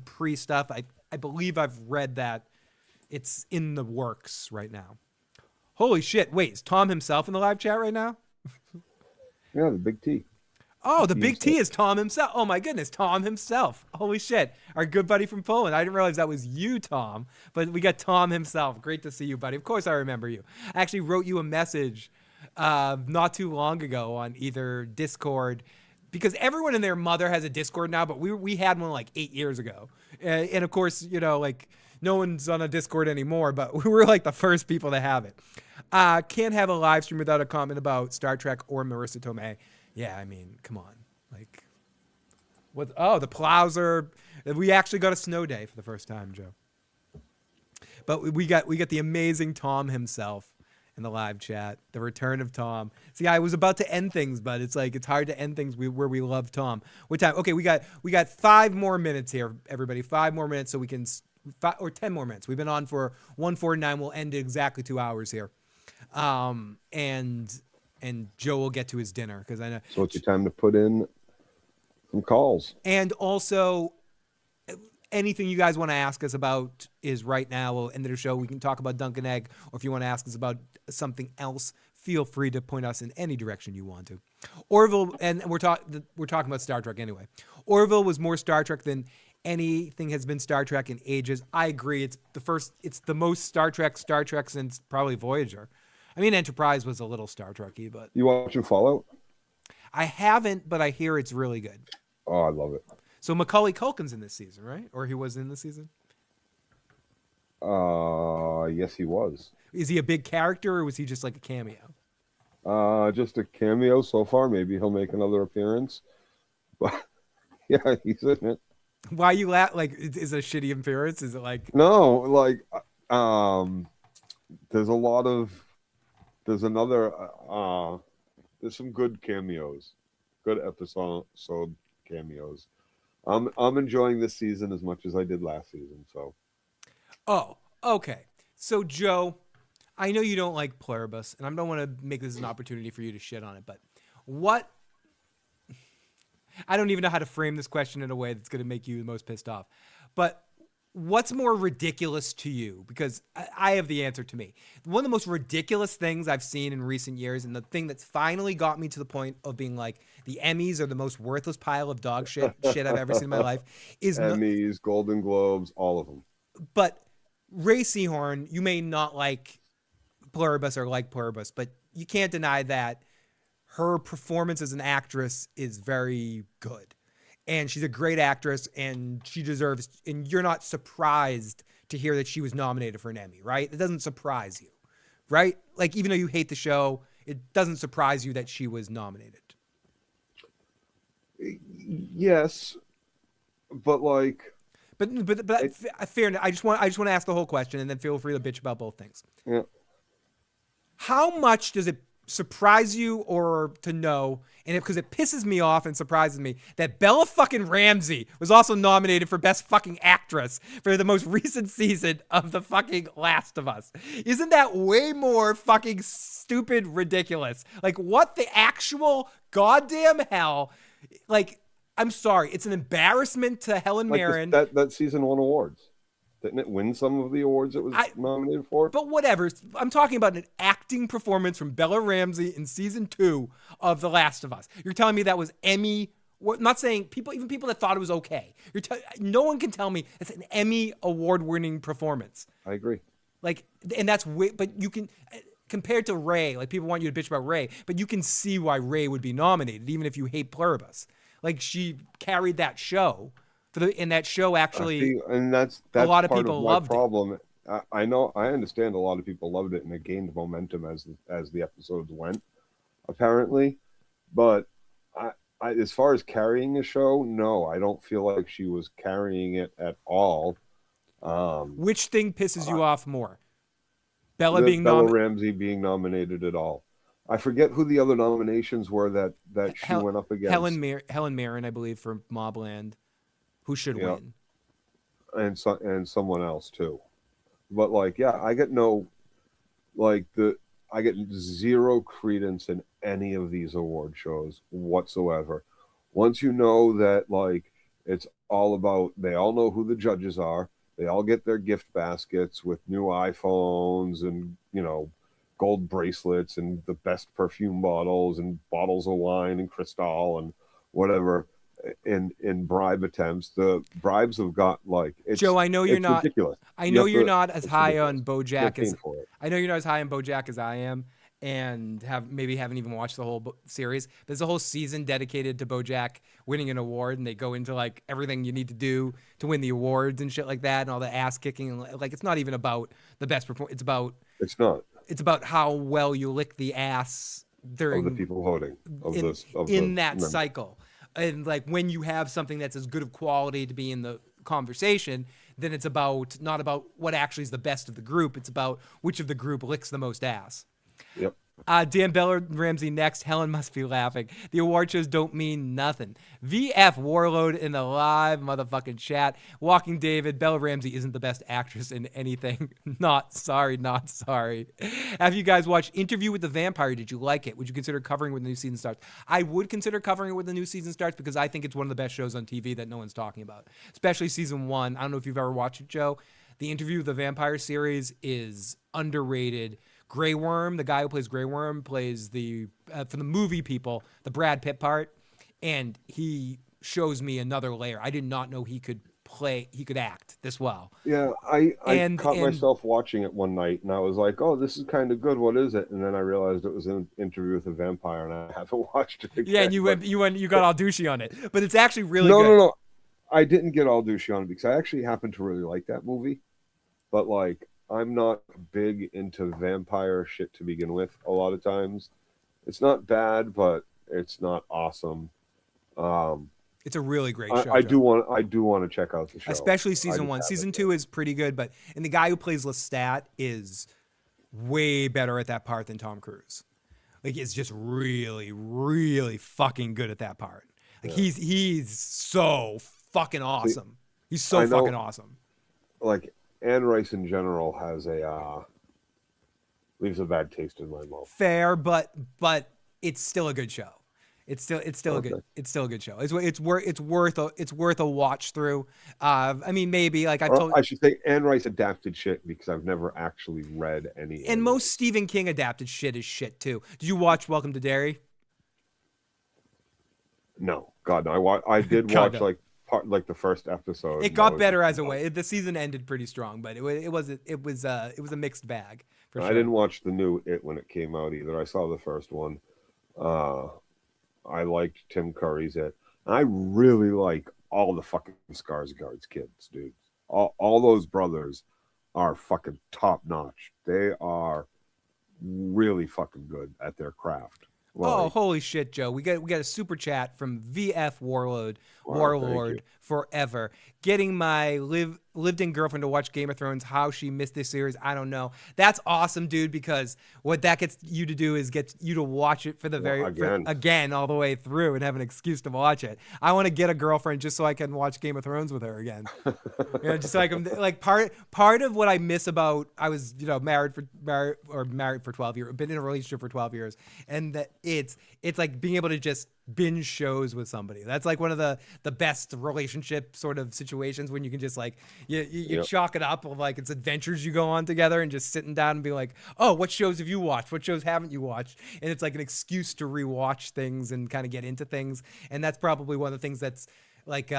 pre stuff. I believe I've read that it's in the works right now. Holy shit! Wait, is Tom himself in the live chat right now? Yeah, the Big T. Oh, the Big T is Tom himself. Oh my goodness, Tom himself. Holy shit. Our good buddy from Poland. I didn't realize that was you, Tom, but we got Tom himself. Great to see you, buddy. Of course I remember you. I actually wrote you a message not too long ago on either Discord, because everyone and their mother has a Discord now, but we had one 8 years ago. And of course, no one's on a Discord anymore, but we were the first people to have it. Can't have a live stream without a comment about Star Trek or Marissa Tomei. Yeah, I mean, come on. The plows are. We actually got a snow day for the first time, Joe. But we got the amazing Tom himself in the live chat. The return of Tom. See, I was about to end things, but it's hard to end things where we love Tom. What time? Okay, we got 5 more minutes here, everybody. 5 more minutes, so we can 10 more minutes. We've been on for 1:49. We'll end exactly 2 hours here. And Joe will get to his dinner because I know. So it's your time to put in some calls. And also, anything you guys want to ask us about is right now. We'll end the show. We can talk about Dunk and Egg, or if you want to ask us about something else, feel free to point us in any direction you want to. Orville, and we're talking about Star Trek anyway. Orville was more Star Trek than anything has been Star Trek in ages. I agree. It's the most Star Trek since probably Voyager. I mean, Enterprise was a little Star Trek-y, but... You watching Fallout? I haven't, but I hear it's really good. Oh, I love it. So Macaulay Culkin's in this season, right? Or he was in this season? Yes, he was. Is he a big character, or was he just a cameo? Just a cameo so far. Maybe he'll make another appearance. But, yeah, he's in it. Why you laugh? Is it a shitty appearance? Is it No, there's a lot of... There's some good cameos, good episode cameos. I'm enjoying this season as much as I did last season. So. Oh, okay. So Joe, I know you don't like Pluribus, and I don't want to make this an opportunity for you to shit on it, but what? I don't even know how to frame this question in a way that's going to make you the most pissed off, but. What's more ridiculous to you? Because I have the answer to me. One of the most ridiculous things I've seen in recent years, and the thing that's finally got me to the point of being the Emmys are the most worthless pile of dog shit I've ever seen in my life, is Emmys, Golden Globes, all of them. But Ray Seahorn, you may not like Pluribus or like Pluribus, but you can't deny that her performance as an actress is very good. And she's a great actress, and she deserves. And you're not surprised to hear that she was nominated for an Emmy, right? It doesn't surprise you, right? Even though you hate the show, it doesn't surprise you that she was nominated. Yes, but But fair enough. I just want to ask the whole question, and then feel free to bitch about both things. Yeah. How much does it surprise you or to know, and because it pisses me off and surprises me, that Bella fucking Ramsey was also nominated for Best Fucking Actress for the most recent season of the fucking Last of Us? Isn't that way more fucking stupid ridiculous? What the actual goddamn hell? I'm sorry, it's an embarrassment to Helen Mirren. That season won awards. Didn't it win some of the awards it was nominated for? But whatever. I'm talking about an acting performance from Bella Ramsey in season 2 of The Last of Us. You're telling me that was Emmy? I'm not saying people, even people that thought it was okay. No one can tell me it's an Emmy award-winning performance. I agree. Like, and that's but you can compared to Ray. Like, people want you to bitch about Ray, but you can see why Ray would be nominated, even if you hate Pluribus. Like, she carried that show. And that show actually, and that's a lot of part people of my loved problem. I know, I understand a lot of people loved it, and it gained momentum as the episodes went, apparently. But I, as far as carrying a show, no, I don't feel like she was carrying it at all. Which thing pisses you off more? Bella Ramsey being nominated at all. I forget who the other nominations were that she went up against. Helen Mirren, I believe, for Mobland. Who should win? And someone else too. But like, yeah, I get zero credence in any of these award shows whatsoever. Once you know that, like, it's all about, they all know who the judges are. They all get their gift baskets with new iPhones and, gold bracelets and the best perfume bottles and bottles of wine and Cristal and whatever. In bribe attempts, the bribes have got Joe. I know you're not ridiculous. I know you're not as high on BoJack as I know you're not as high on BoJack as I am, and haven't even watched the whole series. There's a whole season dedicated to BoJack winning an award, and they go into like everything you need to do to win the awards and shit like that, and all the ass kicking. And like, it's not even about the best performance. It's about how well you lick the ass during of the people voting in that cycle. And like, when you have something that's as good of quality to be in the conversation, then it's not about what actually is the best of the group. It's about which of the group licks the most ass. Yep. Dan Bella Ramsey next. Helen must be laughing. The award shows don't mean nothing. VF Warlord in the live motherfucking chat. Walking David, Bella Ramsey isn't the best actress in anything. Not sorry. Have you guys watched Interview with the Vampire? Did you like it? Would you consider covering it when the new season starts? I would consider covering it when the new season starts because I think it's one of the best shows on TV that no one's talking about, especially season 1. I don't know if you've ever watched it, Joe. The Interview with the Vampire series is underrated. Grey Worm, the guy who plays Grey Worm, plays for the movie people, the Brad Pitt part, and he shows me another layer. I did not know he could act this well. Yeah, I caught myself watching it one night, and I was like, "Oh, this is kind of good. What is it?" And then I realized it was an Interview with a Vampire, and I haven't watched it again. Yeah, and you got all douchey on it, but it's actually really good. No, I didn't get all douchey on it because I actually happen to really like that movie, but like, I'm not big into vampire shit to begin with. A lot of times, it's not bad, but it's not awesome. It's a really great show. I do want to check out the show, especially season 1. Season 2 is pretty good, and the guy who plays Lestat is way better at that part than Tom Cruise. Like, it's just really, really fucking good at that part. Like, yeah. He's so fucking awesome. He's so fucking awesome. Like, Anne Rice in general has leaves a bad taste in my mouth. Fair, but it's still a good show. It's still a good show. It's worth a watch through. I mean, maybe like I should say Anne Rice adapted shit because I've never actually read any. And most Stephen King adapted shit is shit too. Did you watch Welcome to Derry? No, God, no. I did watch like the first episode. It got better as it went. The season ended pretty strong, but it was a mixed bag. For sure. I didn't watch the new It when it came out either. I saw the first one. I liked Tim Curry's It. I really like all the fucking Skarsgård's kids, dude. All those brothers are fucking top notch. They are really fucking good at their craft. Oh, holy shit, Joe. We got a super chat from VF Warlord forever. Getting my lived-in girlfriend to watch Game of Thrones, how she missed this series, I don't know. That's awesome, dude, because what that gets you to do is get you to watch it for the again all the way through and have an excuse to watch it. I want to get a girlfriend just so I can watch Game of Thrones with her again. Just so I can, like, part of what I miss about, I was, married for 12 years, been in a relationship for 12 years, and that it's like being able to just binge shows with somebody. That's like one of the best relationship sort of situations when you can just like you chalk it up like it's adventures you go on together and just sitting down and be like, oh, what shows have you watched? What shows haven't you watched? And it's like an excuse to rewatch things and kind of get into things. And that's probably one of the things that's like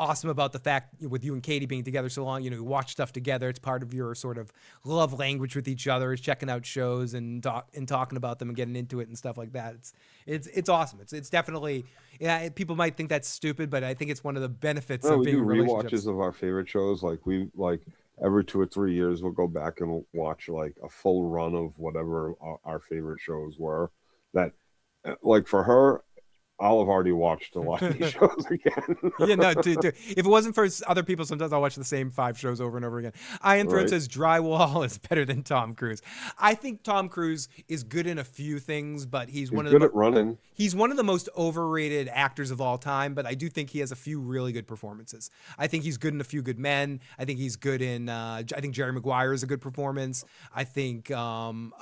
awesome about the fact with you and Katie being together so long, you watch stuff together. It's part of your sort of love language with each other, is checking out shows and talking about them and getting into it and stuff like that. It's awesome. It's definitely, people might think that's stupid, but I think it's one of the benefits of being in relationships. We do rewatches of our favorite shows. Like every 2 or 3 years, we'll go back and watch like a full run of whatever our favorite shows were. That, like for her, I'll have already watched a lot of these shows again. Yeah, no, too. If it wasn't for other people, sometimes I'll watch the same 5 shows over and over again. Iron Throne says Drywall is better than Tom Cruise. I think Tom Cruise is good in a few things, but he's one of good at running. He's one of the most overrated actors of all time, but I do think he has a few really good performances. I think he's good in A Few Good Men. I think he's good in. I think Jerry Maguire is a good performance. I think. Didn't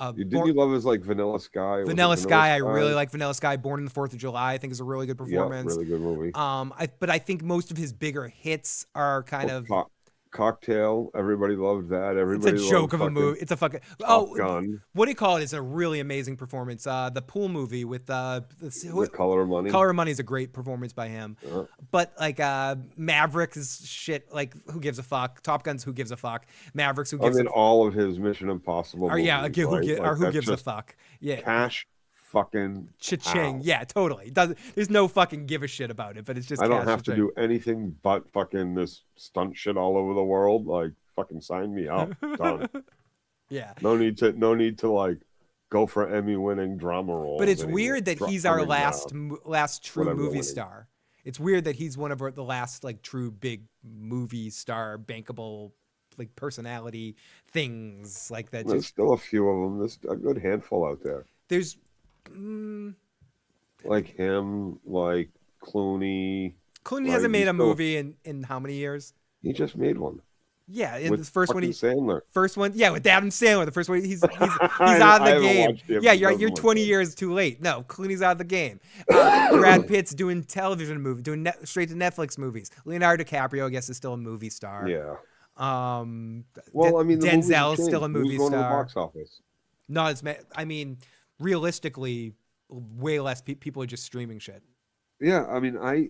you love his like Vanilla Sky? Vanilla Sky, I really like Vanilla Sky. Born on the 4th of July, I think is a really good performance. Yeah, really good movie. But I think most of his bigger hits are kind of. Cocktail, everybody loved that. Everybody it's a joke of a movie. It's a fucking Gun. What do you call it? It's a really amazing performance. The pool movie with the Color of Money. Color of Money is a great performance by him. But like Maverick is shit. Like who gives a fuck? Top Gun's who gives a fuck? Mavericks who gives. All of his Mission Impossible. Movies, who gives a fuck? Yeah. Cash. Fucking cha-ching. Yeah, totally. There's no fucking give a shit about it, but it's just I don't have to do anything but fucking this stunt shit all over the world. Like fucking sign me up. Done. Yeah. No need to like go for Emmy-winning drama roles. But it's weird that he's our last true movie star. It's weird that he's one of the last like true big movie star bankable like personality things like that. There's still a few of them. There's a good handful out there. There's like him, like Clooney. Clooney hasn't made a movie in how many years? He just made one. Yeah, in the first one, Sandler. First one, yeah, with Adam Sandler. The first one, he's out of the game. Yeah, you're 20 years too late. No, Clooney's out of the game. Brad Pitt's doing television movies, doing straight to Netflix movies. Leonardo DiCaprio, I guess, is still a movie star. Yeah. Well, I mean, Denzel's still a movie star. Going to the box office. Not as many. I mean, realistically, way less people are just streaming shit. Yeah, I mean, my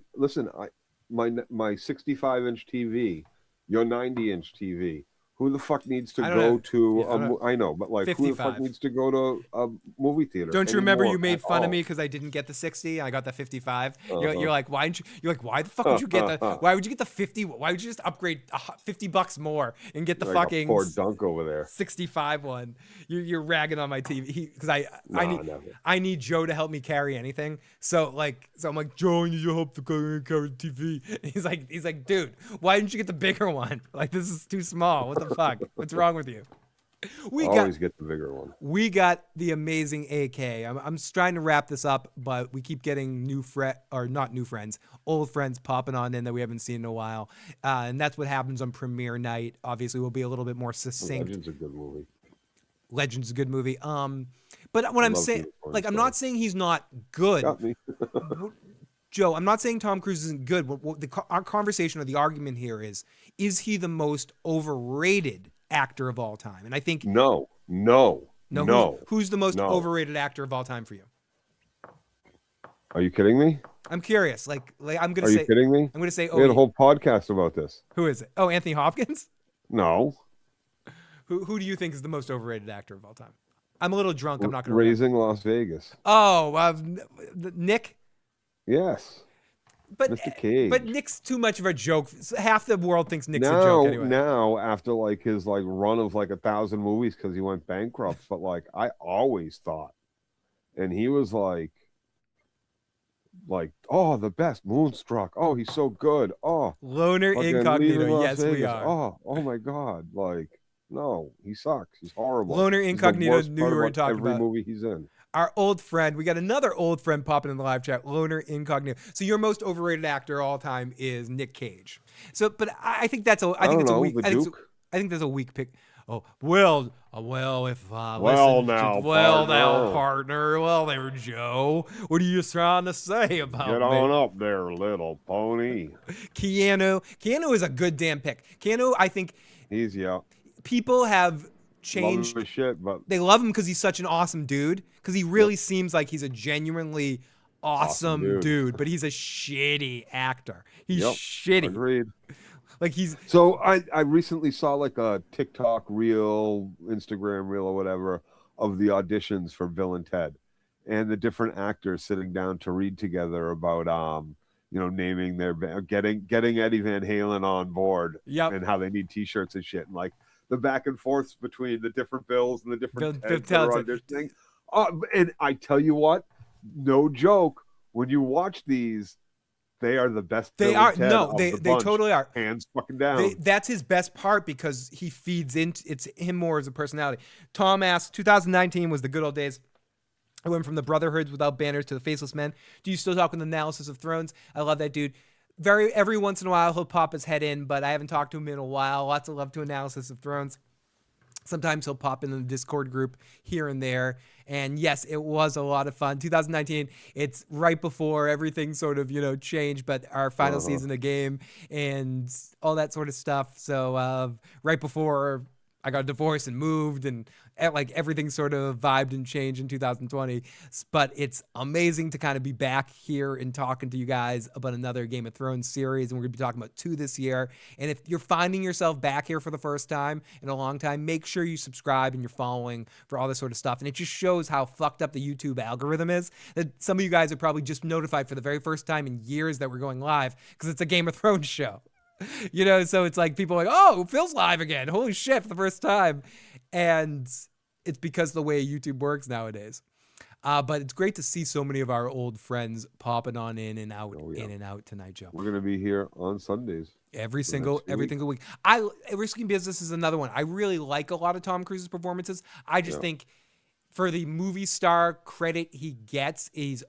65-inch TV, your 90-inch TV. Who the fuck needs to go to? I know, but like, 55. Who the fuck needs to go to a movie theater? Don't you remember you made fun of me because I didn't get the 60? I got the 55. You're like, why didn't you? You're like, why the fuck would you get the? Why would you get the 50? Why would you just upgrade $50 more and get the fucking poor dunk over there 65 one? You're ragging on my TV because I need Joe to help me carry anything. So I'm like, Joe, I need your help to carry the TV. And he's like, dude, why didn't you get the bigger one? Like, this is too small. What the fuck? What's wrong with you? Always get the bigger one. We got the amazing AK. I'm trying to wrap this up, but we keep getting old friends popping on in that we haven't seen in a while, and that's what happens on premiere night. Obviously, we'll be a little bit more succinct. Legend's a good movie. Legend's a good movie. But what I'm saying, like, I'm not saying he's not good. Got me. Joe, I'm not saying Tom Cruise isn't good. Our conversation or the argument here is he the most overrated actor of all time? And I think no. Who's the most overrated actor of all time for you? Are you kidding me? I'm curious. Like I'm gonna say. Are you kidding me? I'm gonna say. We had a whole podcast about this. Who is it? Oh, Anthony Hopkins? No. Who do you think is the most overrated actor of all time? I'm a little drunk. I'm not gonna. Raising Las Vegas. Oh, Nick. Yes. But Mr. Cage. But Nick's too much of a joke. Half the world thinks Nick's a joke anyway. Now, after like his like run of like 1,000 movies because he went bankrupt, but like I always thought, and he was like, oh, the best, Moonstruck. Oh, he's so good. Oh, Loner Incognito. Yes, we are. Oh my God. Like, no, he sucks. He's horrible. Loner Incognito knew we were talking about. Every movie he's in. Our old friend, we got another old friend popping in the live chat, Loner Incognito. So your most overrated actor of all time is Nick Cage. So, but I think that's a. I think it's a weak. I think there's a weak pick. Oh well, if Well, listen, now, well now, partner. partner, well there, Joe. What are you trying to say about Get me? on up there, little pony. Keanu is a good damn pick. Keanu, I think He's people have love changed. his shit, but They love him because he's such an awesome dude. Because he really seems like he's a genuinely awesome dude. dude, but he's a shitty actor. He's Yep, shitty. agreed. Like he's So I recently saw like a TikTok reel, Instagram reel, or whatever of the auditions for Bill and Ted, and the different actors sitting down to read together about naming their getting Eddie Van Halen on board, Yep. and how they need T-shirts and shit, and like the back and forths between the different Bills and the different Bill Teds that are Ted. auditioning. And I tell you what, no joke, when you watch these, they are the best. They Bill are and Ted no, of they the they bunch. totally are. Hands fucking down. That's his best part because he feeds into it's him more as a personality. Tom asks, 2019 was the good old days. I went from the Brotherhoods without banners to the Faceless Men. Do you still talk with Analysis of Thrones? I love that dude. Every once in a while he'll pop his head in, but I haven't talked to him in a while. Lots of love to Analysis of Thrones. Sometimes he'll pop in the Discord group here and there. And yes, it was a lot of fun. 2019, it's right before everything sort of, changed, but our final season of game and all that sort of stuff. So right before I got divorced and moved and like everything sort of vibed and changed in 2020. But it's amazing to kind of be back here and talking to you guys about another Game of Thrones series. And we're going to be talking about 2 this year. And if you're finding yourself back here for the first time in a long time, make sure you subscribe and you're following for all this sort of stuff. And it just shows how fucked up the YouTube algorithm is. That some of you guys are probably just notified for the very first time in years that we're going live because it's a Game of Thrones show. So it's like people are like, oh, Phil's live again. Holy shit, for the first time. And it's because of the way YouTube works nowadays. But it's great to see so many of our old friends popping on in and out tonight, Joe. We're gonna be here on Sundays. Every single week. Risky Business is another one. I really like a lot of Tom Cruise's performances. I just think for the movie star credit he gets, his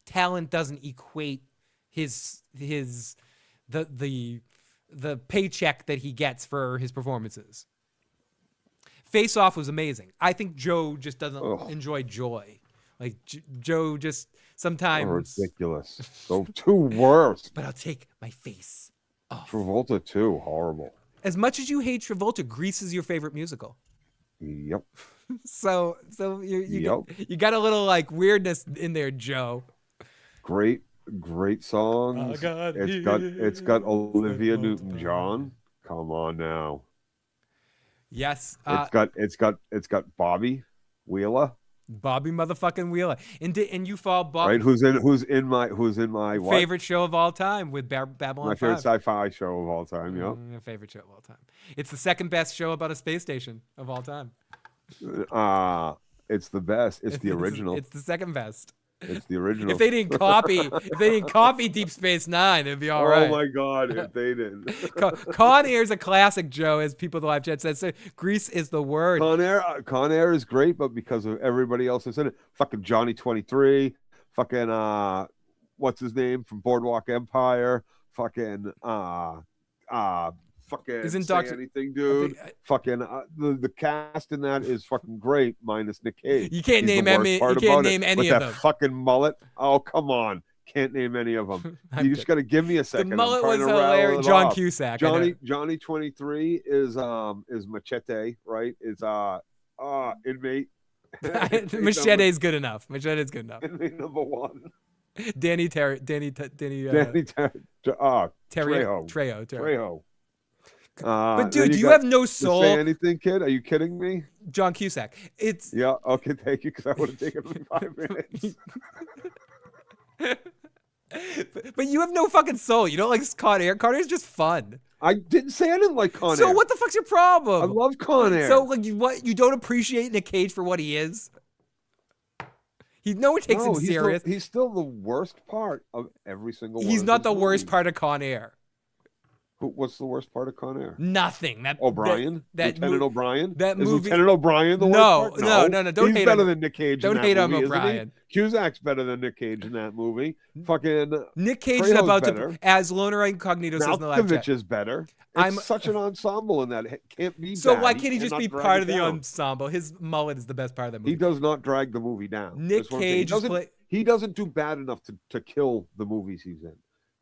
talent doesn't equate the paycheck that he gets for his performances. Face Off was amazing. I think Joe just doesn't enjoy joy. Like Joe just sometimes ridiculous. So two worst. But I'll take my face off. Travolta too, horrible. As much as you hate Travolta, Grease is your favorite musical. Yep. So you got a little like weirdness in there, Joe. Great songs. It's got Olivia Newton-John. Come on now. Yes. It's got Bobby Wheeler. Bobby motherfucking Wheeler. And you fall Bobby. Right? Who's in my what? Favorite show of all time with Babylon 5. My favorite sci-fi show of all time. Yep. My favorite show of all time. It's the second best show about a space station of all time. It's the best. It's the original. It's the second best. It's the original. If they didn't copy Deep Space Nine, it'd be all right. Oh my God, if they didn't. Con Air is a classic, Joe, as people in the live chat said. So Grease is the word. Con Air is great, but because of everybody else that's in it, fucking Johnny 23, fucking what's his name from Boardwalk Empire, fucking Isn't say anything, dude. The cast in that is fucking great, minus Nick Cage. You can't name any. You can't name any of them. With that fucking mullet. Oh, come on. Can't name any of them. You just got to give me a second. The mullet was hilarious. John Cusack. Johnny 23 is Machete, right? Is inmate. Machete is good enough. Machete is good enough. Inmate number 1. Danny Trejo. But dude, you have no soul. Say anything, kid? Are you kidding me? John Cusack. Okay. Thank you, because I would have taken 5 minutes. But you have no fucking soul. You don't like Con Air. Con Air is just fun. I didn't say I didn't like Con Air. So what the fuck's your problem? I love Con Air. So like you don't appreciate Nick Cage for what he is? No one takes him serious. He's still the worst part of every single one. He's not the worst part of Con Air. What's the worst part of Con Air? Nothing. O'Brien? That Lieutenant O'Brien? That Is movie. Lieutenant O'Brien the No, worst part? no. Don't He's hate better on- than Nick Cage. Don't in that hate on movie, isn't he? O'Brien. Cusack's better than Nick Cage in that movie. Fucking Nick Cage is Trejo's about better. to, as Loner Incognito says in the live Malkovich chat. is better. I'm- It's such an ensemble in that. It can't be So bad. why can't he just cannot be drag part it of the down. ensemble? His mullet is the best part of the movie. He does not drag the movie down. Nick That's what I'm saying. Cage is play- He doesn't do bad enough to kill the movies he's in.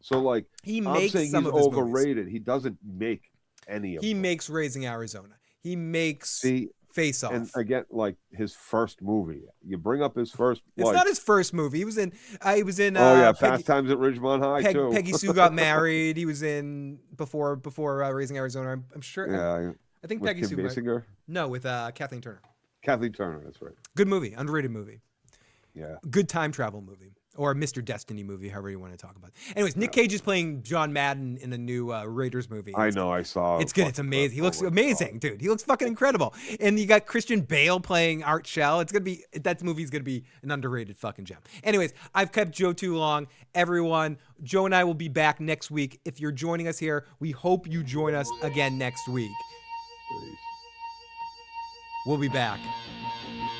So like He I'm makes saying some he's of his movies. overrated. He doesn't make any of He them. makes Raising Arizona. He makes See, Face Off. and again, like his first movie. You bring up his first. It's like, not his first movie. He was in. He was in. oh yeah, Peggy, Fast Times at Ridgemont High too. Peggy Sue Got Married. He was in before Raising Arizona. I'm sure. Yeah, I think with Peggy Kim Sue. Basinger, No, with Kathleen Turner. Kathleen Turner. That's right. Good movie. Underrated movie. Yeah. Good time travel movie. Or Mr. Destiny movie, however you want to talk about it. Anyways, Nick Cage is playing John Madden in a new Raiders movie. I know. I saw. It's good. It's amazing. He looks amazing, dude. He looks fucking incredible. And you got Christian Bale playing Art Shell. It's gonna be that movie's gonna be an underrated fucking gem. Anyways, I've kept Joe too long. Everyone, Joe and I will be back next week. If you're joining us here, we hope you join us again next week. We'll be back.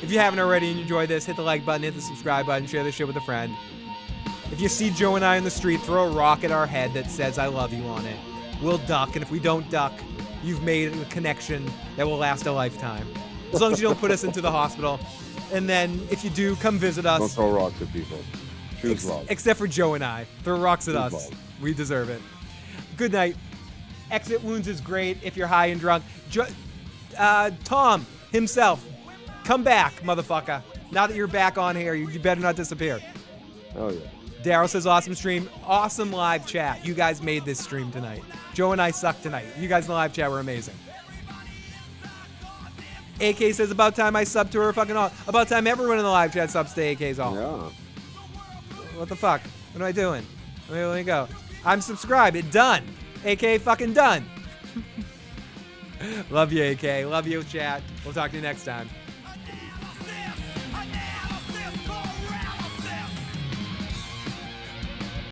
If you haven't already and you enjoyed this, hit the like button, hit the subscribe button, share this shit with a friend. If you see Joe and I in the street, throw a rock at our head that says I love you on it. We'll duck, and if we don't duck, you've made a connection that will last a lifetime. As long as you don't put us into the hospital. And then if you do, come visit Don't us. throw rocks at people. Choose love. Except for Joe and I. Throw rocks at Choose us. love. We deserve it. Good night. Exit Wounds is great if you're high and drunk. Tom himself, come back, motherfucker. Now that you're back on here, you better not disappear. Oh yeah. Daryl says awesome stream. Awesome live chat. You guys made this stream tonight. Joe and I sucked tonight. You guys in the live chat were amazing. AK says about time I sub to her fucking all. About time everyone in the live chat subs to AK's all. Yeah. What the fuck? What am I doing? Let me go. I'm subscribed. It done. AK fucking done. Love you, AK. Love you, chat. We'll talk to you next time.